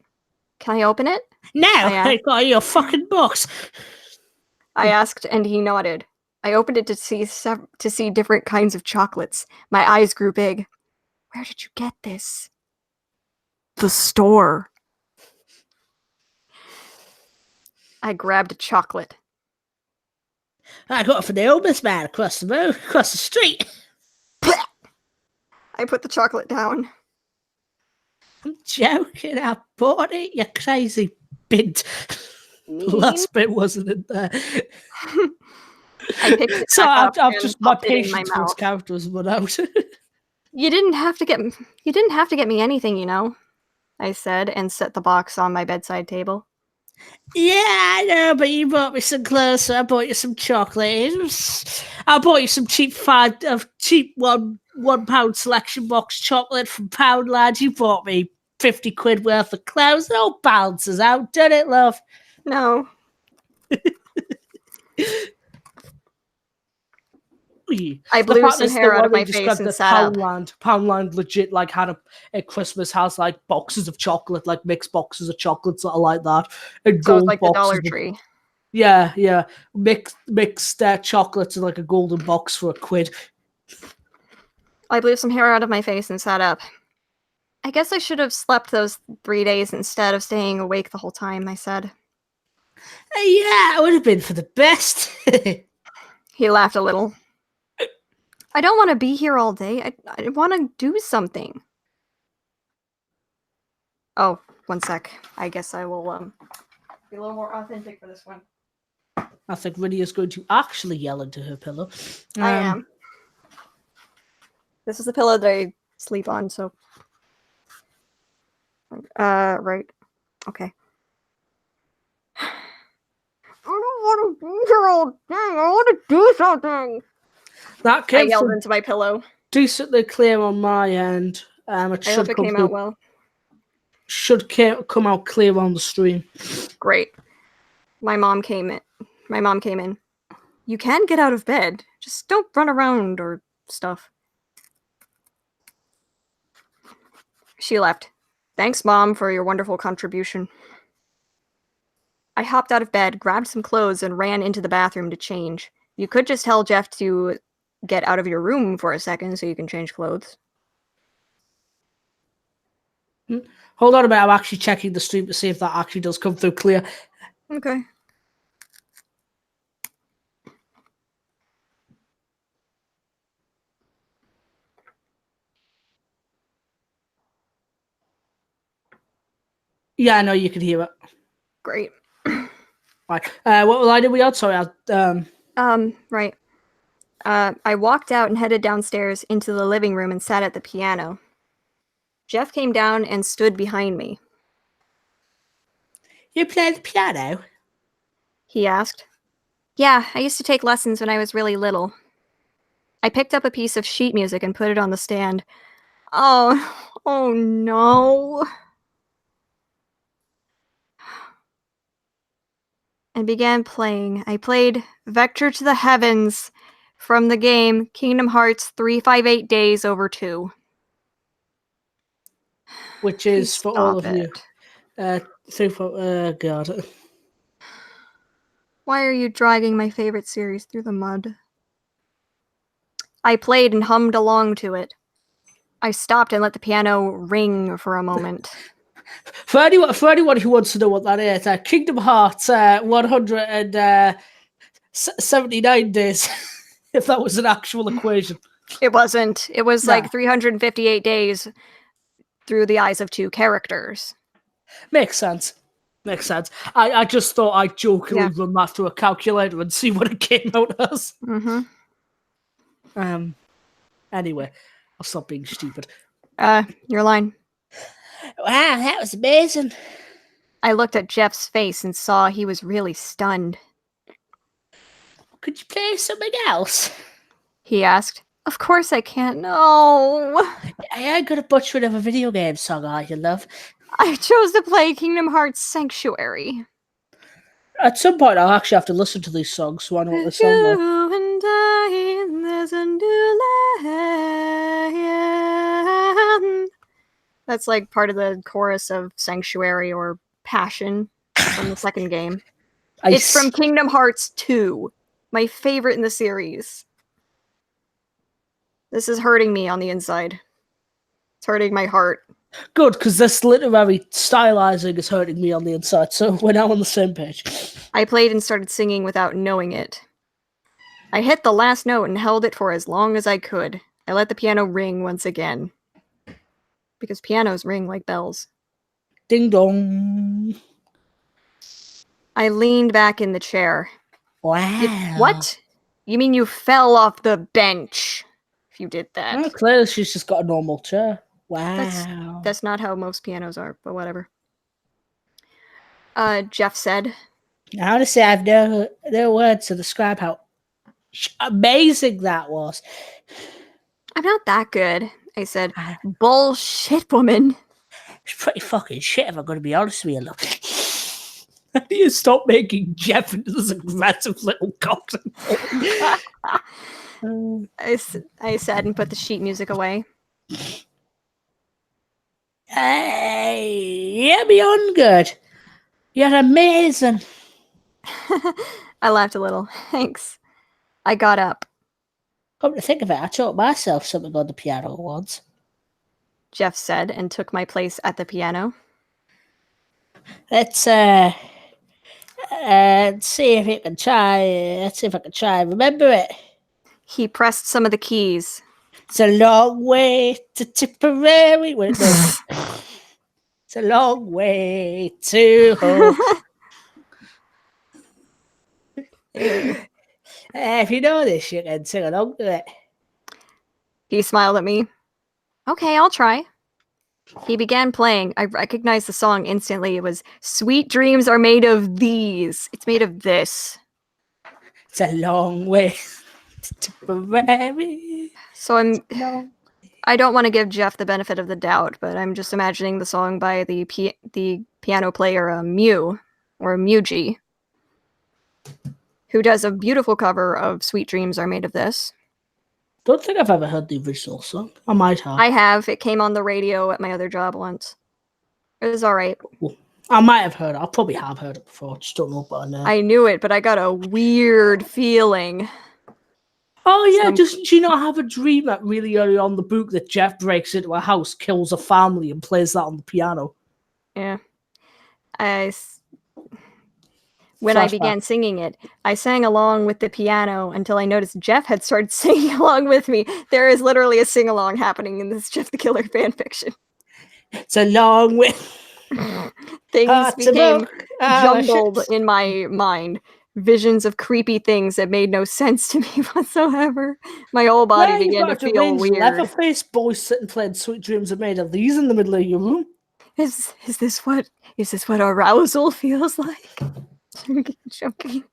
Can I open it? No, I got your fucking box. I asked, and he nodded. I opened it to see different kinds of chocolates. My eyes grew big. Where did you get this? The store. I grabbed a chocolate. I got it from the homeless man across the street. I put the chocolate down. I'm joking. I bought it, you crazy bint. Mean. The last bit wasn't in there. I picked it So back up I've and just my popped it in my patience for mouth. characters went out. You didn't have to get me anything, you know, I said, and set the box on my bedside table. Yeah, I know, but you bought me some clothes, so I bought you some chocolate. I bought you some cheap £1 selection box chocolate from Poundland. You bought me 50 quid worth of clothes. It all balances out, doesn't it, love? No. I blew some hair out of my face and sat up. Poundland legit like had a Christmas has like boxes of chocolate, like mixed boxes of chocolates that are like that, and So gold it's like the boxes. Dollar Tree. Yeah, mixed chocolates in like a golden box for £1. I blew some hair out of my face and sat up. I guess I should have slept those 3 days instead of staying awake the whole time, I said. Yeah, it would have been for the best. He laughed a little. I don't want to be here all day. I want to do something. Oh, one sec. I guess I will be a little more authentic for this one. I think Rinny is going to actually yell into her pillow. I am. This is the pillow that I sleep on, so. Right. Okay. I don't want to be here all day. I want to do something. That I yelled into my pillow. Decently clear on my end. I hope it came out well. Should come out clear on the stream. Great. My mom came in. You can get out of bed. Just don't run around or stuff. She left. Thanks, Mom, for your wonderful contribution. I hopped out of bed, grabbed some clothes, and ran into the bathroom to change. You could just tell Jeff to get out of your room for a second so you can change clothes. Hold on a minute, I'm actually checking the stream to see if that actually does come through clear. Okay. Yeah, I know you can hear it. Great. Right. What line are we on? Sorry, Right. I walked out and headed downstairs into the living room and sat at the piano. Jeff came down and stood behind me. You play the piano? He asked. Yeah, I used to take lessons when I was really little. I picked up a piece of sheet music and put it on the stand. Oh no. And began playing. I played Vector to the Heavens from the game Kingdom Hearts 358 Days over 2. Which is, for all of you, God. Why are you dragging my favorite series through the mud? I played and hummed along to it. I stopped and let the piano ring for a moment. For anyone who wants to know what that is, Kingdom Hearts 179 days, if that was an actual equation. It wasn't. It was like 358 days through the eyes of 2 characters. Makes sense. I just thought I'd jokingly run that through a calculator and see what it came out as. Mm-hmm. Anyway, I'll stop being stupid. Your line. Wow, that was amazing. I looked at Jeff's face and saw he was really stunned. Could you play something else? He asked. Of course I can't. No. I ain't gonna butcher another video game song, are you, love? I chose to play Kingdom Hearts Sanctuary. At some point, I'll actually have to listen to these songs so I know what they sound like. You and I, there's a new land. That's like part of the chorus of Sanctuary or Passion from the second game. It's from Kingdom Hearts 2, my favorite in the series. This is hurting me on the inside. It's hurting my heart. Good, because this literary stylizing is hurting me on the inside, so we're now on the same page. I played and started singing without knowing it. I hit the last note and held it for as long as I could. I let the piano ring once again. Because pianos ring like bells. Ding dong. I leaned back in the chair. Wow. What? You mean you fell off the bench if you did that? Oh, clearly she's just got a normal chair. Wow. That's not how most pianos are, but whatever. Jeff said. Honestly, I have no words to describe how amazing that was. I'm not that good, I said. Bullshit, woman. It's pretty fucking shit, if I'm going to be honest with you, look. How do you stop making Jeff into this aggressive little cocktail? I said and put the sheet music away. Hey, you're beyond good. You're amazing. I laughed a little. Thanks. I got up. Come to think of it, I taught myself something on the piano once. Jeff said and took my place at the piano. Let's see if I can try. Let's see if I can try and remember it. He pressed some of the keys. It's a long way to Tipperary. Wait, no. It's a long way to home. If you know this, you can sing along to it. He smiled at me. Okay, I'll try. He began playing. I recognized the song instantly. It was Sweet Dreams Are Made of These. It's made of this. It's a long way to Tipperary. So I don't want to give Jeff the benefit of the doubt, but I'm just imagining the song by the piano player Mew, or Mewji, who does a beautiful cover of Sweet Dreams Are Made of This. Don't think I've ever heard the original song. I might have. I have. It came on the radio at my other job once. It was all right. Well, I might have heard it. I probably have heard it before. I just don't know about it now. I knew it, but I got a weird feeling. Oh, yeah. Doesn't she not have a dream that really early on the book that Jeff breaks into a house, kills a family, and plays that on the piano? Yeah. When I began singing it, I sang along with the piano until I noticed Jeff had started singing along with me. There is literally a sing-along happening in this Jeff the Killer fanfiction. It's a long way. Things became jumbled in my mind visions of creepy things that made no sense to me whatsoever. My whole body You've began got to a feel deranged weird. leather-faced boy sitting playing Sweet Dreams Are Made of These in the middle of your room. Is this what arousal feels like? Joking.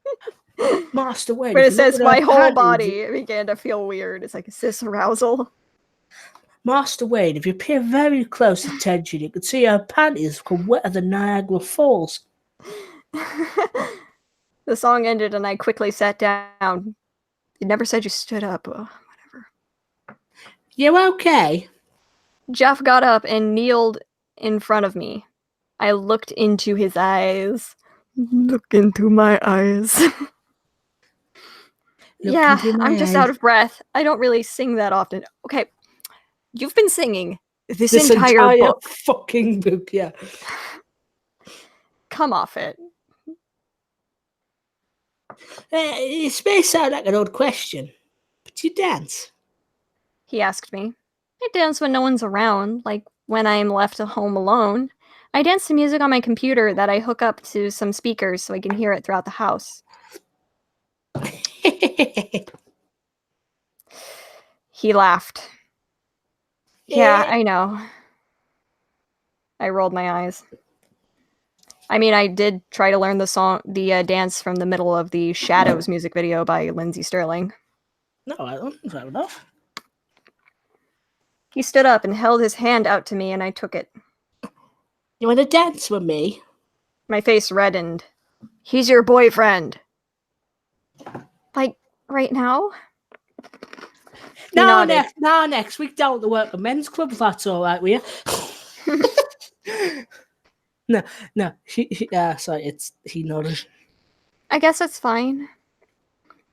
Master Wayne, But if it you look says at her my whole panties, body began to feel weird. It's like, is this arousal? Master Wayne, if you pay very close attention, you can see her panties become wetter than Niagara Falls. The song ended and I quickly sat down. You never said you stood up. Oh, whatever. You okay? Jeff got up and kneeled in front of me. I looked into his eyes. Look into my eyes. Yeah, I'm just out of breath. I don't really sing that often. Okay, you've been singing this entire book. Fucking book, yeah. Come off it. It may sound like an odd question, but you dance. He asked me. I dance when no one's around, like when I'm left at home alone. I dance to music on my computer that I hook up to some speakers so I can hear it throughout the house. He laughed. Yeah, I know. I rolled my eyes. I mean, I did try to learn the dance from the middle of the Shadows music video by Lindsey Sterling. No, I don't. Fair enough. He stood up and held his hand out to me, and I took it. You want to dance with me? My face reddened. He's your boyfriend. Like, right now? No, next week down to work a men's club, if that's all right with you. No, sorry, he nodded. I guess that's fine.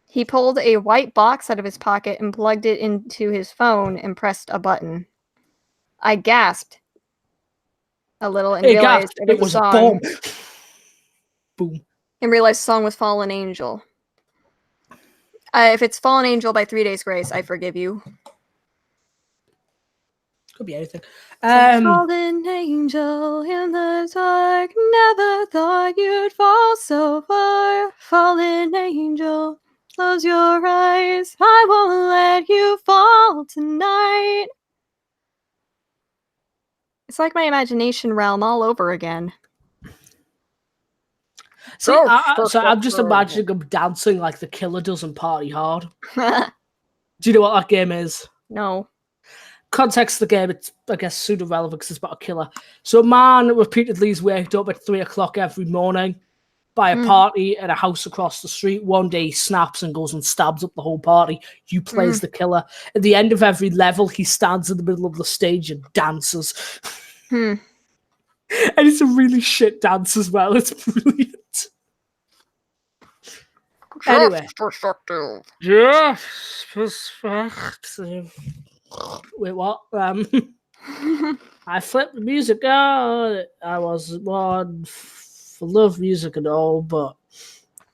He pulled a white box out of his pocket and plugged it into his phone and pressed a button. I gasped a little and realized it was a song. Bomb. Boom. And realized the song was Fallen Angel. If it's Fallen Angel by 3 Days Grace, I forgive you. Could be anything. Fallen angel in the dark, never thought you'd fall so far. Fallen angel, close your eyes, I won't let you fall tonight. It's like my imagination realm all over again. See, I'm just imagining him dancing like the Killer does in Party Hard. Do you know what that game is? No. Context of the game, it's, I guess, pseudo relevant because it's about a killer. So a man repeatedly is waked up at 3 o'clock every morning by a party at a house across the street. One day he snaps and goes and stabs up the whole party. You play as the killer. At the end of every level, he stands in the middle of the stage and dances. And it's a really shit dance as well. It's brilliant. Anyway. Yes, perspective. Wait, what? I flipped the music out. I was one for love music and all, but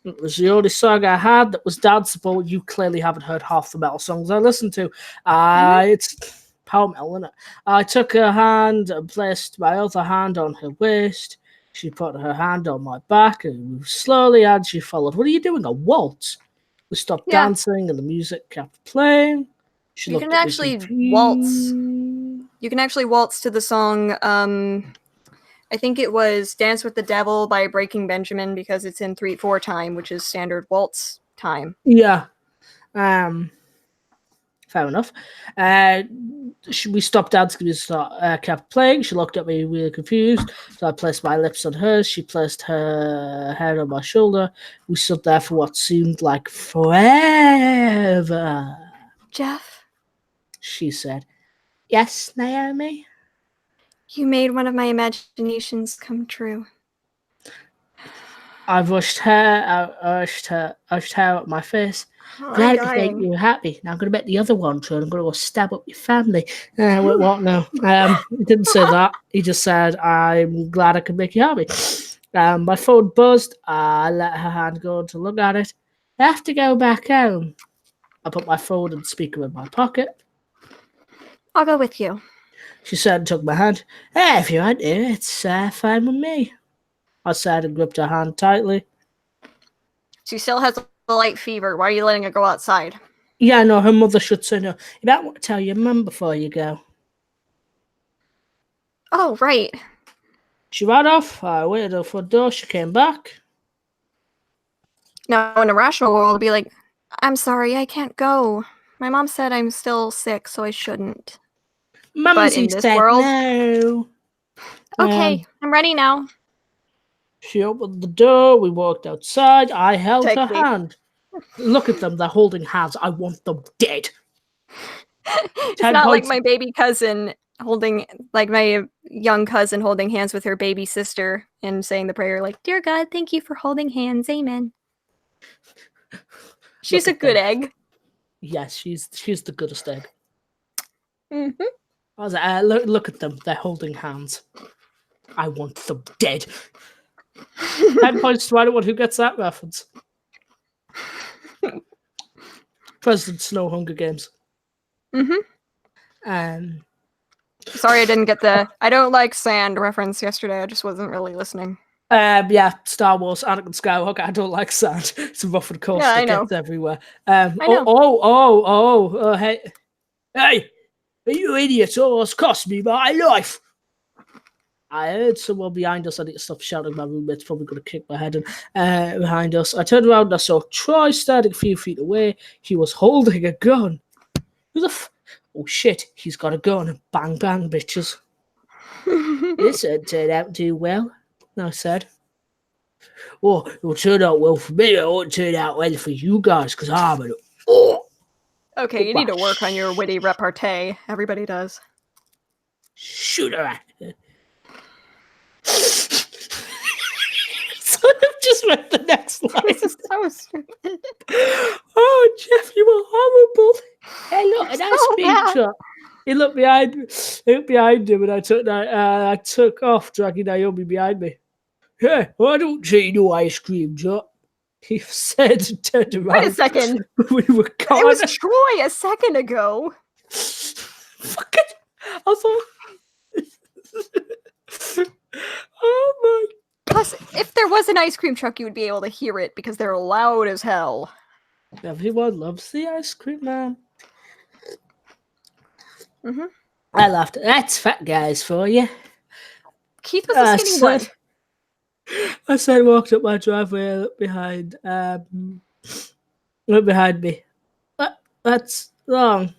it was the only song I had that was danceable. You clearly haven't heard half the metal songs I listened to. It's power metal, isn't it? I took her hand and placed my other hand on her waist. She put her hand on my back and moved slowly, and she followed. What are you doing? A waltz? We stopped dancing and the music kept playing. You can actually waltz. You can actually waltz to the song. I think it was "Dance with the Devil" by Breaking Benjamin because it's in 3/4 time, which is standard waltz time. Yeah. Fair enough. We stopped dancing. We kept playing. She looked at me really confused. So I placed my lips on hers. She placed her head on my shoulder. We stood there for what seemed like forever. Jeff? She said, "Yes, Naomi?" You made one of my imaginations come true. I rushed her. I urged her at my face. Glad to make you happy. Now I'm going to make the other one true. I'm going to go stab up your family. Wait, what? No. He didn't say that. He just said, I'm glad I could make you happy. My phone buzzed. I let her hand go to look at it. I have to go back home. I put my phone and speaker in my pocket. I'll go with you. She said and took my hand. Hey, if you want to, it's fine with me. I said and gripped her hand tightly. She still has a light fever. Why are you letting her go outside? Yeah, no, her mother should say no. You better want to tell your mum before you go. Oh, right. She ran off. I waited at the front door. She came back. Now, in a rational world, it'd be like, I'm sorry, I can't go. My mom said I'm still sick, so I shouldn't. But in Mumsy this said world, no. okay, I'm ready now. She opened the door. We walked outside. I held her Take me. hand. Look at them. They're holding hands. I want them dead. It's 10 not like points. my baby cousin holding, like my young cousin holding hands with her baby sister and saying the prayer, like, Dear God, thank you for holding hands. Amen. She's a good egg. Yes, she's the goodest egg. Mm-hmm. I was like, look at them. They're holding hands. I want them dead. 10 points to anyone who gets that reference. President Snow Hunger Games. Mm-hmm. Sorry I didn't get the I don't like sand reference yesterday. I just wasn't really listening. Yeah, Star Wars, Anakin Skywalker. I don't like sand. It's a rough and course Yeah, that I know. gets everywhere. I know. Hey, are you idiots? Oh, it's cost me my life. I heard someone behind us. I need to stop shouting. My roommate's probably going to kick my head in behind us. I turned around and I saw Troy standing a few feet away. He was holding a gun. Who the Oh shit, he's got a gun. Bang, bang, bitches. This didn't turn out too well, I said. Oh, it'll turn out well for me. It won't turn out well for you guys because I'm an. Oh. Okay, you need to work on your witty repartee. Everybody does. Shoot her at her. So I've just read the next line. This is so stupid. Oh, Jeff, you were horrible. Hey, look, a nice So bad. picture. He looked behind me. He looked behind him, and I took off, dragging Naomi behind me. Hey, I don't see no ice cream, Joe. He said and turned around. Wait a second. We were gone. It was Troy a second ago. Fuck it. I thought. Oh my. Plus, if there was an ice cream truck, you would be able to hear it because they're loud as hell. Everyone loves the ice cream man. Mm-hmm. I laughed. That's fat guys for you. Keith was the skinny one. I said, walked up my driveway, looked behind me. That's wrong.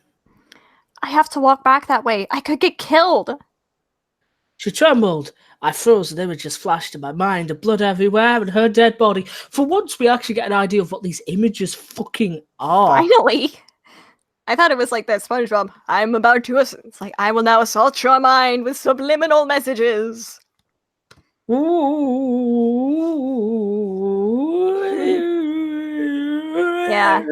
I have to walk back that way. I could get killed. She trembled. I froze and images flashed in my mind of blood everywhere and her dead body. For once, we actually get an idea of what these images fucking are. Finally. I thought it was like that SpongeBob. I'm about to. It's like, I will now assault your mind with subliminal messages. Yeah.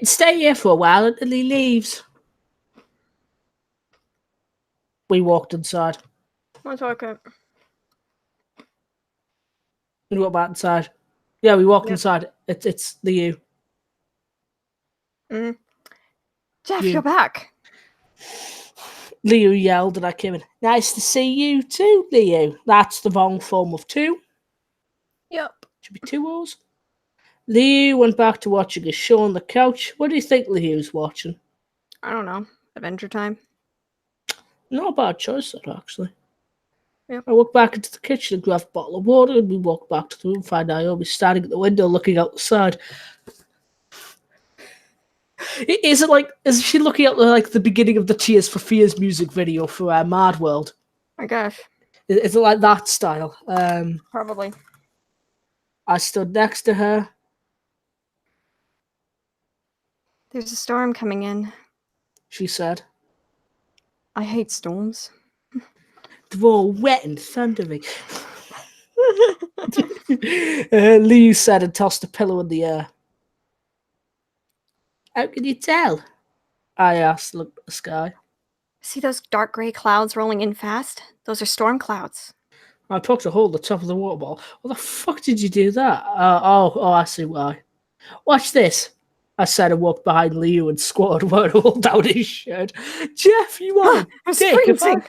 Stay here for a while until he leaves. We walked inside. One second. We walked back inside. Yeah, we walked inside. It's the you. Mm. Jeff, you're back. Leo yelled and I came in. Nice to see you too, Leo. That's the wrong form of two. Yep. Should be two O's. Leo went back to watching a show on the couch. What do you think Leo's watching? I don't know. Adventure Time. Not a bad choice, that actually. Yep. I walked back into the kitchen and grabbed a bottle of water, and we walked back to the room and found Naomi standing at the window looking outside. Is she looking at like the beginning of the Tears for Fears music video for Mad World? My gosh. Is it like that style? Probably. I stood next to her. There's a storm coming in. She said. I hate storms. They're all wet and thundery. Lee said and tossed a pillow in the air. How can you tell? I asked, looked at the sky. See those dark grey clouds rolling in fast? Those are storm clouds. I poked a hole at the top of the water bottle. What the fuck did you do that? I see why. Watch this. I said, and walked behind Leo and squatted where to hold down his shirt. Jeff, you are I'm dick. If freezing.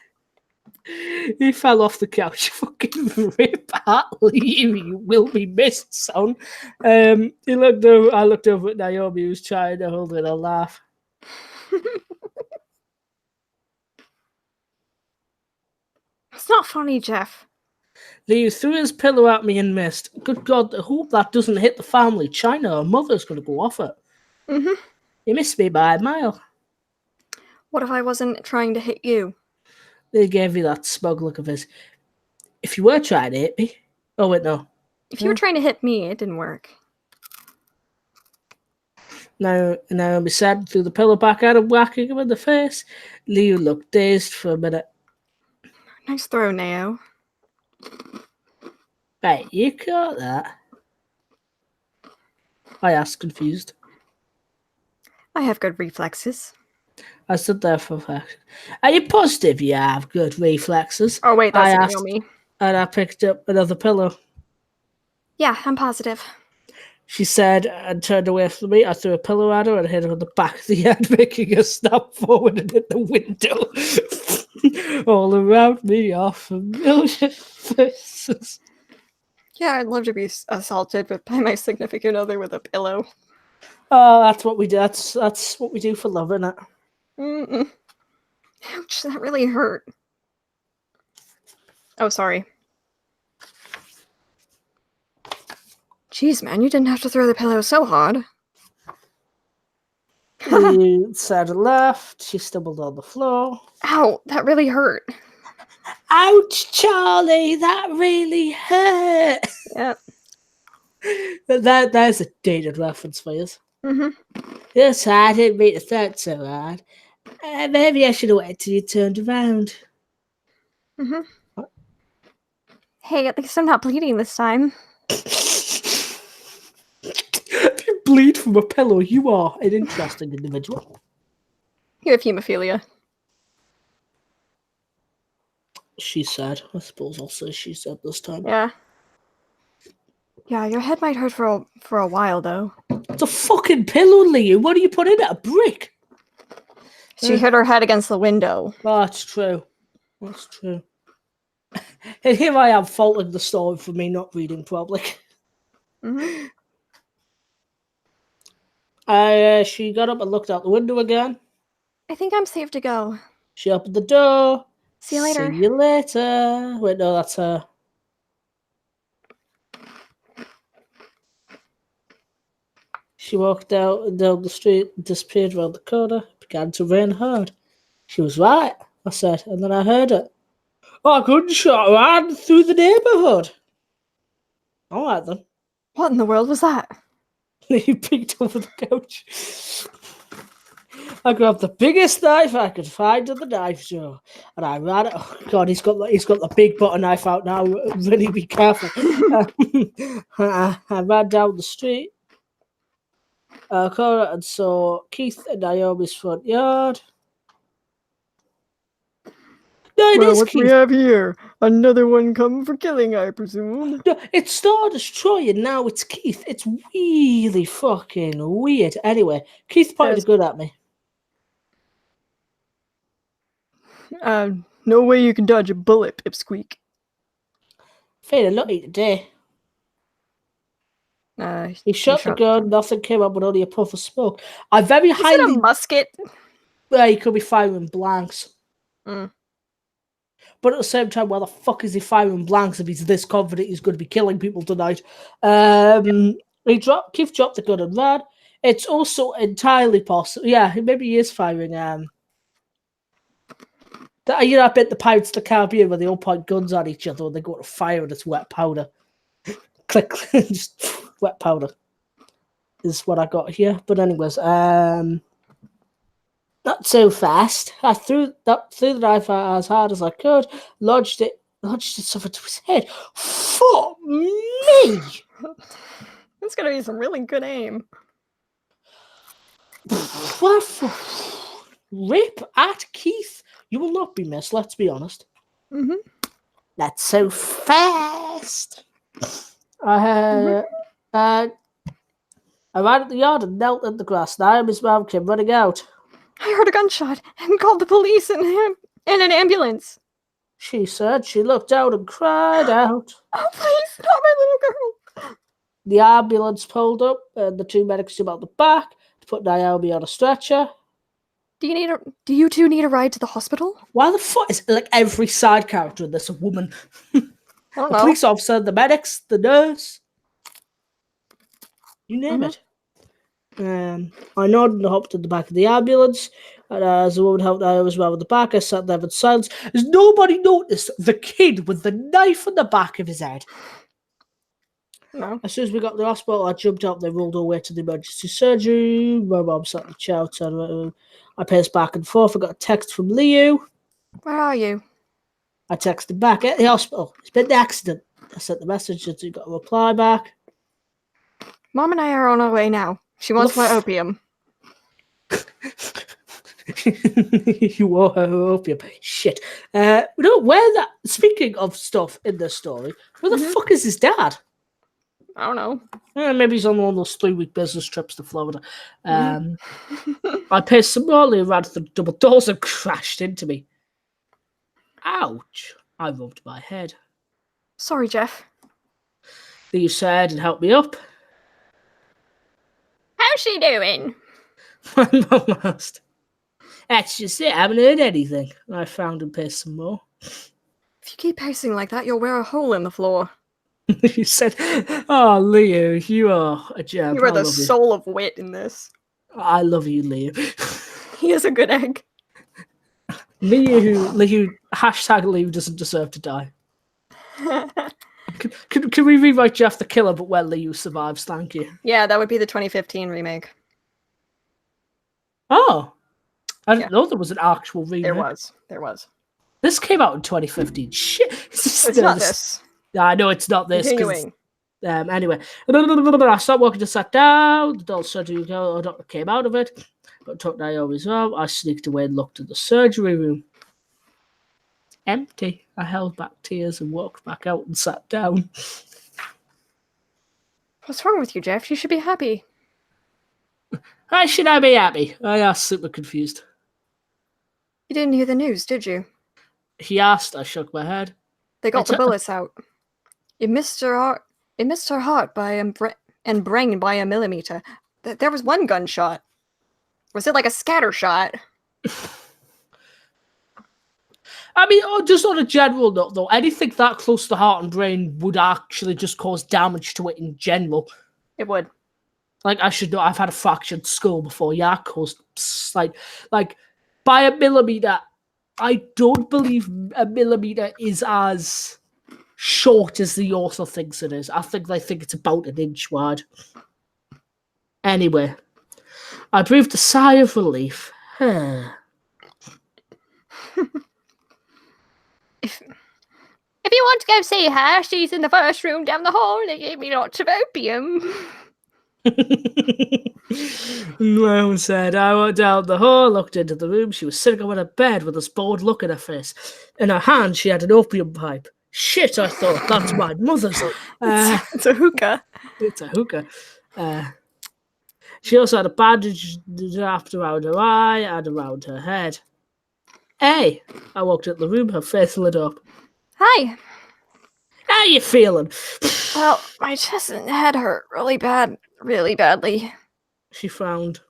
He fell off the couch. Fucking rip at Leo. You will be missed, son. He looked over. I looked over at Naomi, who was trying to hold in a laugh. It's not funny, Jeff. Leo threw his pillow at me and missed. Good God, I hope that doesn't hit the family. China, her mother's going to go off it. Mm-hmm. He missed me by a mile. What if I wasn't trying to hit you? They gave me that smug look of his. If you were trying to hit me. Oh, wait, no. If you were trying to hit me, it didn't work. Naomi said, threw the pillow back at him, whacking him in the face. Leo looked dazed for a minute. Nice throw, Nao. Right, you caught that? I asked, confused. I have good reflexes. I stood there for a fact. Are you positive you have good reflexes? Oh, wait, that's I asked, Naomi. and I picked up another pillow. Yeah, I'm positive. She said and turned away from me. I threw a pillow at her and hit her on the back of the head, making her snap forward and hit the window. All around me are familiar faces. Yeah, I'd love to be assaulted by my significant other with a pillow. Oh, that's what we do. That's what we do for love, isn't it? Mm-mm. Ouch, that really hurt. Oh, sorry. Jeez, man, you didn't have to throw the pillow so hard. He said left. She stumbled on the floor. Ow, that really hurt. Ouch, Charlie, that really hurt. Yep. There's a dated reference for you. Mm-hmm. Yes, I didn't mean to throw so hard. Maybe I should have waited till you turned around. Mm-hmm. Hey, at least I'm not bleeding this time. If you bleed from a pillow, you are an interesting individual. You have hemophilia. She said. I suppose I'll say she said this time. Yeah. Yeah, your head might hurt for a while, though. It's a fucking pillow, Leo. What do you put in it? A brick? She hit her head against the window. Oh, that's true. That's true. And here I am faulting the story for me not reading properly. Mm-hmm. She got up and looked out the window again. I think I'm safe to go. She opened the door. See you later. See you later. Wait, no, that's her. She walked out and down the street and disappeared around the corner. It began to rain hard. She was right, I said, and then I heard it. A gunshot ran through the neighbourhood. All right, then. What in the world was that? He peeked over the couch. I grabbed the biggest knife I could find in the knife drawer, and I ran it. Oh God, he's got the big butter knife out now. Really be careful. I ran down the street, corner, and saw Keith and Naomi's front yard. No, it is what Keith. we have here? Another one come for killing, I presume. No, it started as Troy, and now it's Keith. It's really fucking weird. Anyway, Keith pointed a gun at me. No way you can dodge a bullet, Pipsqueak. Feeling lucky today. He shot the gun, nothing came up but only a puff of smoke. I very highly... Is it a musket? Yeah, he could be firing blanks. Mm. But at the same time, why the fuck is he firing blanks if he's this confident he's going to be killing people tonight? Keith dropped the gun and ran. It's also entirely possible. Yeah, maybe he is firing... You know, I bet the Pirates of the Caribbean where they all point guns at each other and they go to fire and it's wet powder. Click, just wet powder is what I got here. But anyways, not so fast. I threw the knife out as hard as I could, lodged it something to his head. Fuck me! That's gonna be some really good aim. Rip at Keith. You will not be missed, let's be honest. Mm-hmm. That's so fast. I ran at the yard and knelt in the grass. I and Miss Mom came running out. I heard a gunshot and called the police and an ambulance. She said. She looked out and cried out. Oh, please, not my little girl. The ambulance pulled up and the two medics came out the back to put Naomi on a stretcher. Do you two need a ride to the hospital? Why the fuck is like every side character in this a woman? I don't The know. police officer, the medics, the nurse. You name it. I nodded and hopped in the back of the ambulance. And as the woman helped Naomi as well with the back, I sat there in silence. As nobody noticed the kid with the knife in the back of his head. No. As soon as we got to the hospital, I jumped up. They rolled our way to the emergency surgery. My mum sat in the chair outside. I paced back and forth. I got a text from Leo. Where are you? I texted back at the hospital. It's been an accident. I sent the message and got a reply back. Mom and I are on our way now. She wants my opium. You owe her opium. Shit. We don't where that. Speaking of stuff in this story, where the fuck is his dad? I don't know. Maybe he's on one of those 3-week business trips to Florida. I paced some more and ran through the double doors and crashed into me. Ouch. I rubbed my head. Sorry, Jeff. You said and helped me up. How's she doing? My mum asked. That's just it. I haven't heard anything. I found and paced some more. If you keep pacing like that, you'll wear a hole in the floor. You said, "Oh, Leo, you are a gem. You are the soul of wit in this. I love you, Leo." He is a good egg. Leo, hashtag Leo doesn't deserve to die. Can we rewrite Jeff the Killer, but where Leo survives? Thank you. Yeah, that would be the 2015 remake. Oh, I didn't know there was an actual remake. There was. This came out in 2015. Shit. It's not this. I know it's not this. Continuing. Anyway, I stopped walking, just sat down. The adult surgery doctor came out of it, but took Naomi's arm. I sneaked away and looked at the surgery room. Empty. I held back tears and walked back out and sat down. What's wrong with you, Jeff? You should be happy. Why should I be happy? I asked, super confused. You didn't hear the news, did you? He asked. I shook my head. They got the bullets out. It missed her heart and brain by a millimeter. There was one gunshot. Was it like a scatter shot? I mean, just on a general note, though, anything that close to the heart and brain would actually just cause damage to it in general. It would. Like, I should know, I've had a fractured skull before. Yeah, it caused, like, by a millimeter. I don't believe a millimeter is as short as the author thinks it is. I think they think it's about an inch wide. Anyway, I breathed a sigh of relief. If you want to go see her, she's in the first room down the hall. They gave me lots of opium. Mom said. I went down the hall, looked into the room. She was sitting on a bed with this bored look in her face. In her hand, she had an opium pipe. Shit, I thought, that's my mother's. It's a hookah. It's a hookah. She also had a bandage wrapped around her eye and around her head. Hey, I walked into the room, her face lit up. Hi. How you feeling? Well, my chest and head hurt really badly. She frowned.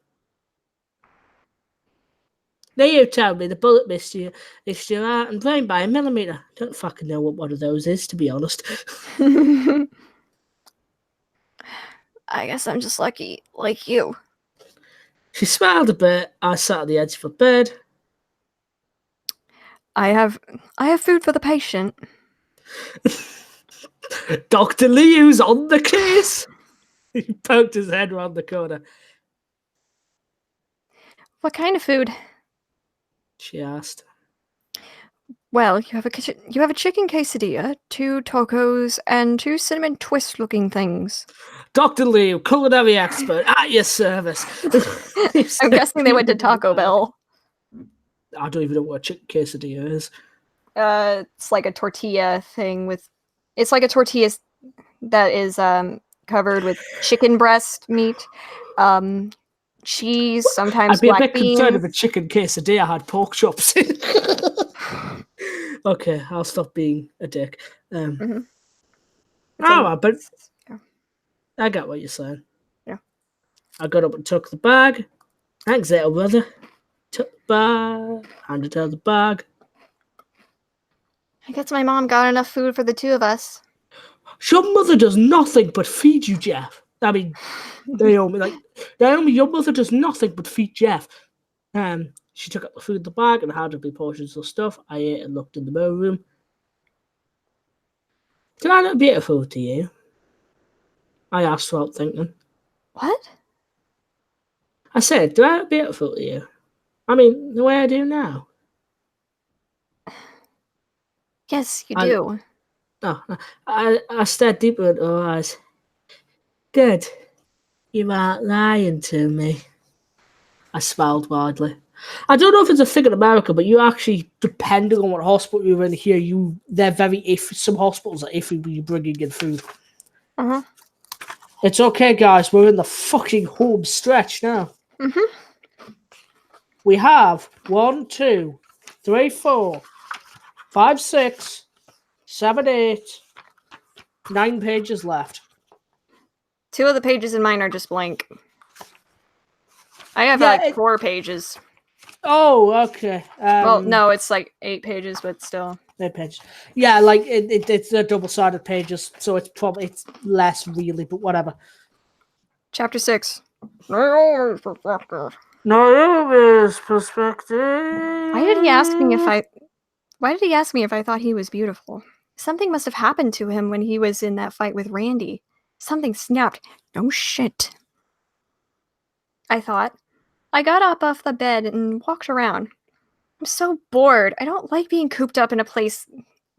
Now you tell me the bullet missed your heart and brain by a millimeter. I don't fucking know what one of those is, to be honest. I guess I'm just lucky, like you. She smiled a bit. I sat on the edge of the bed. I have food for the patient. Dr. Leo's on the case. He poked his head around the corner. What kind of food? She asked. Well, you have a chicken quesadilla, 2 tacos, and 2 cinnamon twist-looking things. Dr. Leo, culinary expert, at your service. I'm guessing they went to Taco Bell. I don't even know what a chicken quesadilla is. It's like a tortilla thing with... It's like a tortilla that is covered with chicken breast meat, cheese, sometimes I'd be a black bit concerned if beans. a chicken quesadilla had pork chops in. Okay, I'll stop being a dick. Mhm. But Yeah. I get what you're saying. Yeah. I got up and took the bag. Thanks, little brother. Took the bag, handed her the bag. I guess my mom got enough food for the two of us. Your mother does nothing but feed you, Jeff. I mean, Naomi, your mother does nothing but feed Jeff. She took out the food in the bag and handed me portions of stuff. I ate and looked in the mirror room. Did I look beautiful to you? I asked without thinking. What? I said, do I look beautiful to you? I mean, the way I do now. Yes, you I do. I stared deeper into her eyes. Good. You aren't lying to me. I smiled widely. I don't know if it's a thing in America, but you actually, depending on what hospital you're in here, they're very iffy. Some hospitals are iffy when you're bringing in food. Uh-huh. It's okay, guys. We're in the fucking home stretch now. Mm-hmm. We have 1, 2, 3, 4, 5, 6, 7, 8, 9 pages left. 2 of the pages in mine are just blank. I have 4 pages. Oh, okay. Well, no, it's 8 pages, but still. 8 pages. Yeah, it's a double-sided pages, so it's less really, but whatever. Chapter 6. Naomi's perspective. Why did he ask me if I thought he was beautiful? Something must have happened to him when he was in that fight with Randy. Something snapped. No shit. I thought. I got up off the bed and walked around. I'm so bored. I don't like being cooped up in a place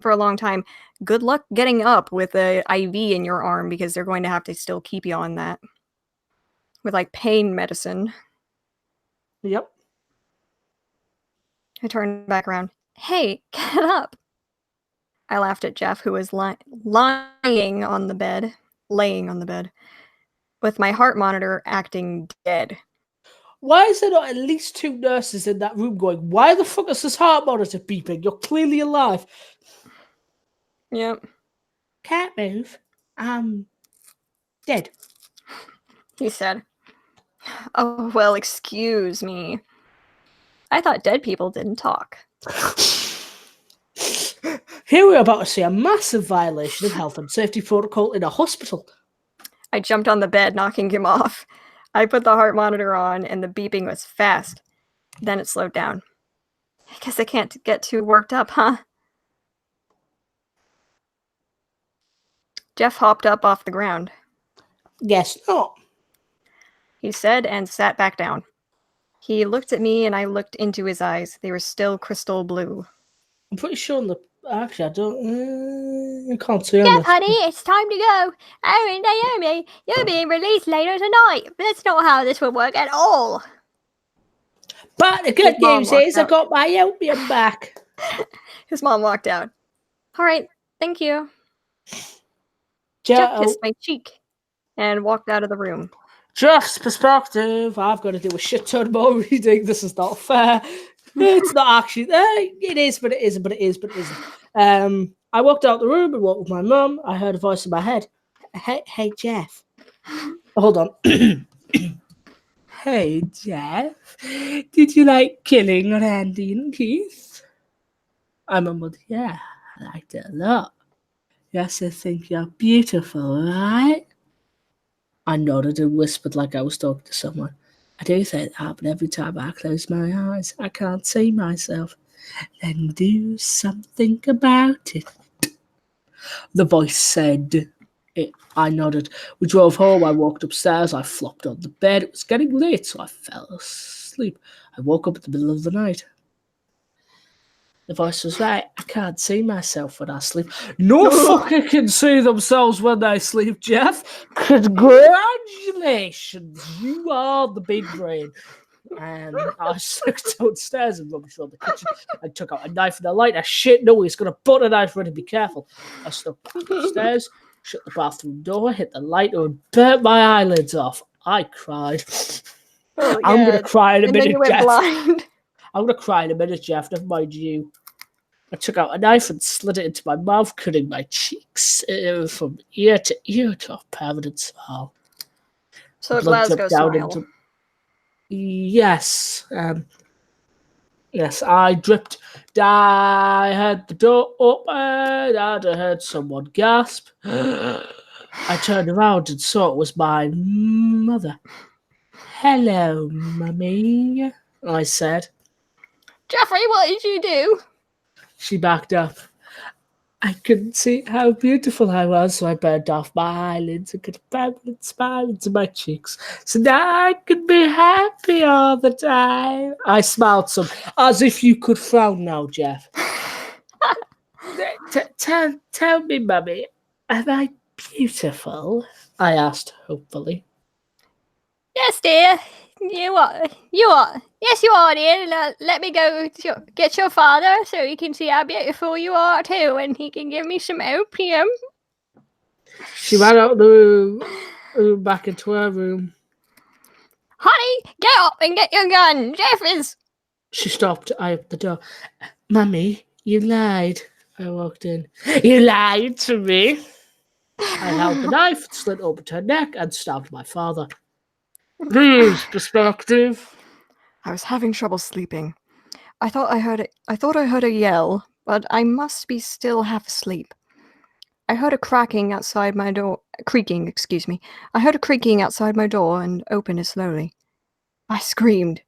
for a long time. Good luck getting up with a IV in your arm because they're going to have to still keep you on that. With pain medicine. Yep. I turned back around. Hey, get up! I laughed at Jeff, who was laying on the bed, with my heart monitor acting dead. Why is there not at least 2 nurses in that room going, why the fuck is this heart monitor beeping? You're clearly alive. Yep. Can't move. I'm dead. He said. Oh, well, excuse me. I thought dead people didn't talk. Here we're about to see a massive violation of health and safety protocol in a hospital. I jumped on the bed, knocking him off. I put the heart monitor on, and the beeping was fast. Then it slowed down. I guess I can't get too worked up, huh? Jeff hopped up off the ground. Guess not. He said and sat back down. He looked at me, and I looked into his eyes. They were still crystal blue. I'm pretty sure actually, I don't... I can't see on Jeff, this. honey, it's time to go. Oh, Naomi, you're being released later tonight. That's not how this will work at all. But the good news is I got my opium back. His mom walked out. All right, thank you. Jeff kissed my cheek and walked out of the room. Jeff's perspective. I've got to do a shit ton more reading. This is not fair. It's not actually. It is, but it isn't. But it is, but it isn't. I walked out the room and walked with my mum. I heard a voice in my head. Hey, Jeff. Hold on. Hey, Jeff. Did you like killing Randy and Keith? I mumbled, yeah, I liked it a lot. You also think you're beautiful, right? I nodded and whispered like I was talking to someone. I do think that, but every time I close my eyes, I can't see myself. Then do something about it. The voice said. I nodded. We drove home. I walked upstairs. I flopped on the bed. It was getting late, so I fell asleep. I woke up in the middle of the night. The voice was right. I can't see myself when I sleep. No fucker can see themselves when they sleep, Jeff. Congratulations. You are the big brain. And I slipped downstairs and rummaged around the kitchen. I took out a knife and a lighter. Shit, no, he's got a butter knife ready. Be careful. I snuck back upstairs. shut the bathroom door, hit the light, and burnt my eyelids off. I cried. Oh, I'm gonna God. cry in a And then you minute, went Jeff. blind. I'm gonna cry in a minute, Jeff. Never mind you. I took out a knife and slid it into my mouth, cutting my cheeks from ear to ear to a permanent smile. So a Blood Glasgow dripped down smile. into. Yes. Yes, I dripped. I heard the door open, and I heard someone gasp. I turned around and saw it was my mother. Hello, Mummy, I said. Jeffrey, what did you do? She backed up. I couldn't see how beautiful I was, so I burned off my eyelids and got a permanent smile into my cheeks. So now I could be happy all the time. I smiled some, as if you could frown now, Jeff. Tell me, Mummy, am I beautiful? I asked hopefully. Yes, dear. You are. You are. Yes, you are, dear. Let me go get your father so he can see how beautiful you are, too, and he can give me some opium. She ran out of the room back into her room. Honey, get up and get your gun. Jeff is. She stopped. I opened the door. Mummy, you lied. I walked in. You lied to me. I held the knife, slit open her neck, and stabbed my father. Please, perspective. I was having trouble sleeping. I thought I heard a yell, but I must be still half asleep. I heard a cracking outside my door. Creaking, excuse me. I heard a creaking outside my door and opened it slowly. I screamed.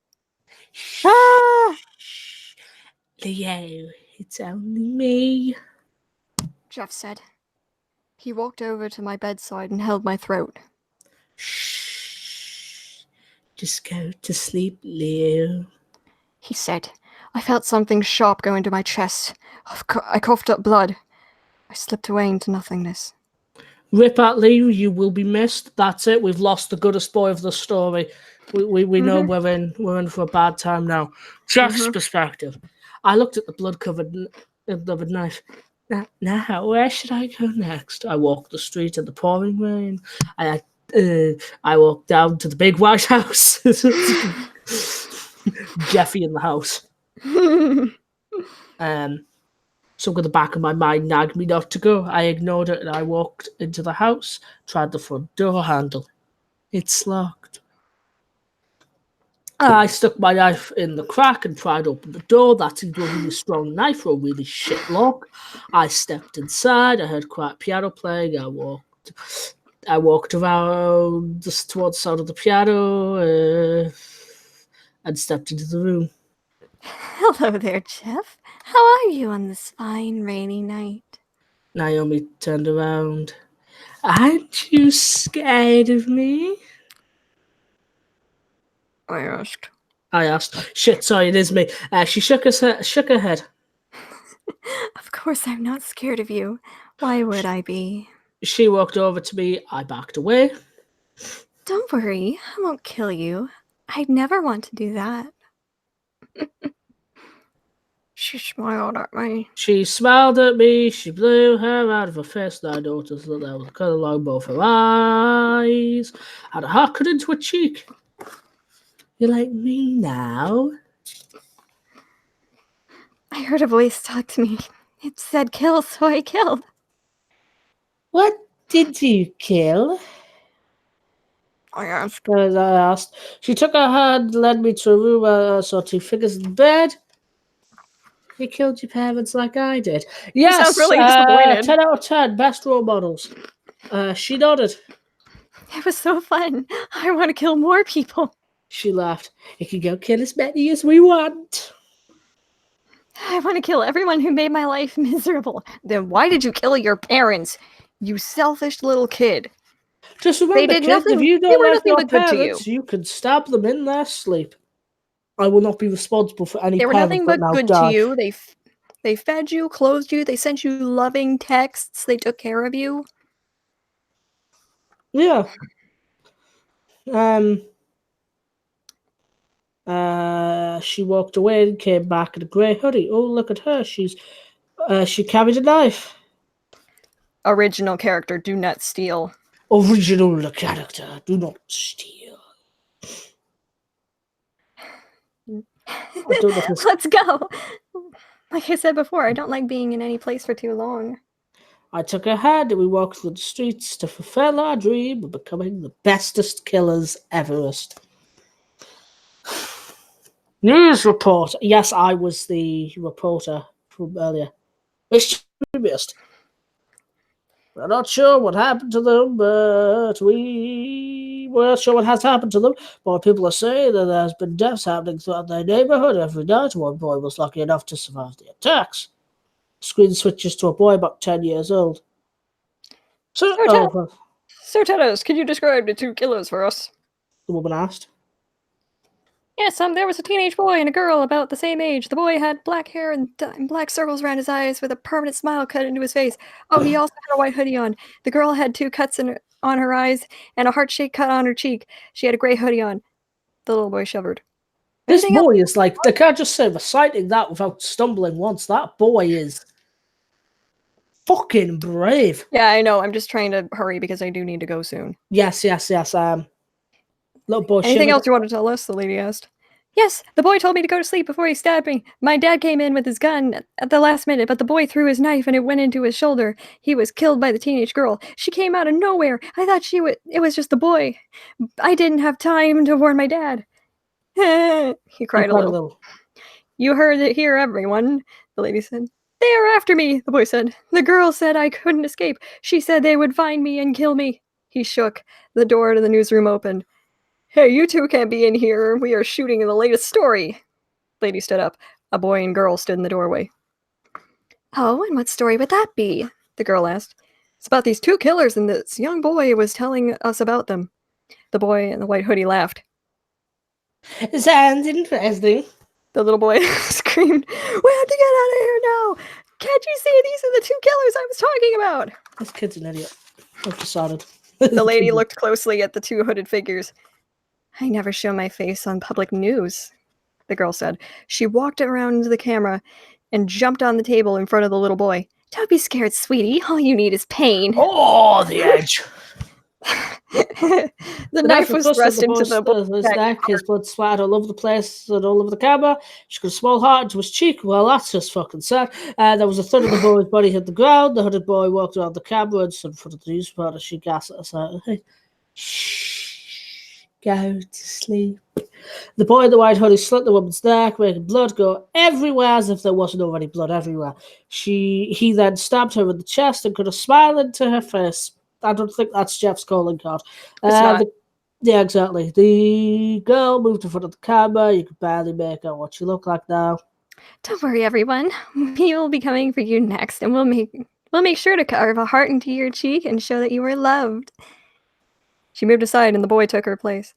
Ah! Leo, it's only me. Jeff said. He walked over to my bedside and held my throat. Shh. Just go to sleep, Leo. He said. I felt something sharp go into my chest. I coughed up blood. I slipped away into nothingness. Rip at Leo, you will be missed. That's it. We've lost the goodest boy of the story. We know we're in for a bad time now. Jeff's perspective. I looked at the blood-covered knife. Now, where should I go next? I walked the street in the pouring rain. I walked down to the big white house. Jeffy in the house. Something in the back of my mind nagged me not to go. I ignored it and I walked into the house, tried the front door handle. It's locked. I stuck my knife in the crack and tried to open the door. That seemed a really strong knife for a really shit lock. I stepped inside. I heard quiet piano playing. I walked around towards the sound of the piano and stepped into the room. Hello there, Jeff. How are you on this fine rainy night? Naomi turned around. Aren't you scared of me? I asked. Shit, sorry, it is me. She shook her head. Of course I'm not scared of you. Why would I be? She walked over to me. I backed away. Don't worry, I won't kill you. I'd never want to do that. She smiled at me. She smiled at me. She blew her out of her face, and I noticed that there was a colour along both her eyes, and a heart cut into her cheek. You like me now? I heard a voice talk to me. It said kill, so I killed. What did you kill? I asked. As I asked. She took her hand, led me to a room where I saw two figures in bed. You killed your parents like I did. Yes, sounds really disappointed. 10 out of 10, best role models. She nodded. It was so fun. I want to kill more people. She laughed. You can go kill as many as we want. I want to kill everyone who made my life miserable. Then why did you kill your parents? You selfish little kid. Just remember, They did kid, nothing. if you They don't were like nothing your but good to parents, you can stab them in their sleep. I will not be responsible for any They were parent nothing that but now good die. to you. They fed you, clothed you, they sent you loving texts, they took care of you. Yeah. She walked away and came back in a grey hoodie. Oh, look at her. She carried a knife. Original character, do not steal. Original character, do not steal. I don't know if this... Let's go. Like I said before, I don't like being in any place for too long. I took her hand and we walked through the streets to fulfill our dream of becoming the bestest killers everest. News report. Yes, I was the reporter from earlier. Which we missed. We're not sure what happened to them, but we're sure what has happened to them. But people are saying that there's been deaths happening throughout their neighborhood every night. One boy was lucky enough to survive the attacks. The screen switches to a boy about 10 years old. So tell us, can you describe the two killers for us? The woman asked. Yes, there was a teenage boy and a girl about the same age. The boy had black hair and black circles around his eyes with a permanent smile cut into his face. Oh, he also had a white hoodie on. The girl had 2 cuts on her eyes and a heart-shaped cut on her cheek. She had a gray hoodie on. The little boy shivered. This boy is like, they can't just say reciting that without stumbling once. That boy is fucking brave. Yeah, I know. I'm just trying to hurry because I do need to go soon. Yes. Little boy. Anything else you want to tell us? The lady asked. Yes, the boy told me to go to sleep before he stabbed me. My dad came in with his gun at the last minute, but the boy threw his knife and it went into his shoulder. He was killed by the teenage girl. She came out of nowhere. I thought it was just the boy. I didn't have time to warn my dad. He cried a little. You heard it here, everyone, the lady said. They are after me, the boy said. The girl said I couldn't escape. She said they would find me and kill me. He shook. The door to the newsroom opened. Hey, you two can't be in here. We are shooting the latest story. The lady stood up. A boy and girl stood in the doorway. Oh, and what story would that be? The girl asked. It's about these 2 killers, and this young boy was telling us about them. The boy in the white hoodie laughed. Sounds interesting. The little boy screamed, we have to get out of here now! Can't you see these are the 2 killers I was talking about? This kid's an idiot. I've decided. The lady looked closely at the 2 hooded figures. I never show my face on public news, the girl said. She walked around to the camera and jumped on the table in front of the little boy. Don't be scared, sweetie. All you need is pain. Oh, the edge. The knife was thrust into the boy's neck. His blood splattered all over the place and all over the camera. She got a small heart into his cheek. Well, that's just fucking sad. There was a thud of the boy's body hit the ground. The hooded boy walked around the camera and stood in front of the news reporter. She gasped at us. Shh, go to sleep. The boy in the white hoodie slit the woman's neck, making blood go everywhere as if there wasn't already blood everywhere. He then stabbed her in the chest and cut a smile into her face. I don't think that's Jeff's calling card. It's not. Yeah, exactly. The girl moved in front of the camera. You could barely make out what she looked like now. Don't worry, everyone. We will be coming for you next, and we'll make sure to carve a heart into your cheek and show that you are loved. She moved aside, and the boy took her place.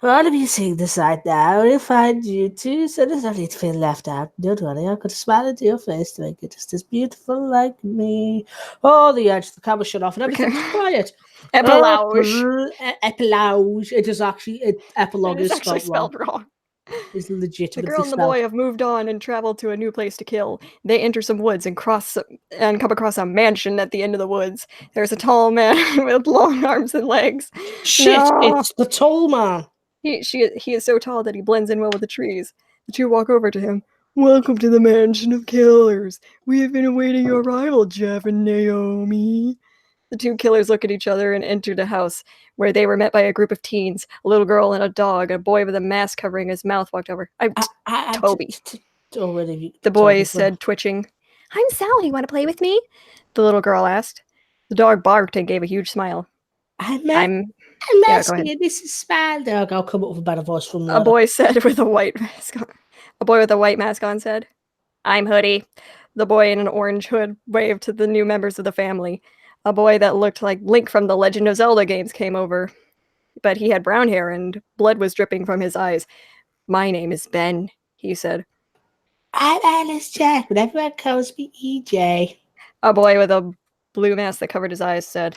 All of you sing the side now. We'll find you too, so there's no need to feel left out. Don't worry, I've got a smile into your face to make it just as beautiful like me. Oh, the edge. The camera shut off and everything's quiet. Epilogue. Epilogue. It is actually... epilogue is actually spelled wrong. It's legitimately The girl and the boy have moved on and traveled to a new place to kill. They enter some woods and come across a mansion at the end of the woods. There's a tall man with long arms and legs. Shit, no. It's the tall man. He is so tall that he blends in well with the trees. The 2 walk over to him. Welcome to the mansion of killers. We have been awaiting your arrival, Jeff and Naomi. The 2 killers look at each other and enter the house, where they were met by a group of teens, a little girl and a dog. A boy with a mask covering his mouth walked over. Toby. The boy said, twitching. I'm Sally. Want to play with me? The little girl asked. The dog barked and gave a huge smile. I'm asking you, this is Smile Dog. I'll come up with a better voice from there. A boy said with a white mask on. A boy with a white mask on said, I'm Hoodie. The boy in an orange hood waved to the new members of the family. A boy that looked like Link from the Legend of Zelda games came over, but he had brown hair and blood was dripping from his eyes. My name is Ben, he said. I'm Alice Jack, but everyone calls me EJ. A boy with a blue mask that covered his eyes said,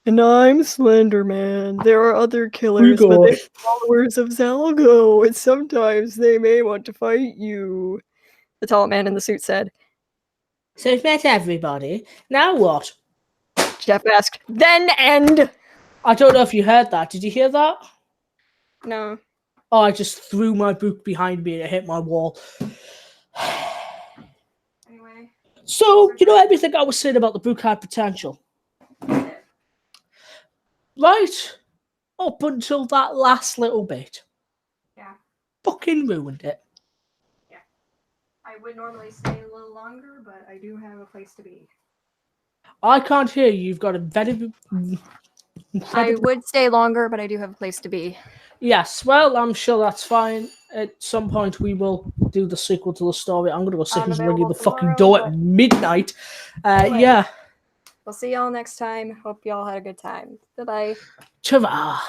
and I'm Slender Man. There are other killers, but they're followers of Zalgo, and sometimes they may want to fight you. The tall man in the suit said, So we've met everybody. Now what? Jeff asked, then end. I don't know if you heard that. Did you hear that? No. Oh, I just threw my book behind me and it hit my wall. Anyway. So, you know everything I was saying about the book had potential? Right up until that last little bit. Yeah. Fucking ruined it. Yeah. I would normally stay a little longer, but I do have a place to be. I can't hear you. You've got a very... I would stay longer, but I do have a place to be. Yes, well, I'm sure that's fine. At some point, we will do the sequel to the story. I'm going to go see who's ringing the fucking door at midnight. Anyway, yeah. We'll see y'all next time. Hope y'all had a good time. Bye-bye. Ta-ra.